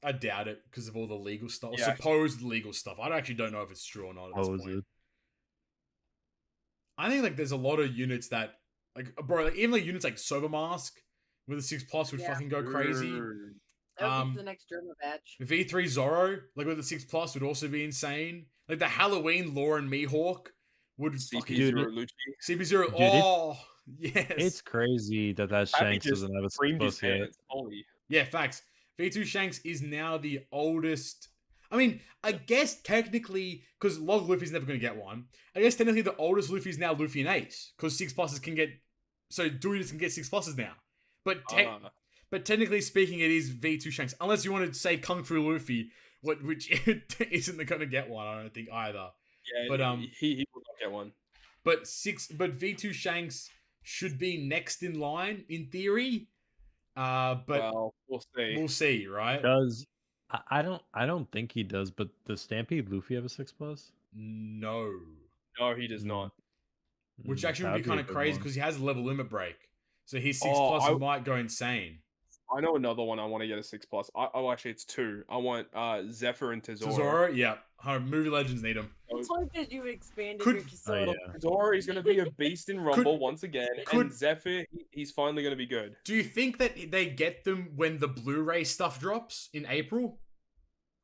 I doubt it because of all the legal stuff, or Yeah. supposed legal stuff. I actually don't know if it's true or not at this point. I think like there's a lot of units that like bro, like even like units like Sober Mask with a 6+ would fucking go crazy. That would be the next Germa batch. V3 Zorro, like with the 6+ would also be insane. Like the Halloween Law and Mihawk would CP0 Lucci. CP0. Oh, yes. It's crazy that Shanks doesn't have a 6+ yet. Holy. Yeah, facts. V2 Shanks is now the oldest. I mean, I guess technically, because Log Luffy's never going to get one. I guess technically the oldest Luffy is now Luffy and Ace, because 6+s can get. So Dudes can get 6+s now. But technically speaking, it is V2 Shanks. Unless you want to say Kung Fu Luffy, which isn't going to get one, I don't think either. Yeah, but he will not get one. But V2 Shanks should be next in line in theory. But well, we'll see. We'll see, right? I don't think he does. But does Stampede Luffy have a 6+? No, he does not. Which actually would be kind of crazy because he has a level limit break, so his 6+ might go insane. I know another one I want to get a 6+. Actually, it's 2. I want Zephyr and Tesoro. Tesoro, yeah. Movie legends need him. It's like that you expanded your Tesoro. Tesoro is going to be a beast in Rumble once again, and Zephyr, he's finally going to be good. Do you think that they get them when the Blu-ray stuff drops in April?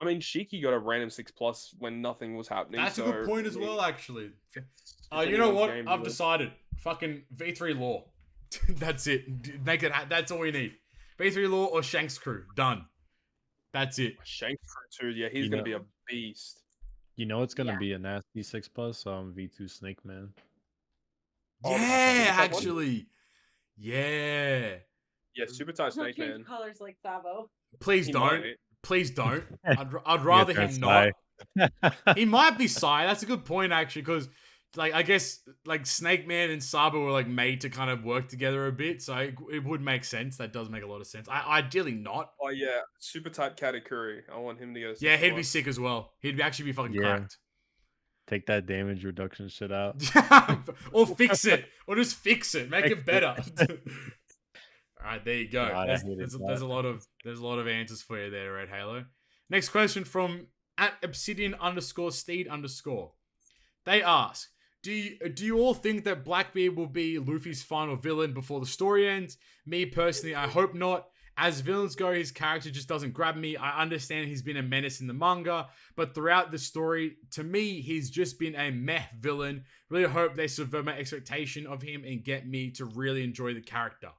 I mean, Shiki got a random 6+ when nothing was happening. That's a good point as well, actually. You know what? I've decided. Fucking V3 Law. That's it. That's all we need. V3 Law or Shanks Crew. Done. That's it. Shanks Crew too. Yeah, he's going to be a beast. You know it's going to be a nasty 6+? V2 Snake Man. Yeah, actually. Yeah. Yeah, super tight Snake Man. Colors like Sabo. Please don't. Please don't. I'd rather him not. He might be Psy. That's a good point, actually, because like I guess like Snake Man and Sabo were like made to kind of work together a bit, so it would make sense. That does make a lot of sense. Ideally not. Oh yeah, super tight Katakuri. I want him to get a 6+. Yeah, he'd be sick as well. He'd actually be fucking cracked. Take that damage reduction shit out. Or fix it. Or just fix it. Make it better. Alright, there you go. God, there's a lot of answers for you there, Red Halo. Next question from @Obsidian_Steed_. They ask, do you all think that Blackbeard will be Luffy's final villain before the story ends? Me personally, I hope not. As villains go, his character just doesn't grab me. I understand he's been a menace in the manga, but throughout the story, to me, he's just been a meh villain. Really hope they subvert my expectation of him and get me to really enjoy the character.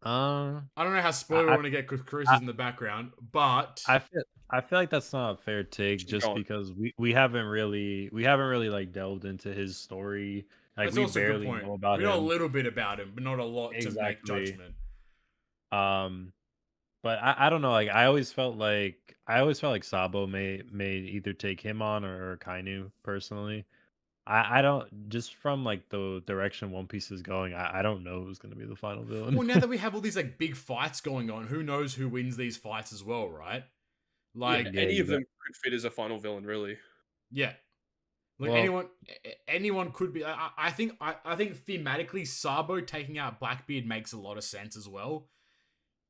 I don't know how spoiler I want to get because Chris is in the background, but I feel like that's not a fair take just because we haven't really like delved into his story. Like that's we also barely a good point. know about we him. know a little bit about him, but not a lot to make judgment. But I don't know. Like I always felt like Sabo may either take him on or Kainu personally. I don't, just from like the direction One Piece is going, I don't know who's going to be the final villain. Well, now that we have all these like big fights going on, who knows who wins these fights as well, right? Like any of them could fit as a final villain, really. Yeah, like anyone could be. I think thematically, Sabo taking out Blackbeard makes a lot of sense as well.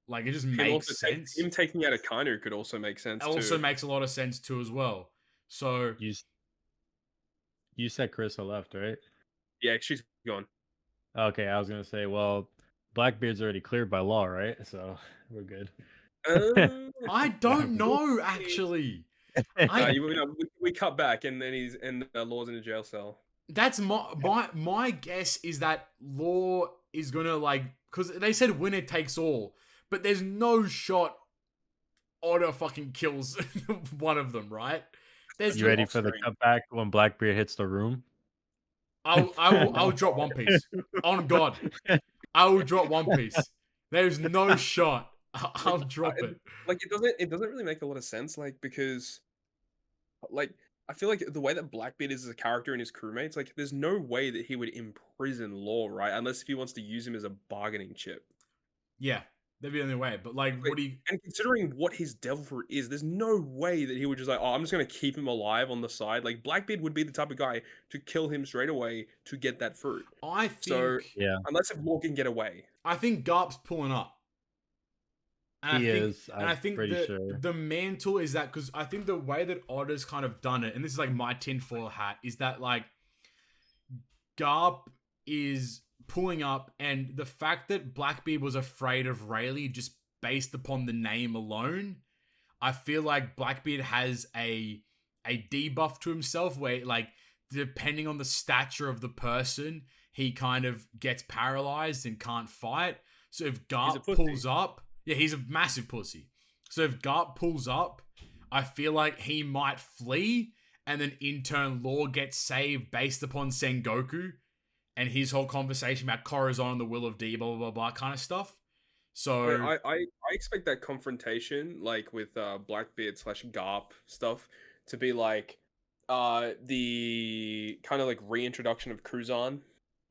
Like it just makes sense. Him taking out a Kainu could also make sense. Also makes a lot of sense too as well. So you said Carissa left, right? Yeah, she's gone. Okay, I was gonna say, well, Blackbeard's already cleared by law, right? So we're good. I don't know, actually. We cut back, and then he's in Law's in a jail cell. That's my guess is that Law is gonna like, because they said winner takes all, but there's no shot Oda fucking kills one of them, right? You ready for the cutback when Blackbeard hits the room? I'll drop One Piece. On God, I will drop One Piece. There's no shot. I'll drop it. Like it doesn't really make a lot of sense. Like because, like I feel like the way that Blackbeard is as a character and his crewmates, like there's no way that he would imprison Law, right? Unless if he wants to use him as a bargaining chip. Yeah, That'd be the only way. But like, what do you? And considering what his devil fruit is, there's no way that he would just like, oh, I'm just gonna keep him alive on the side. Like Blackbeard would be the type of guy to kill him straight away to get that fruit. I So think. Yeah, unless if Law can get away, I think Garp's pulling up. And he is. And I think pretty sure. the mantle is that because I think the way that Otter's kind of done it, and this is like my tinfoil hat, is that like Garp is pulling up, and the fact that Blackbeard was afraid of Rayleigh just based upon the name alone, I feel like Blackbeard has a debuff to himself where like depending on the stature of the person, he kind of gets paralyzed and can't fight. So if Garp pulls up, yeah, he's a massive pussy. So if Garp pulls up, I feel like he might flee, and then in turn Law gets saved based upon Sengoku and his whole conversation about Corazon and the will of D, blah, blah, blah, blah, kind of stuff. So I expect that confrontation, like with Blackbeard / Garp stuff, to be like the kind of like reintroduction of Kuzan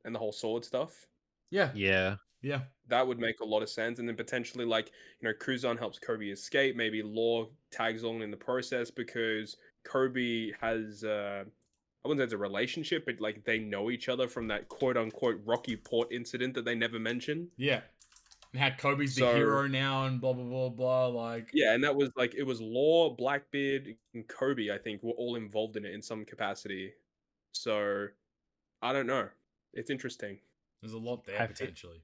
and the whole sword stuff. yeah. Yeah. That would make a lot of sense. And then potentially, like, Kuzan helps Kobe escape. Maybe Law tags on in the process because Kobe has, I wouldn't say it's a relationship, but like they know each other from that quote unquote Rocky Port incident that they never mention. Yeah. And how Kobe's the hero now and blah, blah, blah, blah. Like, yeah, and that was like, it was Law, Blackbeard, and Kobe, I think, were all involved in it in some capacity. So, I don't know. It's interesting. There's a lot there potentially.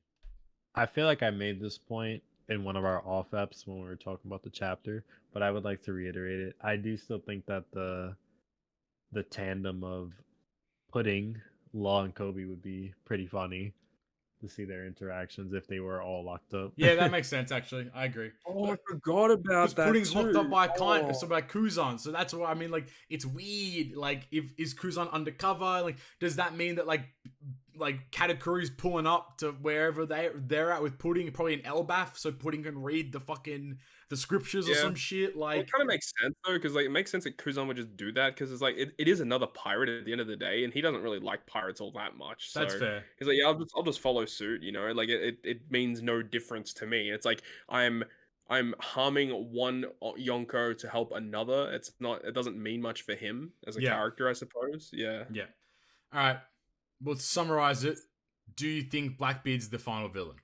I feel like I made this point in one of our off eps when we were talking about the chapter, but I would like to reiterate it. I do still think that the tandem of Pudding, Law, and Kobe would be pretty funny to see their interactions if they were all locked up. Yeah, that makes sense actually. I agree. Oh, I forgot about that. Pudding's locked up by Oh. so by Kuzan, so that's what I mean. Like, it's weird. Like, is Kuzan undercover? Like, does that mean that like Katakuri's pulling up to wherever they're at with Pudding, probably an Elbaf, so Pudding can read the scriptures or some shit? Like, it kind of makes sense though, because like it makes sense that Kuzan would just do that because it's like it is another pirate at the end of the day, and he doesn't really like pirates all that much. So that's fair. He's like, yeah, I'll just follow suit, like it means no difference to me. It's like I'm harming one Yonko to help another. It doesn't mean much for him as a character, I suppose. Yeah. Yeah. All right. Well, to summarize it, do you think Blackbeard's the final villain?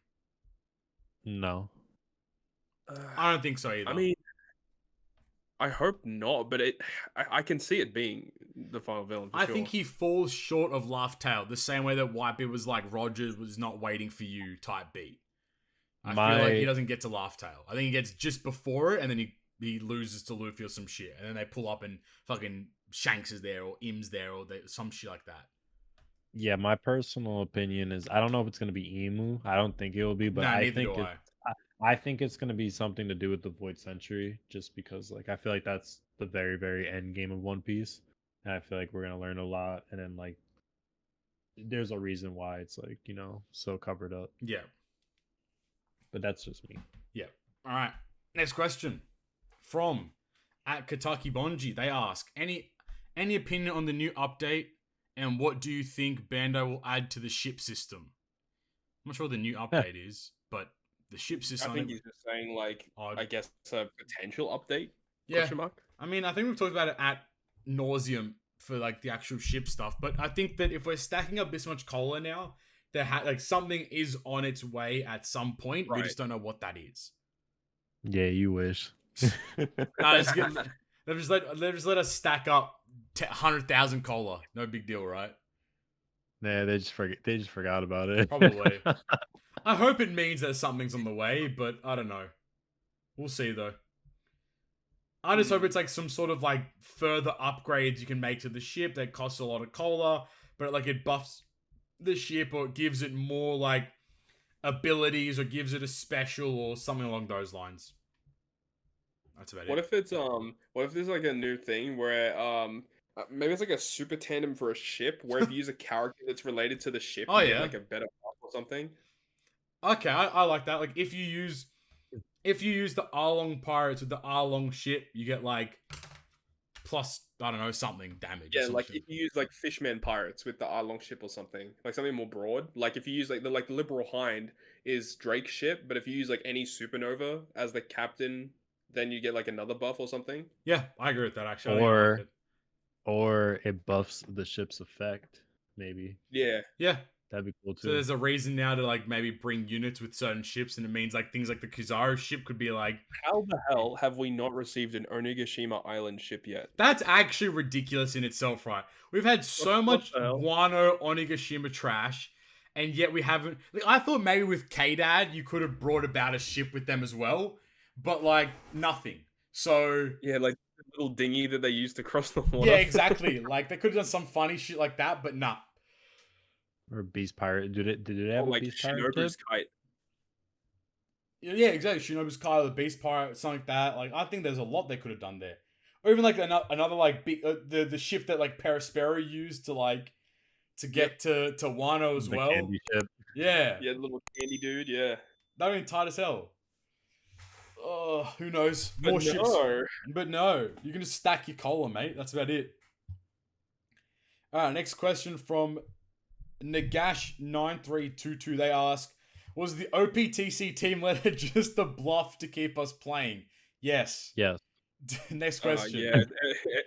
No. I don't think so either. I mean, I hope not, but I can see it being the final villain. For I sure. think he falls short of Laugh Tale, the same way that Whitebeard was like Rogers was not waiting for you type beat. I feel like he doesn't get to Laugh Tale. I think he gets just before it, and then he loses to Luffy or some shit, and then they pull up and fucking Shanks is there or Im's there or some shit like that. Yeah, my personal opinion is I don't know if it's gonna be Emu. I don't think it will be, but I think it's gonna be something to do with the Void Century, just because like I feel like that's the very, very end game of One Piece. And I feel like we're gonna learn a lot, and then like there's a reason why it's like, so covered up. Yeah. But that's just me. Yeah. All right. Next question. From at Kataki Bonji, they ask, any opinion on the new update? And what do you think Bandai will add to the ship system? I'm not sure what the new update is, but the ship system. I think he's just saying like, I guess a potential update. Yeah. Question mark? I mean, I think we've talked about it at nauseum for like the actual ship stuff, but I think that if we're stacking up this much cola now, like something is on its way at some point. Right. We just don't know what that is. Yeah, you wish. They've just let us stack up 100,000 cola. No big deal, right? Yeah, they just forgot about it. Probably. I hope it means that something's on the way, but I don't know. We'll see though. I just hope it's like some sort of like further upgrades you can make to the ship that costs a lot of cola, but like it buffs the ship or it gives it more like abilities or gives it a special or something along those lines. That's about it. What if there's like a new thing where maybe it's like a super tandem for a ship where if you use a character that's related to the ship, you get like a better buff or something. Okay, I like that. Like if you use the Arlong pirates with the Arlong ship, you get like plus I don't know something damage. or Yeah, some like shit. if you use like Fishman pirates with the Arlong ship or something, like something more broad. Like if you use like the Liberal Hind is Drake's ship, but if you use like any supernova as the captain, then you get like another buff or something. Yeah, I agree with that actually. I think I like it. Or it buffs the ship's effect. Maybe Yeah, Yeah. that'd be cool So too. there's a reason now to like maybe bring units with certain ships, and it means like things like the Kizaru ship could be like. how the hell have we not received an Onigashima Island ship yet? That's actually ridiculous in itself, right? We've had so What much the hell? Wano Onigashima trash, and yet we haven't. Like, I thought maybe with K-Dad you could have brought about a ship with them as well, but like nothing. So Yeah, like the little dinghy that they used to cross the water. yeah, exactly. Like they could have done some funny shit like that, but nah. Or Beast Pirate. Did it Or have a like Beast Pirate Shinobu's ship? kite. Yeah, exactly. Shinobu's Kyle, the Beast Pirate, something like that. Like I think there's a lot they could have done there, or even like another like big the ship that like Perospero used to get to Wano as The well. candy ship. Yeah, Yeah, the little candy dude. Yeah, that would be tight as hell. Oh, who knows? but More ships. no. But no, you can just stack your cola, mate. That's about it. All right, next question from Nagash9322. They ask, was the OPTC team letter just a bluff to keep us playing? Yes. Yes. Next question. Yeah,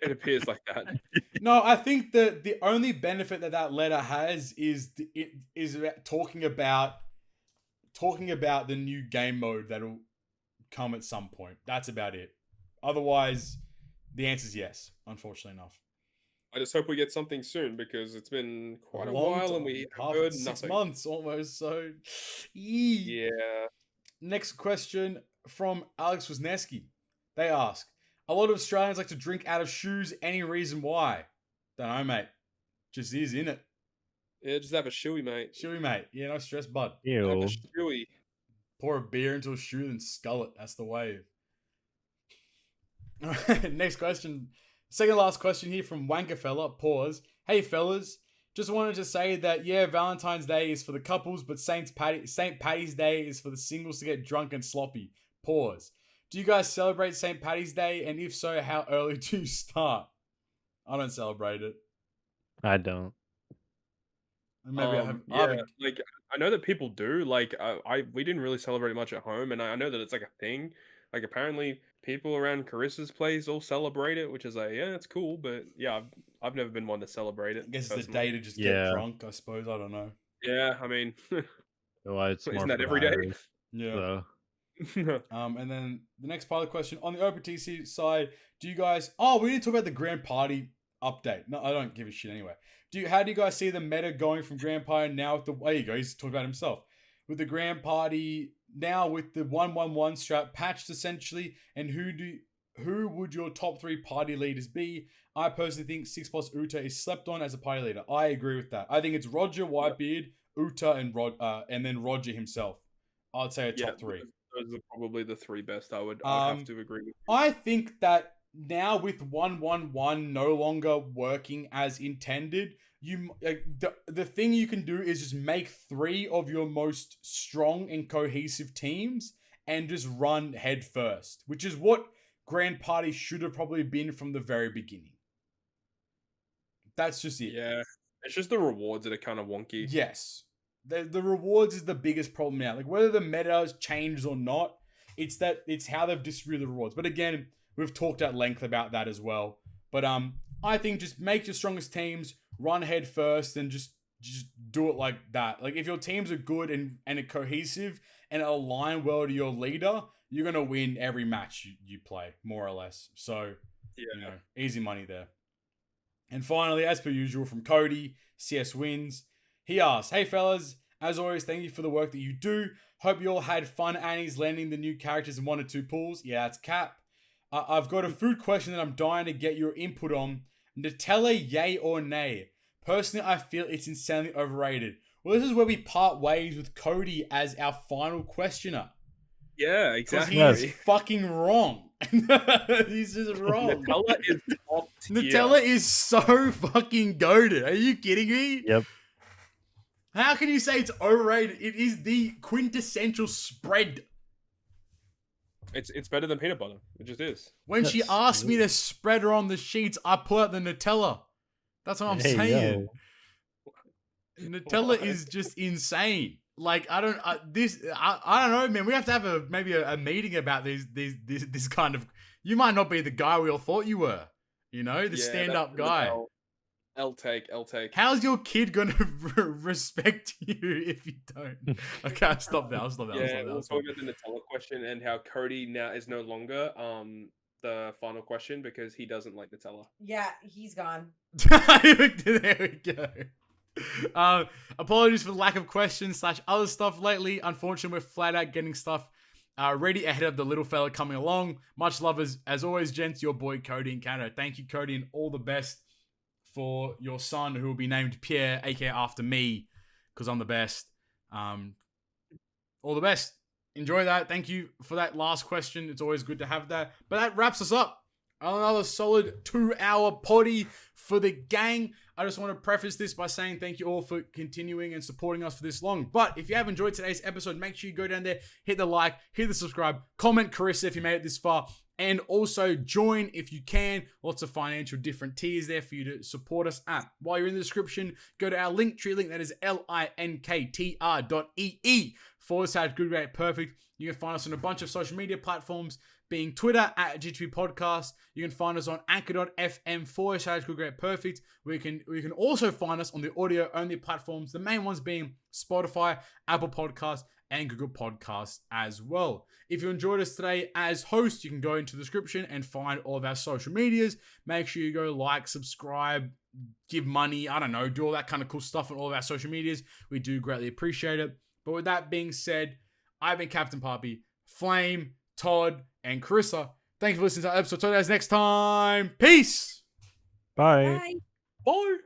it appears like that. No, I think that the only benefit that letter has is about talking about the new game mode that'll come at some point. That's about it. Otherwise, the answer is yes, unfortunately enough. I just hope we get something soon because it's been quite a Long while time, and we have heard 6 nothing. months almost. So, Yeah. Next question from Alex Wisniewski. They ask, a lot of Australians like to drink out of shoes. Any reason why? Don't know, mate. Just is, innit? Yeah, just have a shoey, mate. Shoey, mate. Yeah, no stress, bud. Have Ew. a shoey. Pour a beer into a shoe and scull it. That's the wave. Next question. Second last question here from Wanker Fella. Pause. Hey, fellas. Just wanted to say that, yeah, Valentine's Day is for the couples, but St. Paddy's Day is for the singles to get drunk and sloppy. Pause. Do you guys celebrate St. Paddy's Day? And if so, how early do you start? I don't celebrate it. I don't. Maybe like I know that people do. Like we didn't really celebrate much at home, and I know that it's like a thing. Like apparently people around Carissa's place all celebrate it, which is like it's cool, but yeah, I've never been one to celebrate it. I guess it's the personally. day to just get drunk, I suppose. I don't know. Yeah, I mean, Well, it's isn't more that for every day? virus, Yeah. so. And then the next part of the question on the OPTC side, do you guys? Oh, we didn't talk about the Grand Party update. No, I don't give a shit anyway. How do you guys see the meta going from Grand Party now with the? There you go. He's talking about himself with the Grand Party now with the 111 strat patched essentially. And who would your top 3 party leaders be? I personally think 6+ Uta is slept on as a party leader. I agree with that. I think it's Roger, Whitebeard, Uta, and then Roger himself. I'd say a top 3. Those are probably the 3 best. I would have to agree with. I think that now with 111 no longer working as intended, the thing you can do is just make 3 of your most strong and cohesive teams and just run head first, which is what Grand Party should have probably been from the very beginning. That's just it. Yeah, it's just the rewards that are kind of wonky. Yes. The rewards is the biggest problem now. Like whether the meta has changed or not, it's how they've distributed the rewards. But again, we've talked at length about that as well. But I think just make your strongest teams, run head first, and just do it like that. Like if your teams are good and are cohesive and align well to your leader, you're gonna win every match you play, more or less. So easy money there. And finally, as per usual, from Cody, CS Wins. He asks, hey fellas, as always, thank you for the work that you do. Hope you all had fun Annie's landing the new characters in 1 or 2 pools. Yeah, that's cap. I've got a food question that I'm dying to get your input on. Nutella, yay or nay? Personally, I feel it's insanely overrated. Well, this is where we part ways with Cody as our final questioner. Yeah, Because exactly. he is fucking wrong. He's just wrong. Nutella is top tier. Nutella is so fucking goated. Are you kidding me? Yep. How can you say it's overrated? It is the quintessential spread. It's better than peanut butter. It just is. When she That's asked me good. to spread her on the sheets, I pull out the Nutella. That's what I'm Hey, saying. yo. Nutella Why? is just insane. Like I don't know, man. We have to have maybe a meeting about this kind of. You might not be the guy we all thought you were. You know, the Yeah, stand-up that's guy. L take. How's your kid gonna respect you if you don't? Okay, I'll stop there. Yeah, we'll talk about the Nutella question and how Cody now is no longer the final question because he doesn't like Nutella. Yeah, he's gone. There we go. Apologies for the lack of questions / other stuff lately. Unfortunately, we're flat out getting stuff ready ahead of the little fella coming along. Much love as always, gents. Your boy Cody in Canada. Thank you, Cody, and all the best for your son, who will be named Pierre, aka after me, because I'm the best. All the best. Enjoy that. Thank you for that last question. It's always good to have that. But that wraps us up. Another solid 2-hour potty for the gang. I just want to preface this by saying thank you all for continuing and supporting us for this long. But if you have enjoyed today's episode, make sure you go down there, hit the like, hit the subscribe, comment Carissa if you made it this far, and also join if you can. Lots of financial different tiers there for you to support us at. While you're in the description, go to our Linktree link. That is linktr.ee/Good Great Perfect. You can find us on a bunch of social media platforms, being Twitter at GTP Podcast. You can find us on anchor.fm/Good Great Perfect. We can also find us on the audio only platforms, the main ones being Spotify, Apple Podcasts, and Google Podcasts as well. If you enjoyed us today as host, you can go into the description and find all of our social medias. Make sure you go like, subscribe, give money, I don't know, do all that kind of cool stuff on all of our social medias. We do greatly appreciate it. But with that being said, I've been Captain Poppy, Flame, Todd, and Carissa. Thank you for listening to our episode. Talk to you guys next time. Peace. Bye. Bye. Bye.